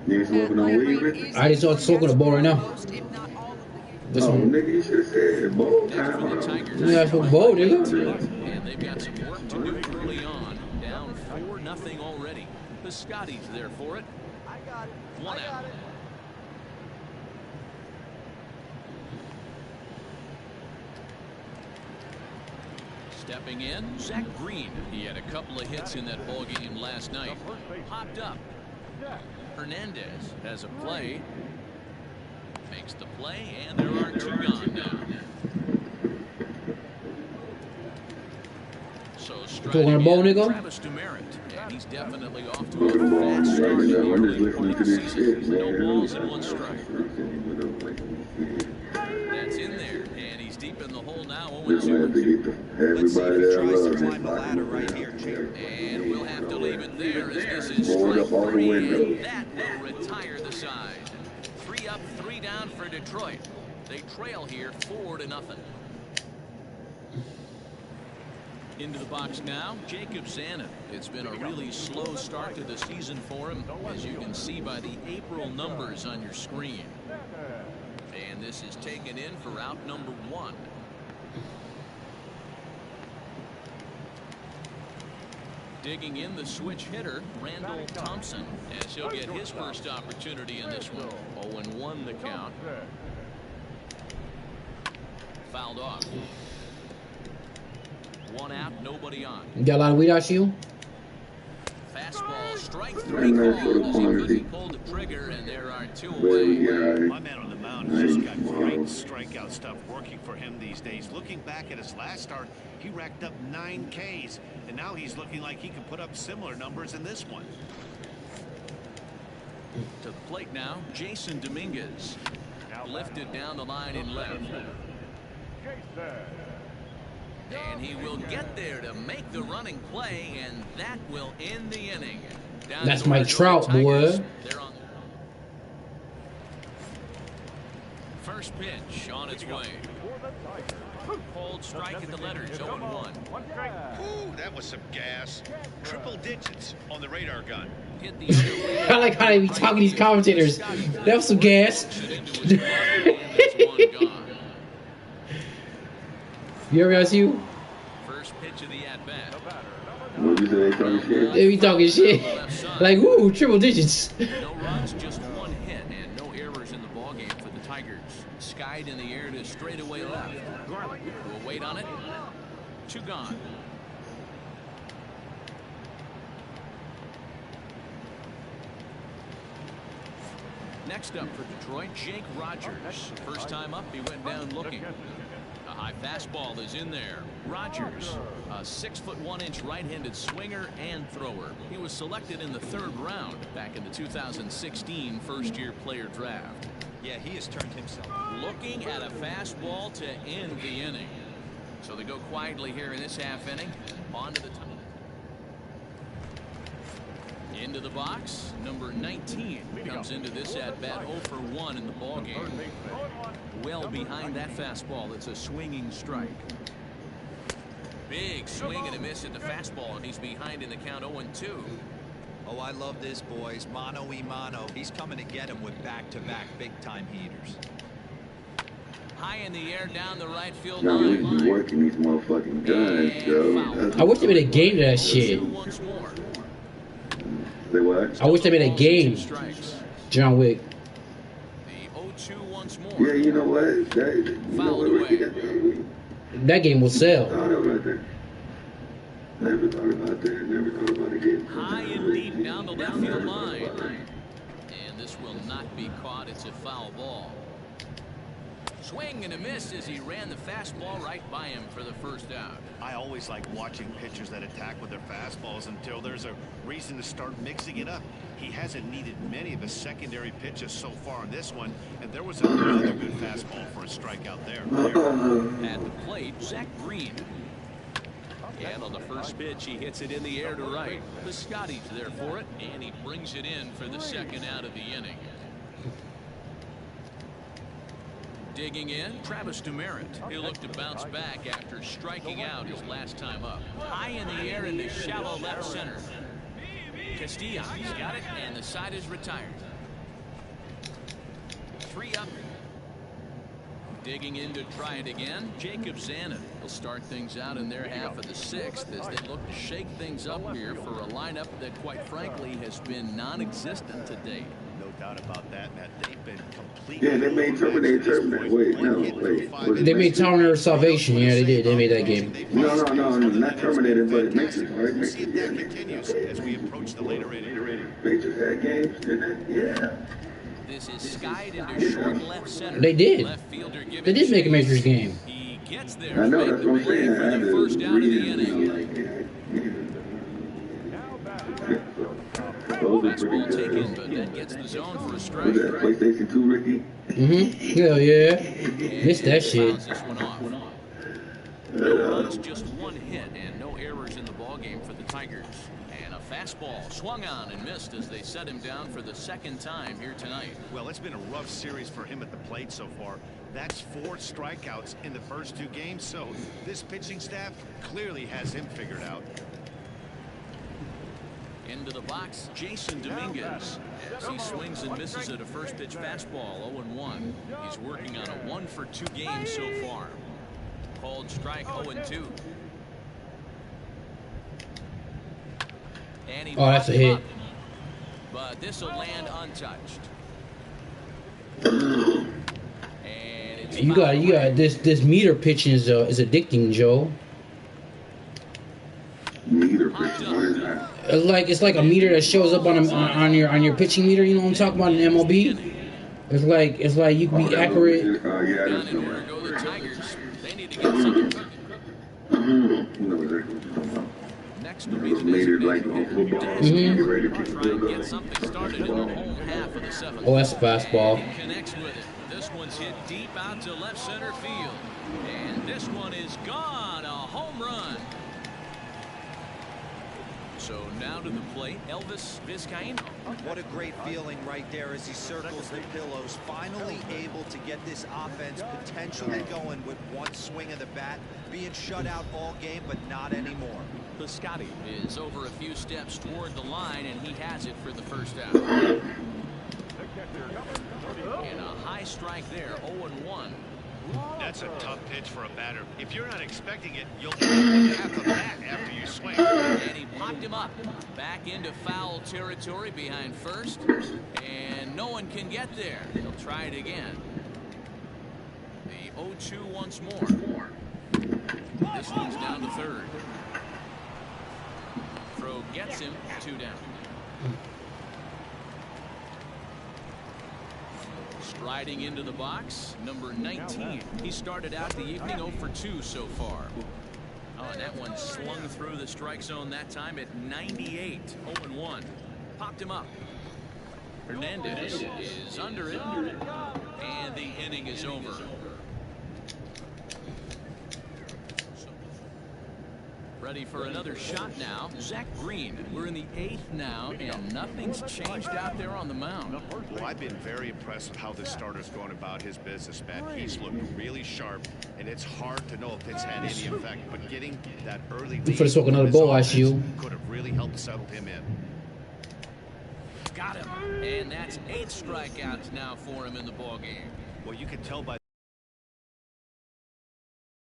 You smoking on weed, Rick? I just start smoking a ball right now. This one. Nigga, you should have said bowl Next for the time. Tigers. Yeah, for bowl, nigga. And they've got some work to do early on. Down 4-0 already. The Scotty's there for it. I got it. 1 I out. got it. Stepping in, Zach Green. He had a couple of hits in that ball game last night. Popped up. Hernandez has a play. Makes the play, and there are 2 gone now. So Talking about ball, nigga? Travis Demeritte, and he's definitely off to a Smoking ball, fast start. I'm just listening to this shit, man. No balls and 1 strike. That's in there, and he's deep in the hole now. 0-2. Let's see if he tries to climb the Everybody ladder right here, Jake. And we'll have to leave it there as this is Board strike up all the 3, windows. and that will retire the side. 3 up, 3 down for Detroit. They trail here 4-0. Into the box now, Jacob Zanin. It's been a really slow start to the season for him, as you can see by the April numbers on your screen. And this is taken in for out number 1. Digging in the switch hitter, Randall Thompson, as he'll get his first opportunity in this one. 0-1 the count. Fouled off. 1 out, nobody on. You got a lot of weed out, you? Fastball, strike 3 called as he couldn't pull the trigger, and there are 2 away. My man on the mound has just got great strikeout stuff working for him these days. Looking back at his last start, he racked up 9 Ks, and now he's looking like he can put up similar numbers in this one. To the plate now, Jason Dominguez. Lifted down the line in left. And he will get there to make the running play, and that will end the inning. Down That's to my the Trout, Tigers. boy. They're on. First pitch on its way. Hold strike at the letters, 0-1. Ooh, that was some gas. Triple digits on the radar gun. Hit the other way. I like how they be talking to these commentators. That was some gas. You ever ask you? First pitch of the at-bat. What you say, they talking shit? They be talking shit. Like, ooh, triple digits. No runs, just 1 hit, and no errors in the ballgame for the Tigers. Skied in the air to straightaway left. We'll wait on it. 2 gone. Next up for Detroit, Jake Rogers. First time up, he went down looking. A high High fastball is in there. Rogers, a 6'1" right-handed swinger and thrower. He was selected in the 3rd round back in the 2016 first-year player draft. Yeah, he has turned himself. Looking at a fastball to end the inning. So they go quietly here in this half inning. On to the top. Into the box, number 19 comes into this at bat 0 for 1 in the ball game. Well behind that fastball, it's a swinging strike. Big swing and a miss at the fastball, and he's behind in the count 0-2. Oh, I love this, boys. Mano y mano. He's coming to get him with back-to-back big-time heaters. High in the air down the right field Now we line. be working these motherfucking guns, yo. I wish they made a game to that shit. Once more. Say what? I wish they made a game. John Wick. The 0-2 once more. Yeah, you know what? That game will sell. Thought about that. Never thought about that. Never thought about it getting High and deep down the left field line. And this will not be caught. It's a foul ball. Swing and a miss as he ran the fastball right by him for the first out. I always like watching pitchers that attack with their fastballs until there's a reason to start mixing it up. He hasn't needed many of the secondary pitches so far in this one, and there was another good fastball for a strikeout there. At the plate, Zach Green. And on the first pitch, he hits it in the air to right. Piscotty's there for it, and he brings it in for the second out of the inning. Digging in, Travis Demeritte. He'll look to bounce back after striking out his last time up. High in the air into shallow left center. Castillo, he's got it, and the side is retired. 3 up. Digging in to try it again, Jacob Zanin. He'll start things out in their half of the 6th as they look to shake things up here for a lineup that, quite frankly, has been non-existent to date. No doubt about that, Matt. They've been completely. Yeah, they made Terminator. Wait. They made Terminator Salvation. Yeah, they did. They made that game. No, not Terminator, but Matrix, right? This continues as we approach the later inning. Matrix had games, didn't it? Yeah. This is skied into short left center. They did. Left fielder They did make a Matrix game. He gets there. I know, to that's make what the I'm play saying. for I had the to first out of the read it, inning. Fastball taken, but that gets the zone for a strike. Was that PlayStation 2, Ricky? Hell yeah. Missed that shit. This one off. No runs, just 1 hit, and no errors in the ballgame for the Tigers. And a fastball swung on and missed as they set him down for the 2nd time here tonight. Well, it's been a rough series for him at the plate so far. That's 4 strikeouts in the first 2 games, so this pitching staff clearly has him figured out. Into the box, Jason Dominguez. As he swings and misses at a first pitch fastball, 0-1. He's working on a 1 for 2 games so far. Called strike 0-2. And he Oh, that's a hit. up, but this will land untouched. And it's You got this meter pitching is addicting, Joe. Meter pitching, what is that? It's like a meter that shows up on your pitching meter. You know what I'm talking about in MLB. It's like you can be accurate. Yeah, Down that's and no. where go the Tigers. They need to get something cooking. No, exactly what you're talking about. Next will be Those the meters like designated on football. Mhm. Get ready to kick the try and field get goal. something started in the home half of the 7th. Oh, that's a fastball. And he connects with it. This one's hit deep out to left center field. And this one is gone. A home run. So now to the plate, Elvis Vizcaíno. What a great feeling right there as he circles the pillows. Finally able to get this offense potentially going with 1 swing of the bat. Being shut out all game, but not anymore. Piscotty is over a few steps toward the line, and he has it for the first out. And a high strike there, 0-1. That's a tough pitch for a batter. If you're not expecting it, you'll have to bat after you swing. And he popped him up. Back into foul territory behind first. And no one can get there. He'll try it again. The 0-2 once more. This one's down to 3rd. Throw gets him 2 down. Riding into the box, number 19. He started out the evening 0 for 2 so far. Oh, and that one slung through the strike zone that time at 98. 0-1. Popped him up. Hernandez is under it. And the inning is over. Ready for another shot now. Zach Green. We're in the 8th now, and nothing's changed out there on the mound. Well, I've been very impressed with how this starter's going about his business, man. He's looked really sharp, and it's hard to know if it's had any effect. But getting that early lead for the smoke another ball, ICU. could have really helped settle him in. Got him. And that's 8 strikeouts now for him in the ballgame. Well, you can tell by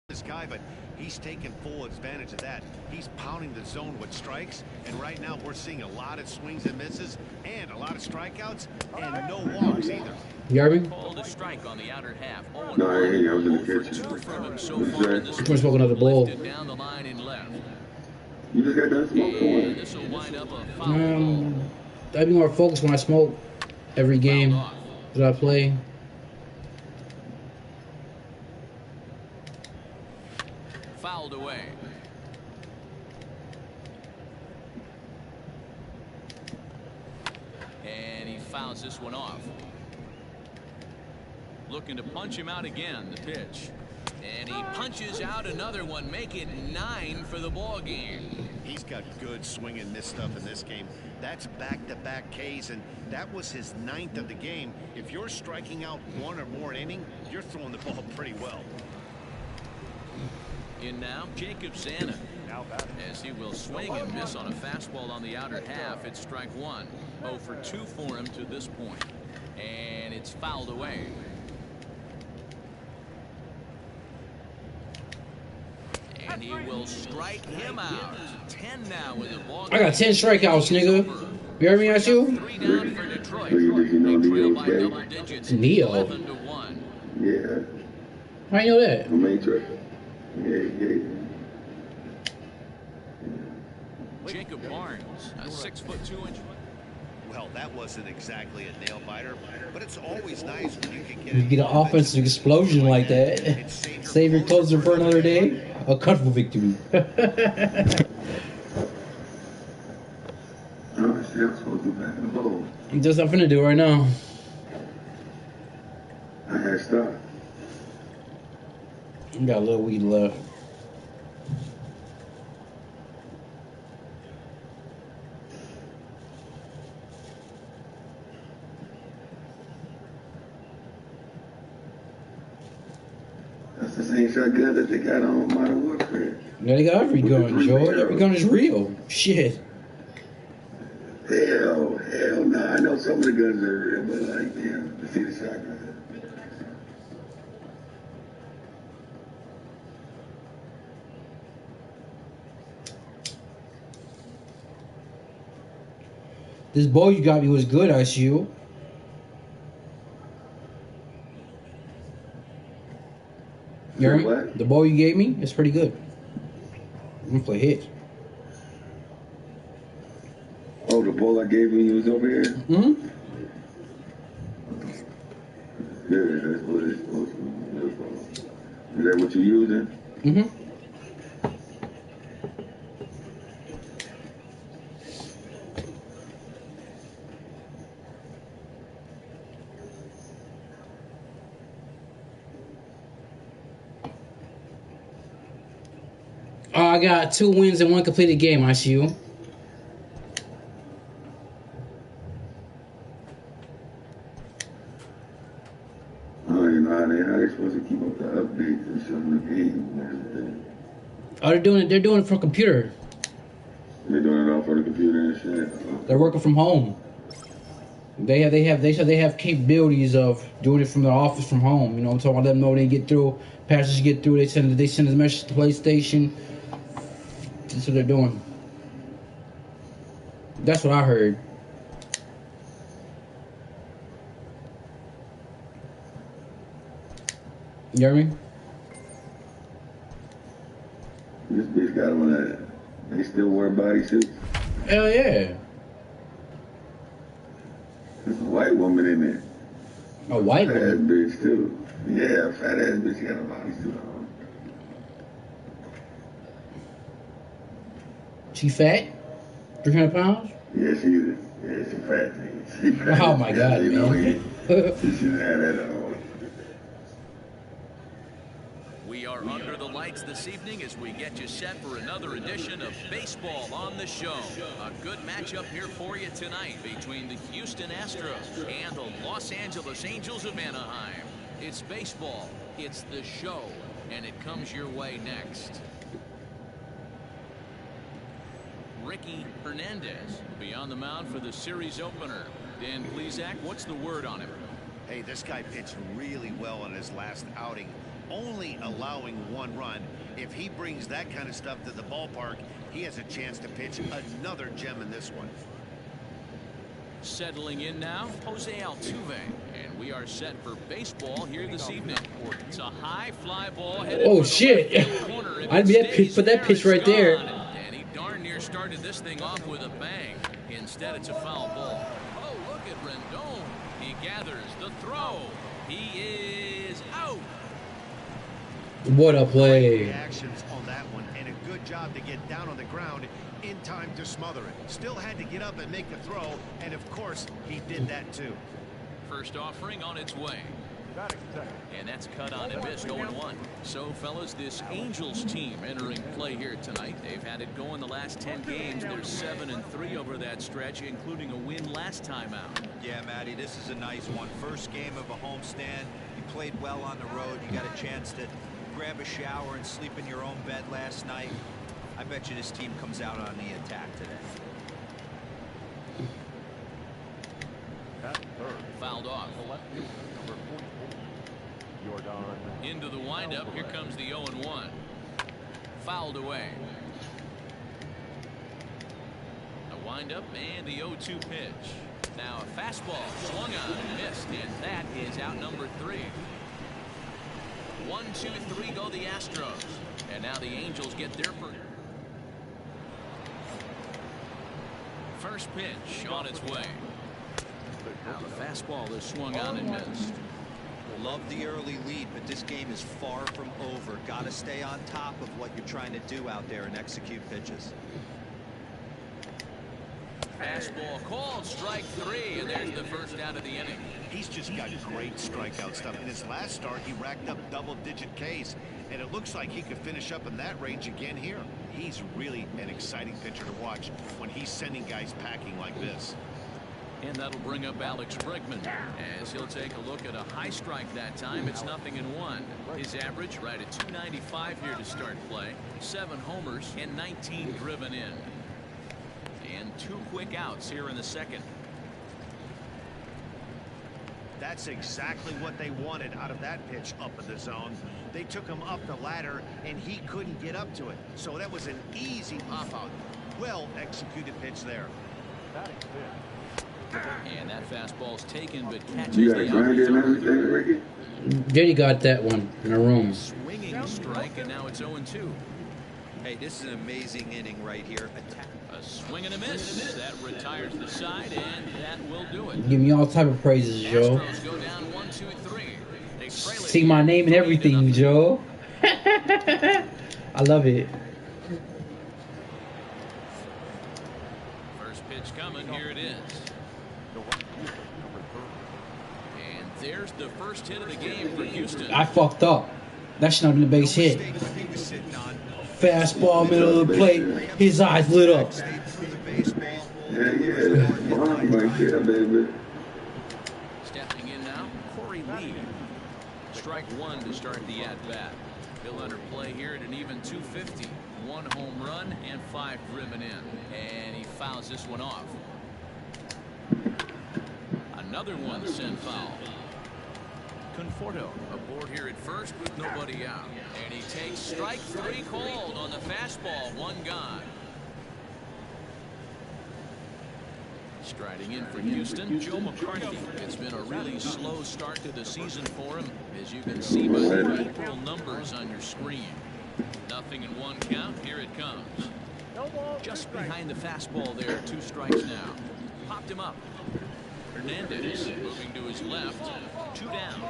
this guy, but he's taking full advantage of that. He's pounding the zone with strikes, and right now we're seeing a lot of swings and misses and a lot of strikeouts and no walks either. You heard me? Called a strike on the outer half. No, I ain't. I was in the kitchen. From him so What's far in that? this We're smoking another bowl. down the line in left. You just got done smoking. And this will wind up a foul ball. I'd be more focused when I smoke every game that I play. Fouled away. And he fouls this one off. Looking to punch him out again, the pitch. And he punches out another one, make it 9 for the ball game. He's got good swing and miss stuff in this game. That's back-to-back Ks, and that was his 9th of the game. If you're striking out 1 or more an inning, you're throwing the ball pretty well. In now, Jacob Zanna, as he will swing and miss on a fastball on the outer half. It's strike 1. 0 for 2 for him to this point. And it's fouled away. And he will strike him out. 10 now with the ball. I got 10 strikeouts, nigga. You heard me, ICU? 3 down for Detroit. So you know They trail Neo's by gay? double digits. Neo? 11-1. Yeah. How you know that? I'm Matrix. Yeah. Jacob Barnes, a 6'2" Well, that wasn't exactly a nail biter, but it's always nice when you can get You get an offensive explosion like that. Save your closer for another day. A comfortable victory. Oh, shit, I'm supposed to be back in the bowl. Just nothing to do right now. I had stopped. We got a little weed left. That's the same shotgun that they got on Modern Warfare. Yeah, they got every gun, George. Every gun is real. Shit. Hell no. I know some of the guns are real, but like, damn, to see the shotgun. This bow you got me was good, ICU. You heard me? What? The bow you gave me is pretty good. I'm gonna play hits. Oh, the ball I gave you was over here? Mm-hmm. Yeah, that's what it's supposed to be. Is that what you're using? Mm-hmm. I got 2 wins and 1 completed game, ICU. Oh, you know how they supposed to keep up the updates and showing the games and everything. Oh, they're doing it from computer. They're doing it all for the computer and shit. They're working from home. They said they have capabilities of doing it from their office from home. You know, I'm talking about them know they get through, passengers get through, they send a message to PlayStation. That's what they're doing. That's what I heard. You hear me? This bitch got on that. They still wear bodysuits. Hell yeah. There's a white woman in there. A white Fat ass woman. bitch too. Yeah, fat ass bitch got a body suit on. She fat? 300 pounds? Yeah, she is. Yeah, she fat. She fat. Oh my God, you know, man. she shouldn't have that on. We are under the lights this evening as we get you set for another edition of Baseball on the Show. A good matchup here for you tonight between the Houston Astros and the Los Angeles Angels of Anaheim. It's baseball, it's the show, and it comes your way next. Ricky Hernandez will be on the mound for the series opener. Dan Plesac, what's the word on him? Hey, this guy pitched really well in his last outing, only allowing 1 run. If he brings that kind of stuff to the ballpark, he has a chance to pitch another gem in this one. Settling in now, Jose Altuve, and we are set for baseball here this evening. It's a high fly ball headed Oh for the shit! left field corner. If I'd be it that pitch, stays put that pitch there, right it's there. gone. And he darn near started this thing off with a bang. Instead, it's a foul ball. Oh, look at Rendon. He gathers the throw. He is out. What a Great play. reactions on that one, and a good job to get down on the ground in time to smother it. Still had to get up and make the throw, and of course, he did that too. First offering on its way. And that's cut on and missed 0-1. So, fellas, this Angels team entering play here tonight. They've had it going the last 10 games. They're 7-3 over that stretch, including a win last time out. Yeah, Matty, this is a nice one. First game of a homestand. You played well on the road. You got a chance to grab a shower and sleep in your own bed last night. I bet you this team comes out on the attack today. Fouled off. Into the windup. Here comes the 0-1. Fouled away. A windup and the 0-2 pitch. Now a fastball swung on and missed, and that is out number 3. 1, 2, 3 go the Astros, and now the Angels get their first pitch on its way. Now the fastball is swung on and missed. Love the early lead, but this game is far from over. Got to stay on top of what you're trying to do out there and execute pitches. Fastball called, strike 3, and there's the first out of the inning. He's just got great strikeout stuff. In his last start, he racked up double-digit Ks, and it looks like he could finish up in that range again here. He's really an exciting pitcher to watch when he's sending guys packing like this. And that'll bring up Alex Bregman as he'll take a look at a high strike that time. It's 0-1. His average right at 295 here to start play. 7 homers and 19 driven in. And 2 quick outs here in the second. That's exactly what they wanted out of that pitch up in the zone. They took him up the ladder, and he couldn't get up to it. So that was an easy pop-out. Well executed pitch there. And that fastball's taken, but catches You the got grinded and everything, Ricky? Diddy got that one in a room. swinging strike, and now it's 0-2. Hey, this is an amazing inning right here. A swing and a miss. That retires the side, and that will do it. Give me all type of praises, Joe. Astros go down 1, 2, 3. They trail it See my name and everything, 3-0. Joe. I love it. First pitch coming. Here it is. And there's the first hit of the game for Houston. I fucked up. That should not have been a base hit. Fastball, middle of the plate. His eyes lit up. Yeah, that's bomb right there, baby. Stepping in now, Corey Lee. Strike 1 to start the at-bat. He'll enter play here at an even 250. 1 home run and 5 driven in. And he fouls this one off. Another one sent foul. Conforto aboard here at first with nobody out. And he takes strike 3 called on the fastball. 1 gone. Striding in for Houston, Joe McCarthy. It's been a really slow start to the season for him, as you can see by the April numbers on your screen. 0-1 count. Here it comes. Just behind the fastball there. 2 strikes now. Popped him up. Hernandez moving to his left. 2 down.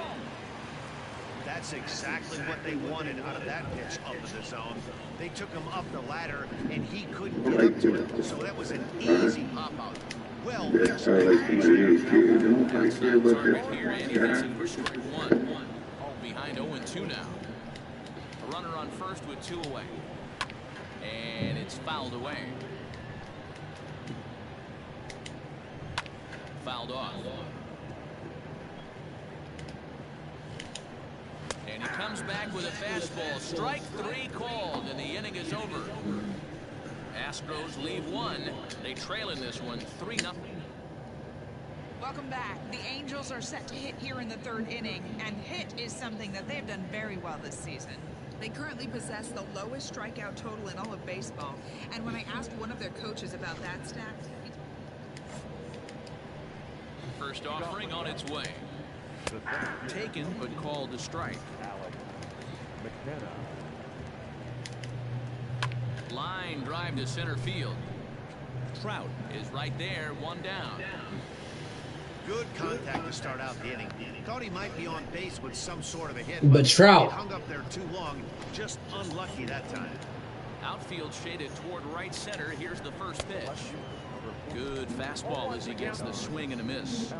That's exactly what they wanted out of that pitch up in the zone. They took him up the ladder, and he couldn't get up to it. So that was an easy pop out. Well, That's how I like somebody else care. Don't like care about Target here, and he hits that. it for strike 1. Behind 0-2 now. A runner on first with 2 away. And it's fouled away. Fouled off. And he comes back with a fastball. Strike 3 called, and the inning is over. Astros leave 1. They trail in this one 3-0. Welcome back. The Angels are set to hit here in the 3rd inning, and hit is something that they've done very well this season. They currently possess the lowest strikeout total in all of baseball, and when I asked one of their coaches about that stat, First offering on its way. Taken, but called a strike. Line drive to center field. Trout is right there, 1 down. good contact to start out the inning. Thought he might be on base with some sort of a hit. But Trout He hung up there too long. Just unlucky that time. Outfield shaded toward right center. Here's the first pitch. Good fastball as he gets the swing and a miss.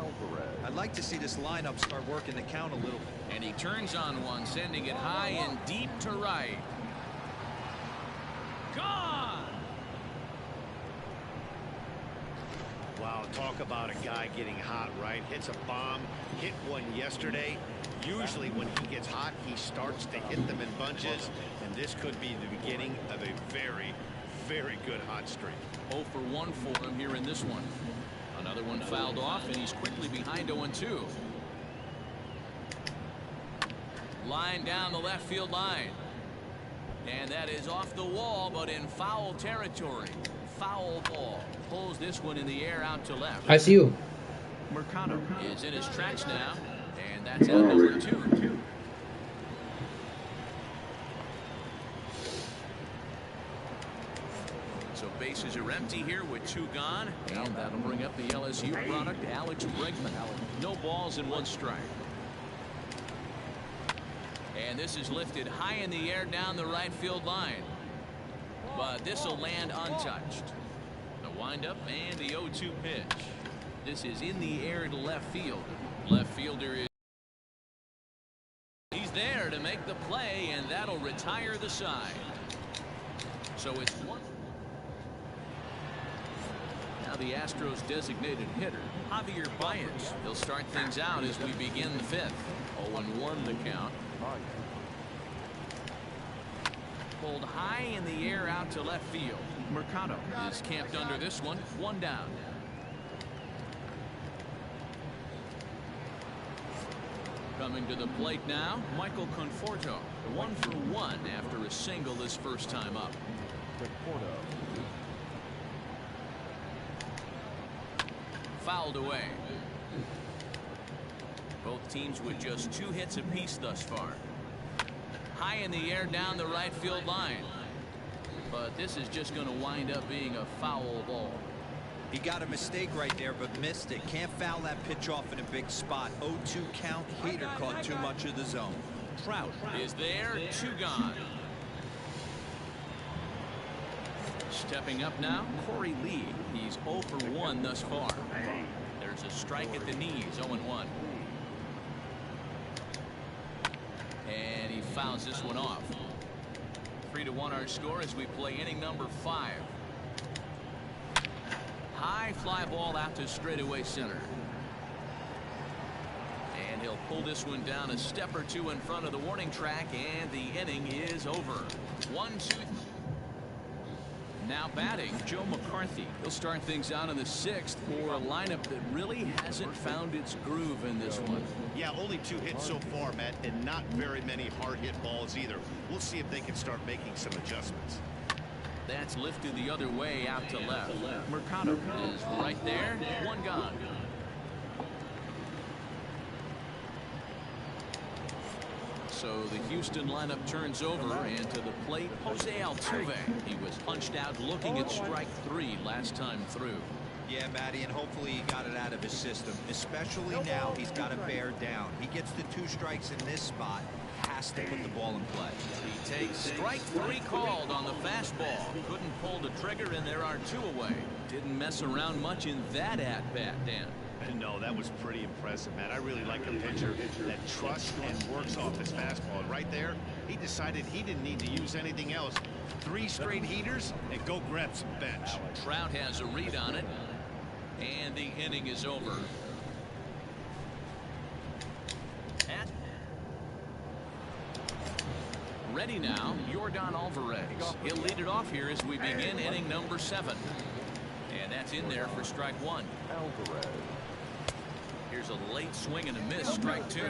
I'd like to see this lineup start working the count a little. And he turns on one, sending it high and deep to right. Gone! Wow, talk about a guy getting hot, right? Hits a bomb, hit one yesterday. Usually when he gets hot, he starts to hit them in bunches, and this could be the beginning of a very, very good hot streak. 0 for 1 for him here in this one. Another one fouled off, and he's quickly behind 0-2. Line down the left field line. And that is off the wall, but in foul territory. Foul ball. Pulls this one in the air out to left. I see you. Mercado is in his tracks now, and that's out number 2. So bases are empty here with 2 gone, and that'll bring up the LSU product, Alex Bregman. No balls and 1 strike. And this is lifted high in the air down the right field line. But this will land untouched. The windup and the 0-2 pitch. This is in the air to left field. Left fielder is there to make the play, and that'll retire the side. So it's 1. Now the Astros designated hitter, Javier Baez. He'll start things out as we begin the 5th. 0-1 the count. Pulled high in the air out to left field. Mercado is camped under this one. 1 down. Coming to the plate now, Michael Conforto. 1 for 1 after a single this first time up. Fouled away. Both teams with just 2 hits apiece thus far. High in the air down the right field line. But this is just going to wind up being a foul ball. He got a mistake right there, but missed it. Can't foul that pitch off in a big spot. 0-2 count. Hader caught too much of the zone. Trout is there. 2 gone. Stepping up now, Corey Lee. He's 0 for 1 thus far. There's a strike at the knees. 0-1. And he fouls this one off. 3-1 our score as we play inning number 5. High fly ball out to straightaway center. And he'll pull this one down a step or 2 in front of the warning track, and the inning is over. 1-2. Now batting, Joe McCarthy. He'll start things out in the 6th for a lineup that really hasn't found its groove in this one. Yeah, only 2 hits so far, Matt, and not very many hard hit balls either. We'll see if they can start making some adjustments. That's lifted the other way out to left. Mercado is right there. 1 gone. So the Houston lineup turns over, and to the plate, Jose Altuve. He was punched out looking at strike 3 last time through. Yeah, Matty, and hopefully he got it out of his system. Especially now, he's got to bear down. He gets the 2 strikes in this spot. Has to put the ball in play. He takes strike 3 called on the fastball. Couldn't pull the trigger, and there are 2 away. Didn't mess around much in that at-bat, Dan. No, that was pretty impressive, man. I really like a pitcher that trusts and works off his fastball. Right there, he decided he didn't need to use anything else. 3 straight heaters and go grab some bench. Trout has a read on it, and the inning is over. Ready now, Yordan Alvarez. He'll lead it off here as we begin inning number 7. And that's in there for strike 1. Alvarez. Here's a late swing and a miss, strike 2.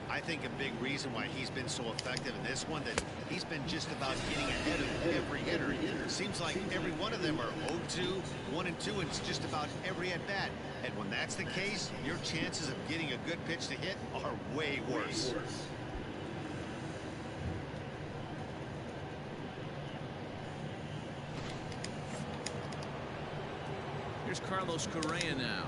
I think a big reason why he's been so effective in this one, that he's been just about getting ahead of every hitter. It seems like every one of them are 0-2, 1-2, and it's just about every at-bat. And when that's the case, your chances of getting a good pitch to hit are way worse. Here's Carlos Correa now,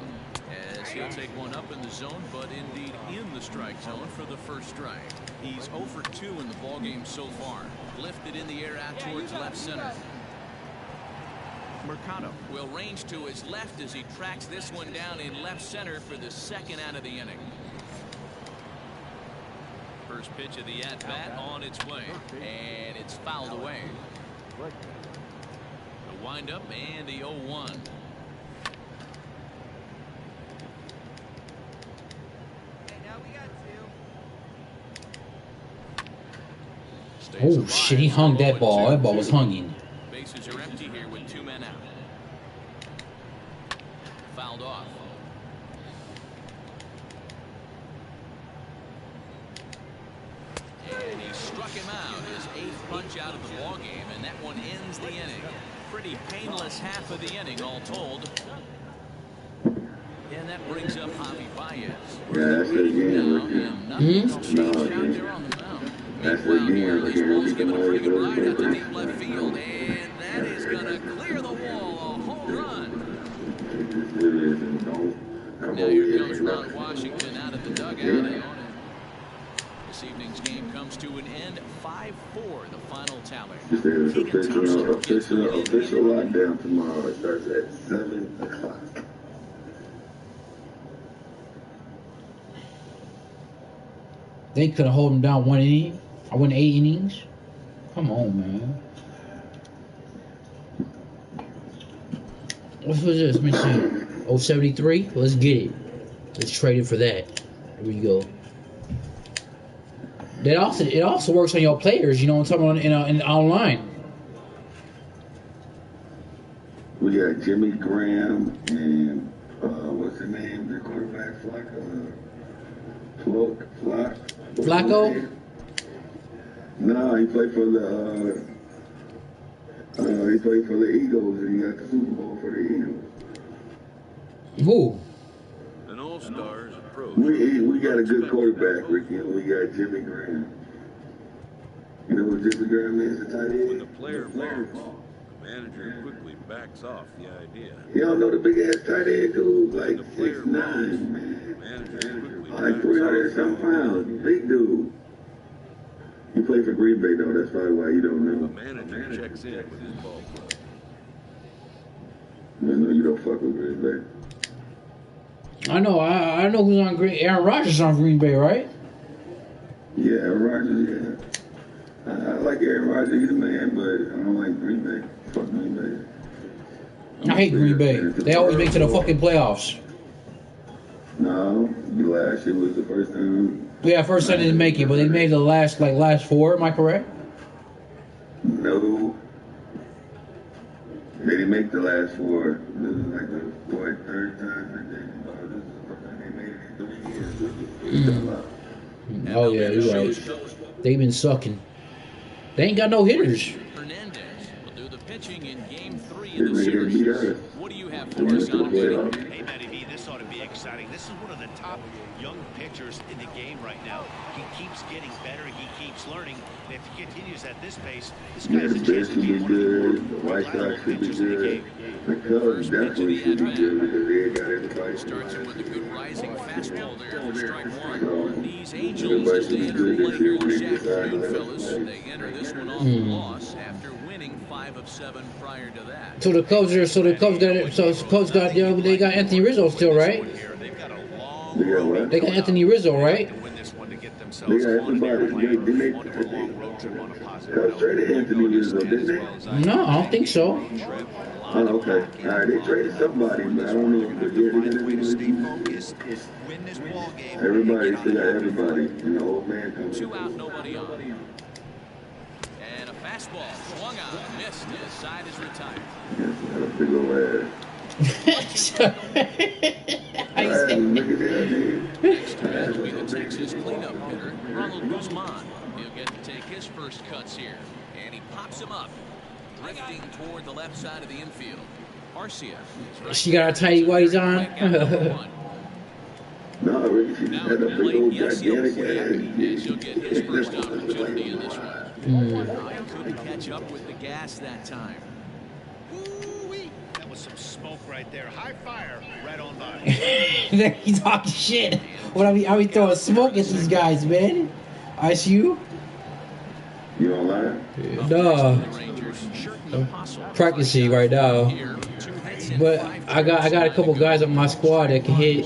as he'll take one up in the zone, but indeed in the strike zone for the first strike. He's 0 for 2 in the ballgame so far. Lifted in the air out towards left center. Mercado will range to his left as he tracks this one down in left center for the second out of the inning. First pitch of the at-bat on its way, and it's fouled away. The windup and the 0-1. Oh shit, he hung that ball. That ball was hunging. Bases are empty here with 2 men out. Fouled off. And he struck him out, his 8th punch out of the ballgame, and that one ends the inning. Pretty painless half of the inning, all told. And that brings up Javi Baez. Yeah, that's it again. Nothing's changed out there on the mound. That's it again. This ball's giving a pretty good ride out to deep left field, and that is going to clear the wall. A home run. Now here comes Ron Washington out of the dugout. And this evening's game comes to an end. 5-4, the final tally. Official lockdown tomorrow. It starts at 7 o'clock. They could have held him down 1 inning. I went 8 innings. Come on, man. What was this? Let me see. 073? Let's get it. Let's trade it for that. Here we go. It also works on your players, you know what I'm talking about, in online. We got Jimmy Graham and what's his name? The quarterback, Flacco? No, he played for the Eagles, and he got the Super Bowl for the Eagles. Who? An all-star's approach. We got a good quarterback, Ricky. We got Jimmy Graham. You know what Jimmy Graham is? The tight end. When the player falls, the manager quickly backs off the idea. You don't know the big ass tight end dude, like 6'9", man. Like 300 some pounds, big dude. He played for Green Bay though. That's probably why you don't know. The manager checks in with his ball club. No, you don't fuck with Green Bay. I know. I know who's on Green. Aaron Rodgers is on Green Bay, right? Yeah, Aaron Rodgers. Yeah, I like Aaron Rodgers. He's a man, but I don't like Green Bay. Fuck Green Bay. I hate Green Bay. They always make it to the fucking playoffs. No, last year was the first time. Yeah, first time they didn't make it, but they made the last 4. Am I correct? No. They didn't make the last 4. This is like the 3rd time that this is the first time they made it in 3 years. Oh yeah, you're right. They've been sucking. They ain't got no hitters. Hernandez will do the pitch pitching in Game 3 They of the make it beat series. us. What do you have They for make us it on play him? off. Hey, Matty B, this ought to be exciting. This is one of the top young pitchers in the game right now. He keeps getting better. He keeps learning. And if he continues at this pace, this Yeah, guy's the a chance Bears to should be be one of the good. more The White reliable Sox should be pitchers in the good. game. The Cubs definitely should be good because they got everybody. Starts him with a good rising fastball there for strike one. So, These Angels, everybody as should they be enter good play this here year when this they decide afternoon, to let us fellas, play. they enter this one off a loss after winning 5 of 7 prior to that. So the Cubs are. So the Cubs got. So the Cubs got. They got Anthony Rizzo still, right? They've got a long They got what? They got Anthony Rizzo, right? to win this one to get They themselves got everybody. They onto a long road trip on a positive Cubs note. traded Anthony Rizzo, didn't they? No, I don't think so. Oh, okay. All right, they traded somebody, but I don't know if they're The way to stay getting focused is win this ball game. everybody. They got everybody. And the old man comes. 2 out, nobody on. And a fastball swung on, missed. His side is retired. Yes, got a big old How you say? Look at that, man. Next to that will be the Texas cleanup hitter, Ronald Guzman. He'll get to take his first cuts here. And he pops him up, drifting toward the left side of the infield. Arcia. She got her tight whites on. No, Ricky, she Now had a at the big plate, old Yasiel gigantic Puig, ass. as he'll get his first opportunity in this one. I couldn't catch up with the gas that time. Ooh-wee. That was some smoke right there. High fire right on by. He talking shit. What I be throwing smoke at these guys, man. ICU? You don't lie? No. I'm practicing right now. But I got a couple guys on my squad that can hit.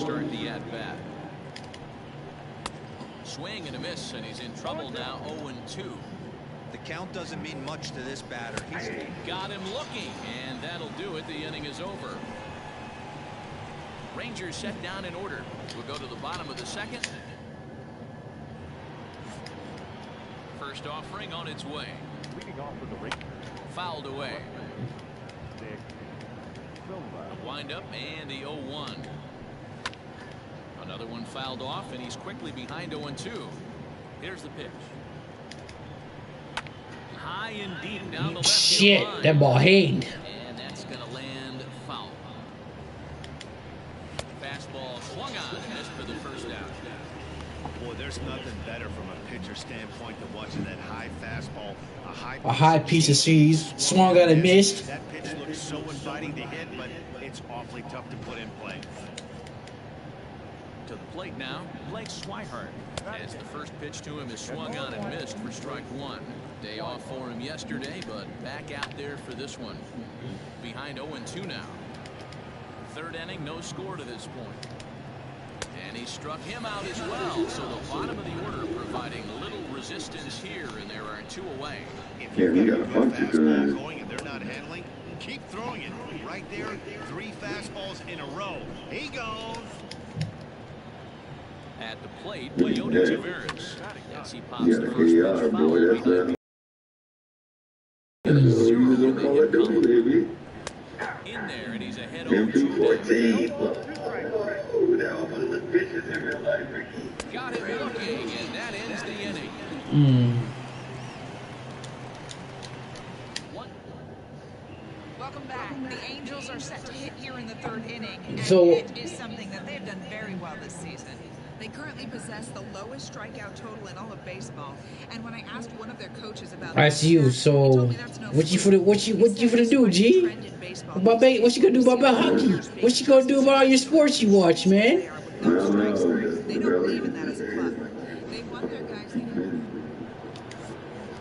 Swing and a miss, and he's in trouble now. 0-2. The count doesn't mean much to this batter. He's Got him looking, and that'll do it. The inning is over. Rangers set down in order. We'll go to the bottom of the second. First offering on its way. Leading off for the Rangers. Fouled away. Nick Silva. A windup and the 0-1. Another one fouled off, and he's quickly behind 0-2. Here's the pitch. High and deep down the left Shit, field line. that ball hanged. And that's going to land foul. Fastball swung on, missed for the first out. Boy, there's nothing better from a pitcher standpoint than watching that high fastball. A high piece of cheese. Swung on and missed. That pitch looks so inviting to hit, but it's awfully tough to put in play. To the plate now, Blake Swihart. As the first pitch to him is swung on and missed for strike one. Day off for him yesterday, but back out there for this one. Behind 0-2 now. Third inning, no score to this point. And he struck him out as well. So the bottom of the order providing little resistance here, and there are 2 away. If Yeah, you've we got got a a good bunch of fastball guys. going and they're not handling, keep throwing it. Right there, 3 fastballs in a row. He goes. At the plate, Yeah. Leody Taveras. As he pops Yeah, the first pitch KR, foul boy, that's behind what you gonna call it, though, baby. in there, and he's ahead MP14. 0-2. Oh, that was one of the bitches in real life, Ricky. Got him looking, and that ends the inning. Welcome back. The Angels are set to hit here in the third inning, and So- hit is something that they've done very well this season. They currently possess the lowest strikeout total in all of baseball. And when I asked one of their coaches about ICU. So what you finna do, G? What you gonna do about hockey? What you gonna do about all your sports you watch, man? They don't believe in that as a club. They want their guys to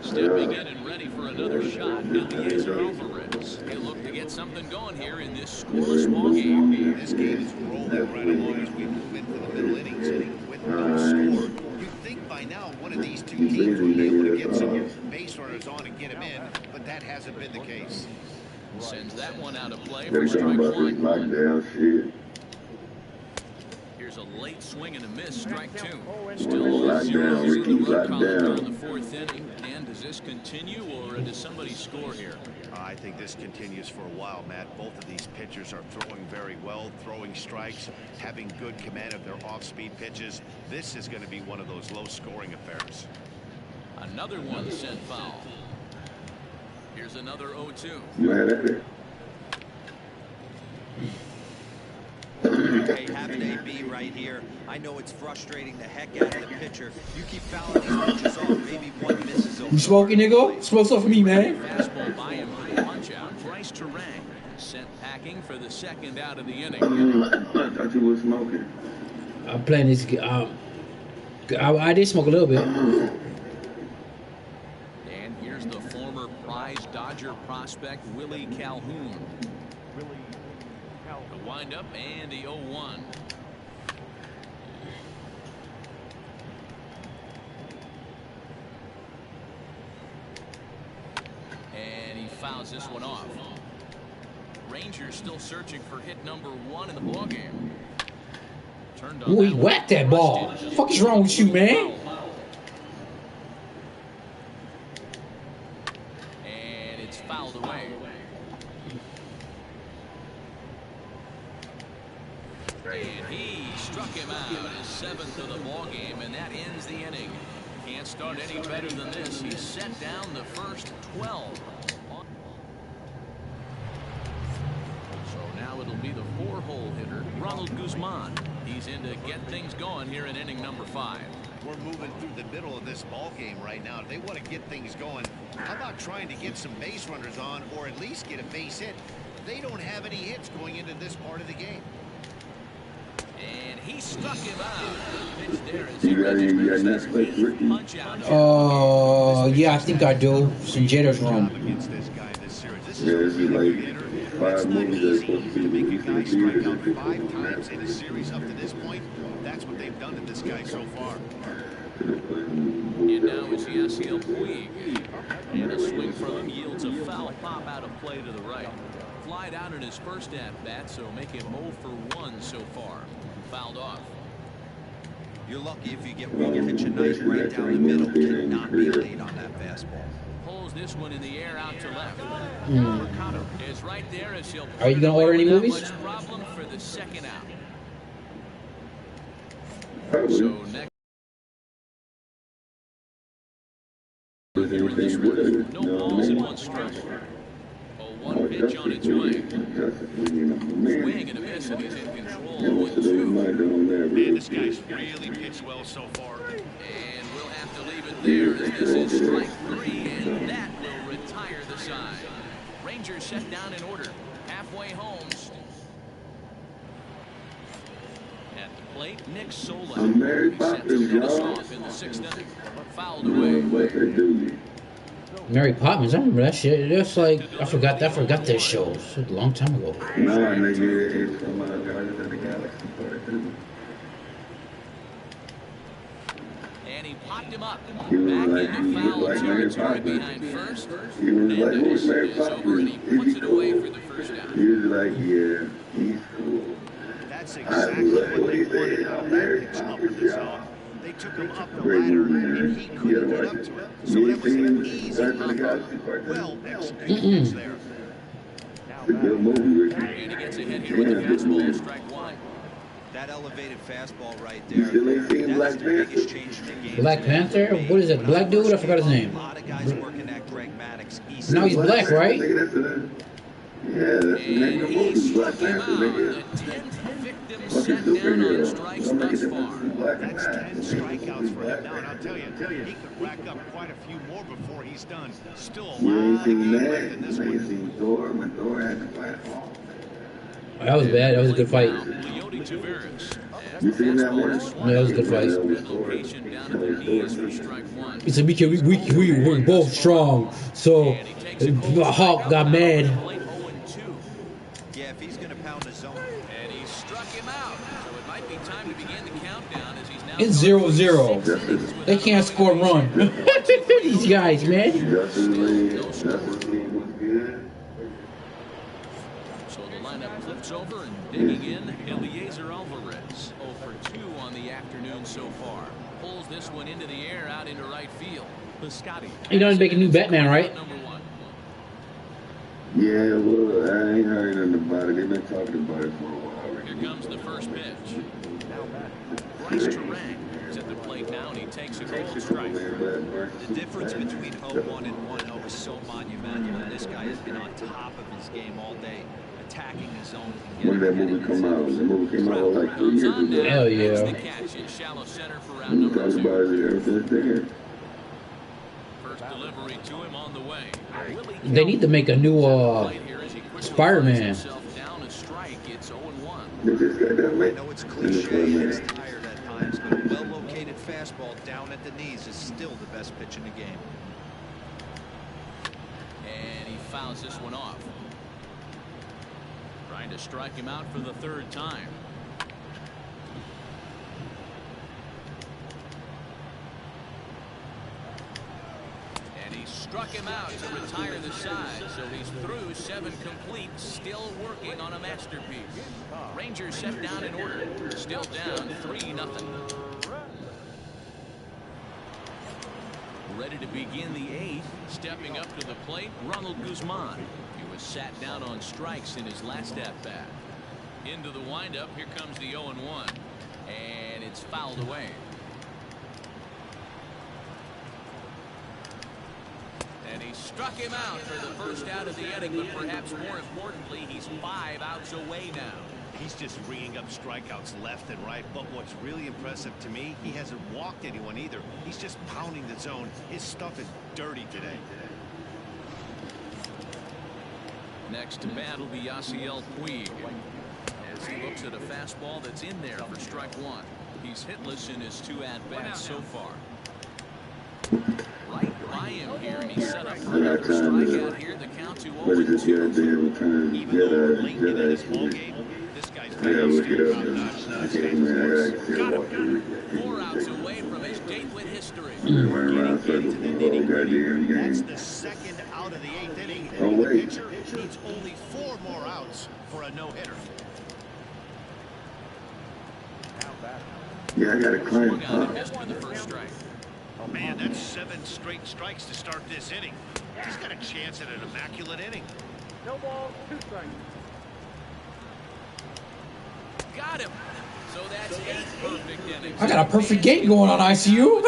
Stepping in and ready for another shot, Eliezer Alvarez. He'll look to get something going here in this scoreless ball game. This game is rolling right along as we move into the middle innings with no score. You'd think by now one of these two teams would be able to get some base runners on and get him in, but that hasn't been the case. Sends that one out of play They're for talking strike about this one. lockdown shit. Here's a late swing and a miss, strike 2. Lock Still down, 0-0 in Ricky, the run lock column here down. in the fourth inning. And does this continue, or does somebody score here? I think this continues for a while, Matt. Both of these pitchers are throwing very well, throwing strikes, having good command of their off-speed pitches. This is going to be one of those low-scoring affairs. Another one sent foul. Here's another 0-2. Mad at it. Okay, have an AB right here. I know it's frustrating the heck out of the pitcher. You keep fouling these pitches off, maybe one misses over. You smoking, nigga? Smoke something for me, man. Fastball by him for the punch out. Bryce Turang sent packing for the second out of the inning. I thought you were smoking. I'm playing this. I did smoke a little bit. And here's the former prize Dodger prospect Willie Calhoun. The windup and the 0-1. And he fouls this one off. Rangers still searching for hit number 1 in the ballgame. Ooh, he whacked that ball. What the fuck is wrong with you, man? And it's fouled away. And he struck him out, his 7th of the ball game, and that ends the inning. Can't start any better than this. He's set down the first 12. So now it'll be the 4-hole hitter, Ronald Guzman. He's in to get things going here in inning number 5. We're moving through the middle of this ball game right now. If they want to get things going, how about trying to get some base runners on, or at least get a base hit? They don't have any hits going into this part of the game. And he struck him out. The pitch there is You got Netflix, Ricky? punch out. Yeah, I think I do. Some jitters run. Against this guy this series. This Yeah, is this is like 5 movies that's supposed to be make a released in guy the strike theaters. out 5 times in a series up to this point. That's what they've done to this guy so far. And now it's Yasiel Puig. And a swing from him yields a foul pop out of play to the right. Flied out in his first at-bat, so make him 0 for 1 so far. Fouled off. You're lucky if you get one pitch a night right down the middle. Cannot be late on that fastball. Pulls this one in the air out to left. Is right there as he'll. Are you gonna order any movies? Much problem for the second out. Probably. So next. Here in this one, no balls and 1 strike. One pitch on its way. Swing and a miss, and he's in control. 1-2. Man, this guy's really pitched well so far. And we'll have to leave it there. As this is strike 3, and that will retire the side. Rangers set down in order. Halfway home. At the plate, Nick Sola. He set to finish off in the 6th inning. Fouled away. Mary Poppins, I remember that shit. That's like I forgot that show. It's a long time ago. Nah, nigga, it's from Guardians of the Galaxy Part 2. And he popped him up. He was Back like, into foul territory Poppins. behind first. He was like, And who's Mary is over, and he Poppins? puts it away for the first out. He was like, yeah, he's cool. That's I exactly was what like, they what wanted he out said, of Mary that pitch up Poppins, in the y'all. zone. They took him up the Great ladder, movie, and man. he You couldn't gotta get watch up it. to it. So You that was an seen easy Guardians of the pop-up. Galaxy Part 2? Well executed there. It's a good movie, Ricky. And he gets ahead here with the fastball, strike 1. That elevated fastball right You there. still ain't seen That Black was the biggest Panther? change in the game. Black Panther? What is it? Black dude? I forgot his name. A lot of guys working at Greg Maddox. Now he's black, right? Nigga, that's the, yeah, that's the name of the And he movie, Black struck him Panther, out. nigga. The 10th victim Fucking set down on superhero. strikes Don't make thus a difference far. between black and That's white. 10 strikeouts for him now, and I'll tell you, he could rack up quite a few more before he's done. Still a You ain't lot of seen game that. left in this You ain't one. seen Thor when Thor had the platform. That was bad. That was a good fight. Leody Taveras. You seen that one? Yeah, that was a good fight. Location down at the knees for strike 1. He said we're both strong. So Hawk got mad. Yeah, if he's going to pound the zone. And he struck him out. So it might be time to begin the countdown as he's now. It's 0-0. They can't score a run. These guys, man. Justice League was good. So the lineup flips over and digging in, Eliezer Alvarez. 0 for 2 on the afternoon so far. Pulls this one into the air out into right field. Piscotty. You know, he's making a new Batman, right? Number 1. Yeah, well, I ain't heard nothing about it. They've been talking about it for a while. Here comes the first pitch. Bryce Turang is at the plate now, and he takes a cold strike. The difference between 0-1 and 1-0 is so monumental, and this guy has been on top of his game all day, attacking his zone. When did that movie come out? The movie came out like 3 years ago. Hell yeah. The catch in shallow center for round We number talked 2. about it ever since then. First delivery to him on the way. They need to make a new Spider-Man. Down a strike. It's 0-1. They just got that I late. know it's cliche, he's tired at times, but a well-located fastball down at the knees is still the best pitch in the game. And he fouls this one off. Trying to strike him out for the 3rd time. And he struck him out to retire the side. So he's through 7 complete, still working on a masterpiece. Rangers set down in order. Still down 3-0. Ready to begin the 8th. Stepping up to the plate, Ronald Guzman. He was sat down on strikes in his last at-bat. Into the windup, here comes the 0-1. And it's fouled away. And he struck him out for the first out of the inning, but perhaps more importantly, he's 5 outs away now. He's just ringing up strikeouts left and right, but what's really impressive to me, he hasn't walked anyone either. He's just pounding the zone. His stuff is dirty today. Next to bat will be Yasiel Puig. As he looks at a fastball that's in there for strike 1. He's hitless in his 2 at-bats so far. Right by him here, and he's set up for another strikeout here. The count to 0-2. But it's just goddamn return. Even though late into this ball game, this guy's very strong. 4 outs away from his date with history. That's the 2nd out of the 8th inning. Oh, The wait. pitcher needs only 4 more outs for a no-hitter. Yeah, I got to climb Swung out and up. missed for the first strike. Man, that's 7 straight strikes to start this inning. He's got a chance at an immaculate inning. No balls, 2 strikes. Got him. So that's 8 perfect innings. I got a perfect game going on ICU.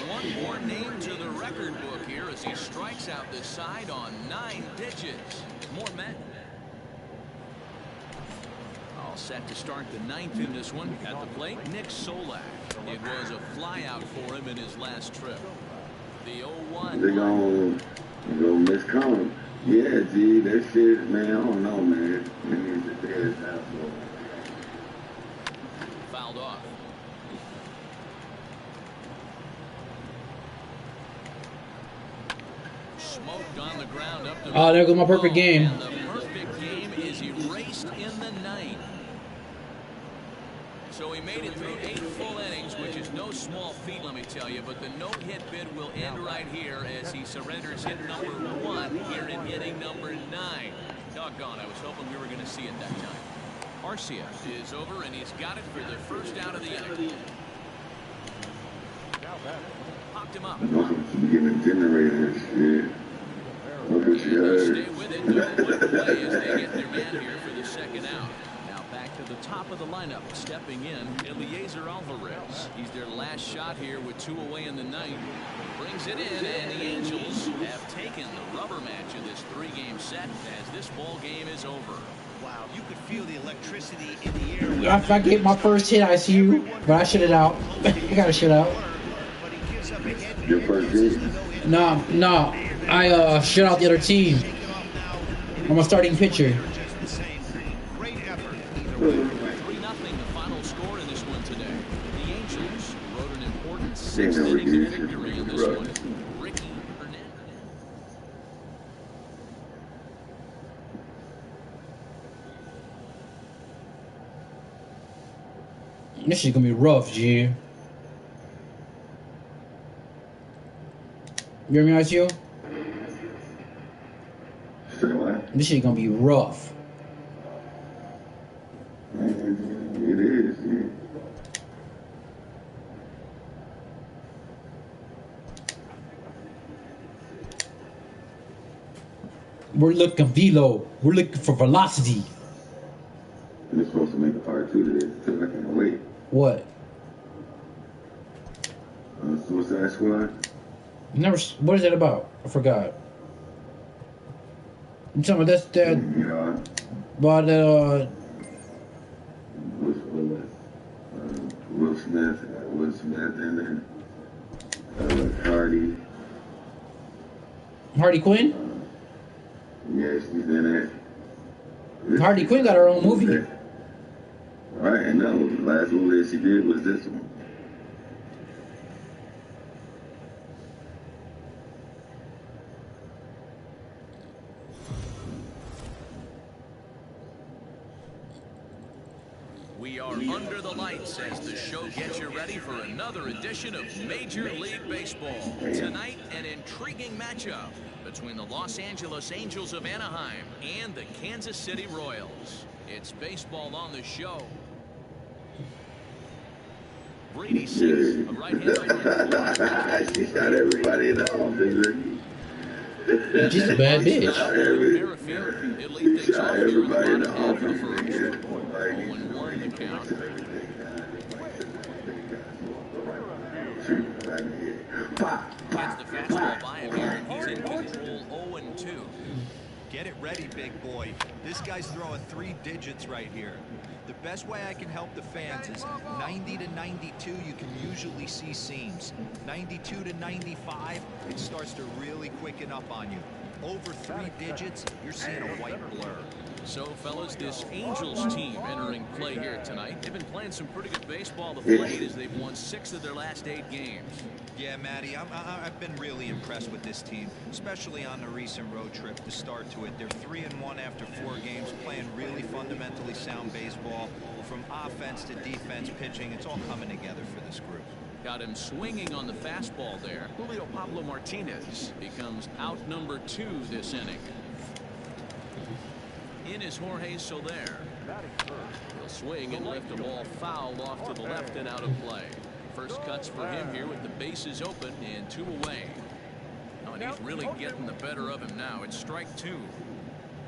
One more name to the record book here as he strikes out this side on 9 pitches. More men. All set to start the 9th in this one. At the plate, Nick Solak. It was a flyout for him in his last trip. The 0-1. They gonna miscount him. Yeah, G, that shit, man, I don't know, man. They need to tear his house over. Fouled off. Smoked on the ground up to the Oh, there goes my perfect game. And the perfect game is erased in the 9th. So he made it through 8 full innings, which is no small feat, let me tell you. But the no-hit bid will end right here as he surrenders hit number 1 here in inning number 9. Doggone, I was hoping we were going to see it that time. Arcia is over, and he's got it for the first out of the inning. Popped him up. I'm getting a generator and shit. Look at Stay with it, doing one play as they get their man here for the 2nd out. Now back to the top of the lineup, stepping in, Eliezer Alvarez. He's their last shot here with 2 away in the 9th. Brings it in, and the Angels have taken the rubber match of this 3-game set as this ball game is over. Wow, you could feel the electricity in the air. If I get my first hit, ICU, but I shut it out. I gotta shut out. But he gives up a hit. Your first hit? No. I shut out the other team. I'm a starting pitcher. Great effort. 3-0 the final score in this one today. The Angels wrote an important 6th inning victory in this one. Ricky Hernandez. This is gonna be rough, G. You hear me, ICU? Say what? This shit gonna be rough. It is, yeah. We're looking velo. We're looking for velocity. And it's supposed to make a part 2 to this, because I can't wait. What? Suicide Squad? Never. What is that about? I forgot. You talking about that's that? Yeah. About Will Smith. Will Smith and then Hardy. Harley Quinn. Yeah, she's in it. Harley Quinn got her own movie. Right, and no, the last movie that she did was this one. We are under the lights as the show gets you ready for another edition of Major League Baseball. Tonight, an intriguing matchup between the Los Angeles Angels of Anaheim and the Kansas City Royals. It's baseball on the show. Brady Six, a right-hander. She shot everybody in the office. She's a bad bitch. She shot everybody in the office. 0-1 the count. Gets the fastball by him here, and he's in control. 0-2. Get it ready, big boy. This guy's throwing 3 digits right here. The best way I can help the fans is 90 to 92, you can usually see seams. 92 to 95, it starts to really quicken up on you. Over 3 digits, you're seeing a white blur. So, fellas, this Angels team entering play here tonight. They've been playing some pretty good baseball of late as they've won 6 of their last 8 games. Yeah, Matty, I've been really impressed with this team, especially on the recent road trip to start to it. They're 3-1 after 4 games, playing really fundamentally sound baseball. From offense to defense, pitching, it's all coming together for this group. Got him swinging on the fastball there. Julio Pablo Martinez becomes out number 2 this inning. In is Jorge Soler. He'll swing and lift the ball foul off to the left and out of play. First cuts for him here with the bases open and 2 away. Oh, and he's really getting the better of him now. It's strike 2.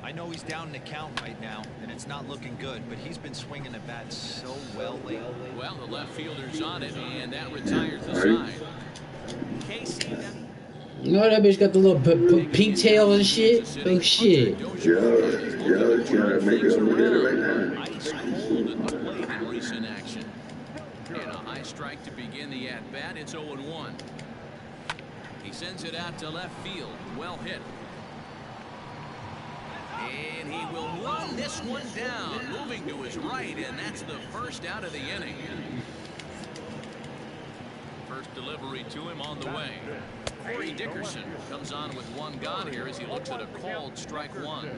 I know he's down in the count right now, and it's not looking good, but he's been swinging the bat so well lately. Well, the left fielder's on it, and that retires the side. Casey. You know that bitch got the little pigtails and shit? Oh shit. Yo, trying to make it over there right now. Ice cold at the plate in recent action. And a high strike to begin the at-bat. It's 0-1. He sends it out to left field. Well hit. And he will run this one down, moving to his right, and that's the first out of the inning. First delivery to him on the way. Corey Dickerson comes on with 1 gone here as he looks at a called strike 1.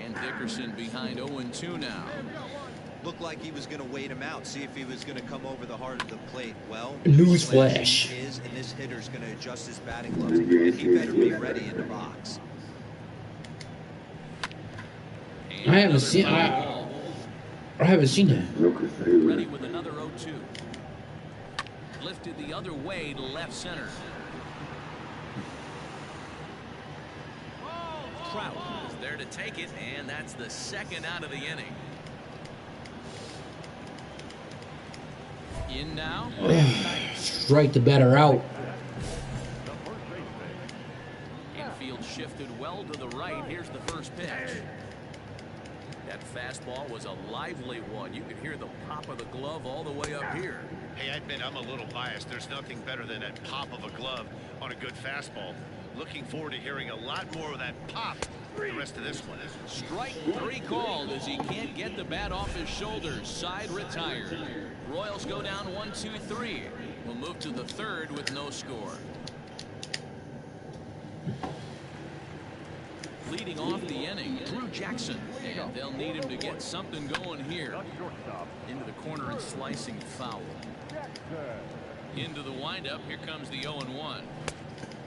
And Dickerson behind 0-2 now. Looked like he was going to wait him out, see if he was going to come over the heart of the plate. Well, newsflash. And this hitter's going to adjust his batting gloves, and he better be ready in the box. And I haven't seen that. Ready with another 0-2. Lifted the other way to left center. Trout is there to take it, and that's the second out of the inning. In now. Strike the batter out. Infield shifted well to the right. Here's the first pitch. That fastball was a lively one. You could hear the pop of the glove all the way up here. Hey, I admit I'm a little biased. There's nothing better than that pop of a glove on a good fastball. Looking forward to hearing a lot more of that pop for the rest of this one. Strike 3 called as he can't get the bat off his shoulders. Side retired. Royals go down 1-2-3. We'll move to the 3rd with no score. Leading off the inning, Drew Jackson, and they'll need him to get something going here. Into the corner and slicing foul. Into the windup, here comes the 0-1.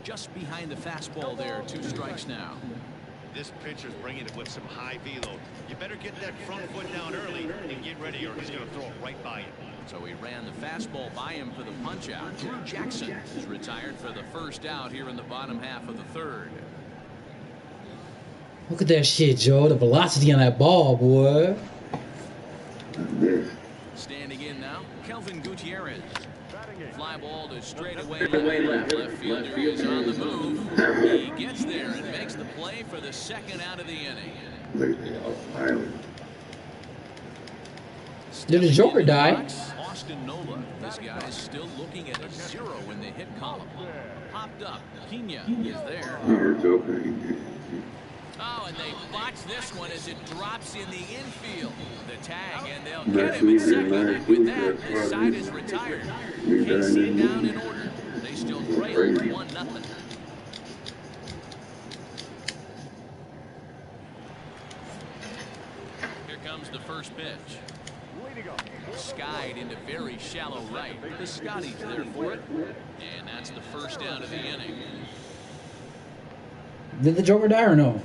Just behind the fastball there, 2 strikes now. This pitcher's bringing it with some high velo. You better get that front foot down early and get ready, or he's going to throw it right by you. So he ran the fastball by him for the punch out. Drew Jackson is retired for the first out here in the bottom half of the 3rd. Look at that shit, Joe. The velocity on that ball, boy. Standing in now, Kelvin Gutierrez. Fly ball to straightaway left. Left fielder is on the move. He gets there and makes the play for the second out of the inning. Did the Joker die? Austin Nola. This guy is still looking at a 0 in the hit column. Popped up. Pena is there. Oh, and they botch this one as it drops in the infield. The tag, and they'll get him in second. And with that, this side is retired. KC down in order. They still trail 1-0. Here comes the first pitch. Skied into very shallow right. The Scotties there for it. And that's the first out of the inning. Did the Joker die or no?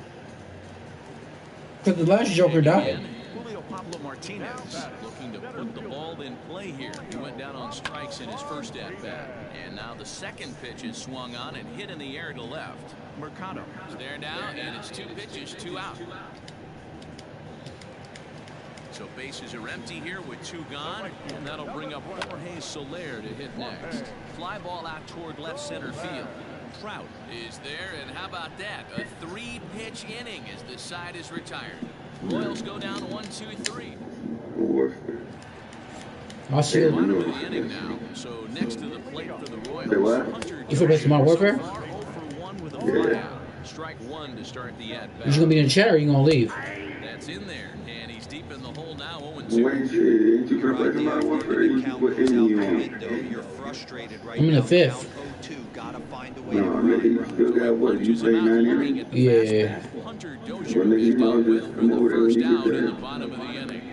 Because the last Joker died. Julio Pablo Martinez looking to put the ball in play here. He went down on strikes in his first at-bat. And now the second pitch is swung on and hit in the air to left. Mercado is there now, and it's 2 pitches, 2 out. So bases are empty here with 2 gone, and that'll bring up Jorge Soler to hit next. Fly ball out toward left center field. Trout is there, and how about that? A 3-pitch inning as the side is retired. Royals go down 1-2-3. I'll see it. Bottom of the inning now. So next to the plate for the Royals. Hunter You feel better Modern Warfare? 0 for 1 with a flyout. Strike 1 to start the at-bat. You gonna be in the chat or you gonna leave? That's in there, and he's deep in the hole now. 0-2. You're frustrated right I'm in the now. 5th. Gotta find a way to Yeah. Hunter Dozier is dealt with for the first out in the bottom of the inning.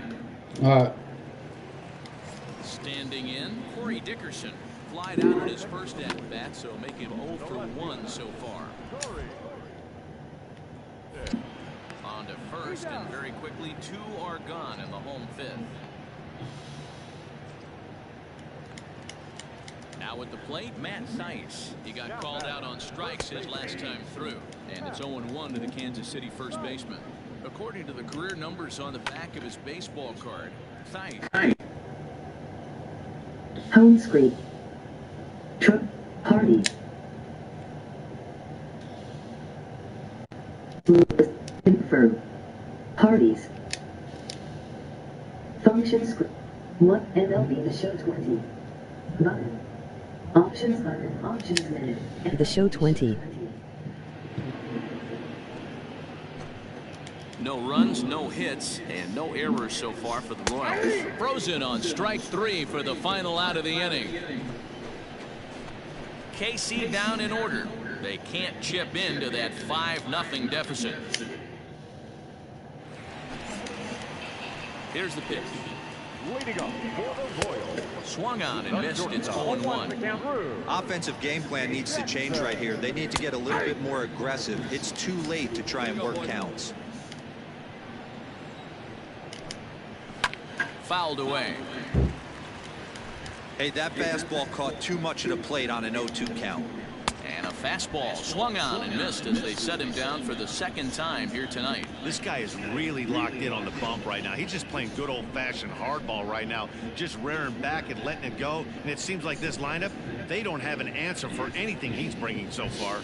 Standing in, Corey Dickerson. Flied out in his first at-bat, so make him 0 for 1 so far. On to first, and very quickly 2 are gone in the home 5th. Now at the plate, Matt Thaiss. He got called out on strikes his last time through, and it's 0-1 to the Kansas City first baseman. According to the career numbers on the back of his baseball card, Thaiss. Home screen. Truck party. Confirm. Parties. Function script. What MLB The Show 20. Button. Options button. Options menu. The Show 20. No runs, no hits, and no errors so far for the Royals. Frozen on strike 3 for the final out of the inning. KC down in order. They can't chip into that 5-0 deficit. Here's the pitch. Swung on and missed. It's 0-1. Offensive game plan needs to change right here. They need to get a little bit more aggressive. It's too late to try and work counts. Fouled away. Hey, that fastball caught too much of the plate on an 0-2 count. And a fastball swung on and missed as they set him down for the second time here tonight. This guy is really locked in on the bump right now. He's just playing good old-fashioned hardball right now, just rearing back and letting it go. And it seems like this lineup, they don't have an answer for anything he's bringing so far.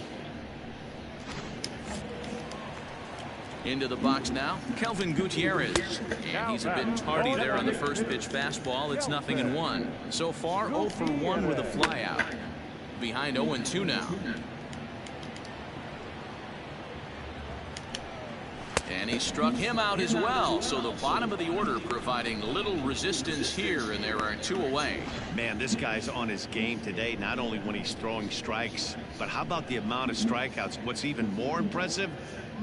Into the box now, Kelvin Gutierrez. And he's a bit tardy there on the first pitch fastball. It's 0-1. So far, 0 for 1 with a flyout. Behind 0-2 now. And he struck him out as well. So the bottom of the order providing little resistance here, and there are 2 away. Man, this guy's on his game today, not only when he's throwing strikes, but how about the amount of strikeouts? What's even more impressive,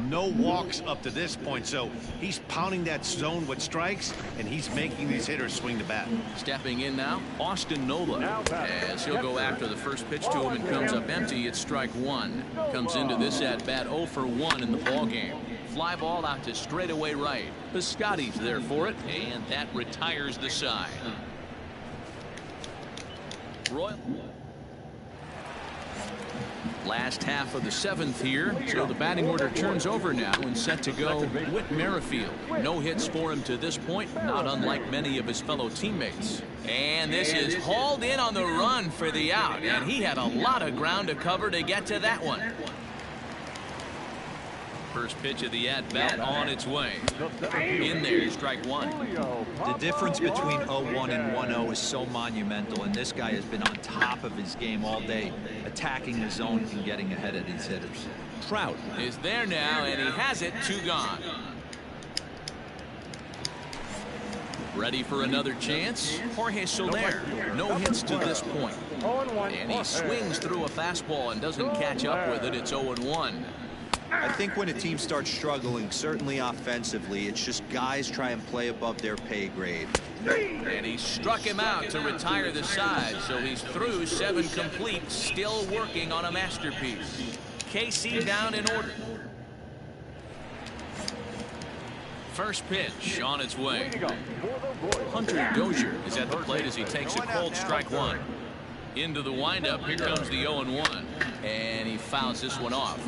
no walks up to this point. So he's pounding that zone with strikes, and he's making these hitters swing the bat. Stepping in now, Austin Nola, as he'll go after the first pitch to him and comes up empty. It's strike 1. Comes into this at bat 0 for 1 in the ball game. Fly ball out to straightaway right. The Scotties there for it, and that retires the side. Last half of the 7th here, so the batting order turns over now and set to go Whit Merrifield. No hits for him to this point, not unlike many of his fellow teammates. And this is hauled in on the run for the out, and he had a lot of ground to cover to get to that one. First pitch of the at-bat on its way. In there, strike one. The difference between 0-1 and 1-0 is so monumental, and this guy has been on top of his game all day, attacking the zone and getting ahead of these hitters. Trout is there now, and he has it, 2 gone. Ready for another chance? Jorge Soler, no hits to this point. And he swings through a fastball and doesn't catch up with it. It's 0-1. I think when a team starts struggling, certainly offensively, it's just guys try and play above their pay grade. And he struck him out to retire the side, so he's through 7 complete, still working on a masterpiece. KC down in order. First pitch on its way. Hunter Dozier is at the plate as he takes a cold strike one. Into the windup, here comes the 0-1, and he fouls this one off.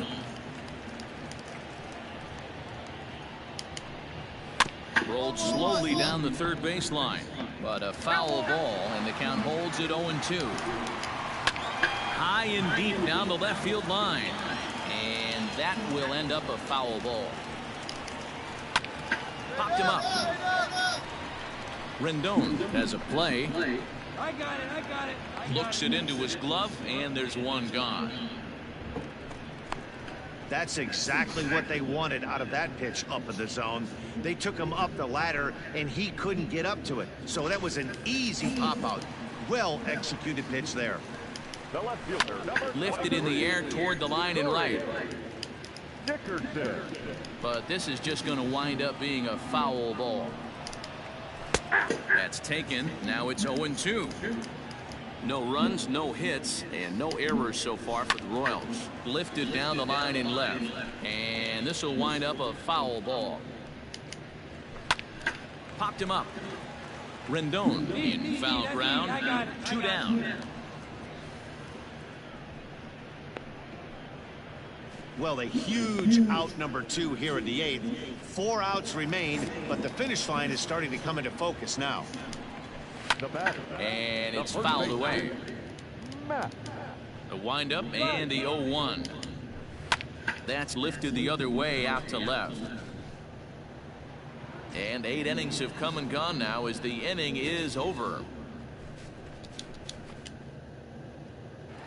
Rolled slowly down the third baseline, but a foul ball, and the count holds at 0-2. High and deep down the left field line, and that will end up a foul ball. Popped him up. Rendon has a play. I got it. Looks it into his glove, and there's one gone. That's exactly what they wanted out of that pitch up in the zone. They took him up the ladder, and he couldn't get up to it. So that was an easy pop-out. Well-executed pitch there. The left fielder, Lifted in the air toward the line and right. Dickerson. But this is just going to wind up being a foul ball. That's taken. Now it's 0-2. No runs, no hits, and no errors so far for the Royals. Lifted down the line and left. And this will wind up a foul ball. Popped him up. Rendon in foul ground. 2 down. Well, a huge out number 2 here in the 8th. 4 outs remain, but the finish line is starting to come into focus now. And it's fouled away. The windup and the 0-1. That's lifted the other way out to left. And 8 innings have come and gone now as the inning is over.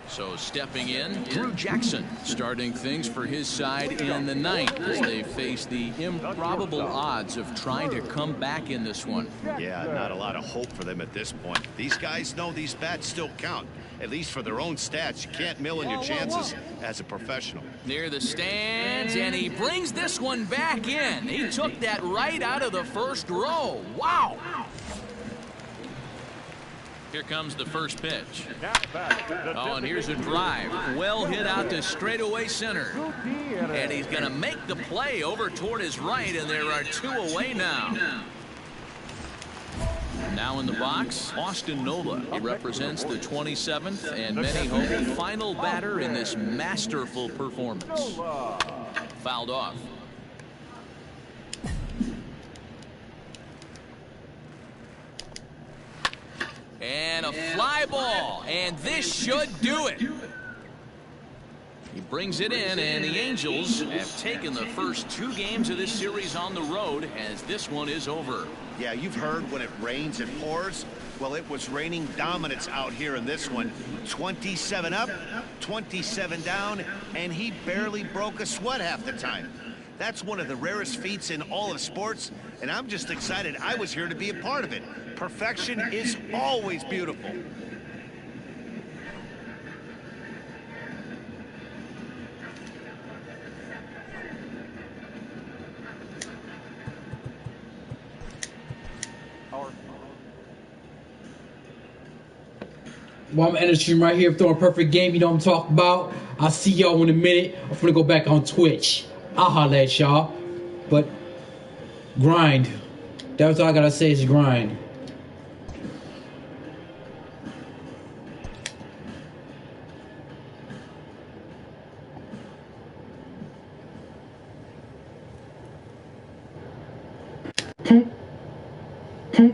So stepping in, Drew Jackson starting things for his side in the 9th as they face the improbable odds of trying to come back in this one. Yeah, not a lot of hope for them at this point. These guys know these bats still count, at least for their own stats. You can't mill in your chances as a professional. Near the stands, and he brings this one back in. He took that right out of the first row. Wow. Here comes the first pitch. Oh, and here's a drive. Well hit out to straightaway center. And he's going to make the play over toward his right, and there are 2 away now. Now in the box, Austin Nola. He represents the 27th and many hope final batter in this masterful performance. Fouled off. And a fly ball, and this should do it. He brings it in, and the Angels have taken the first 2 games of this series on the road as this one is over. Yeah, you've heard when it rains, it pours. Well, it was raining dominance out here in this one. 27 up, 27 down, and he barely broke a sweat half the time. That's one of the rarest feats in all of sports, and I'm just excited I was here to be a part of it. Perfection is always beautiful. Well, I'm ending the stream right here, throwing a perfect game. You know what I'm talking about. I'll see y'all in a minute. I'm gonna go back on Twitch. I'll holler at y'all. But grind. That's all I gotta say is grind.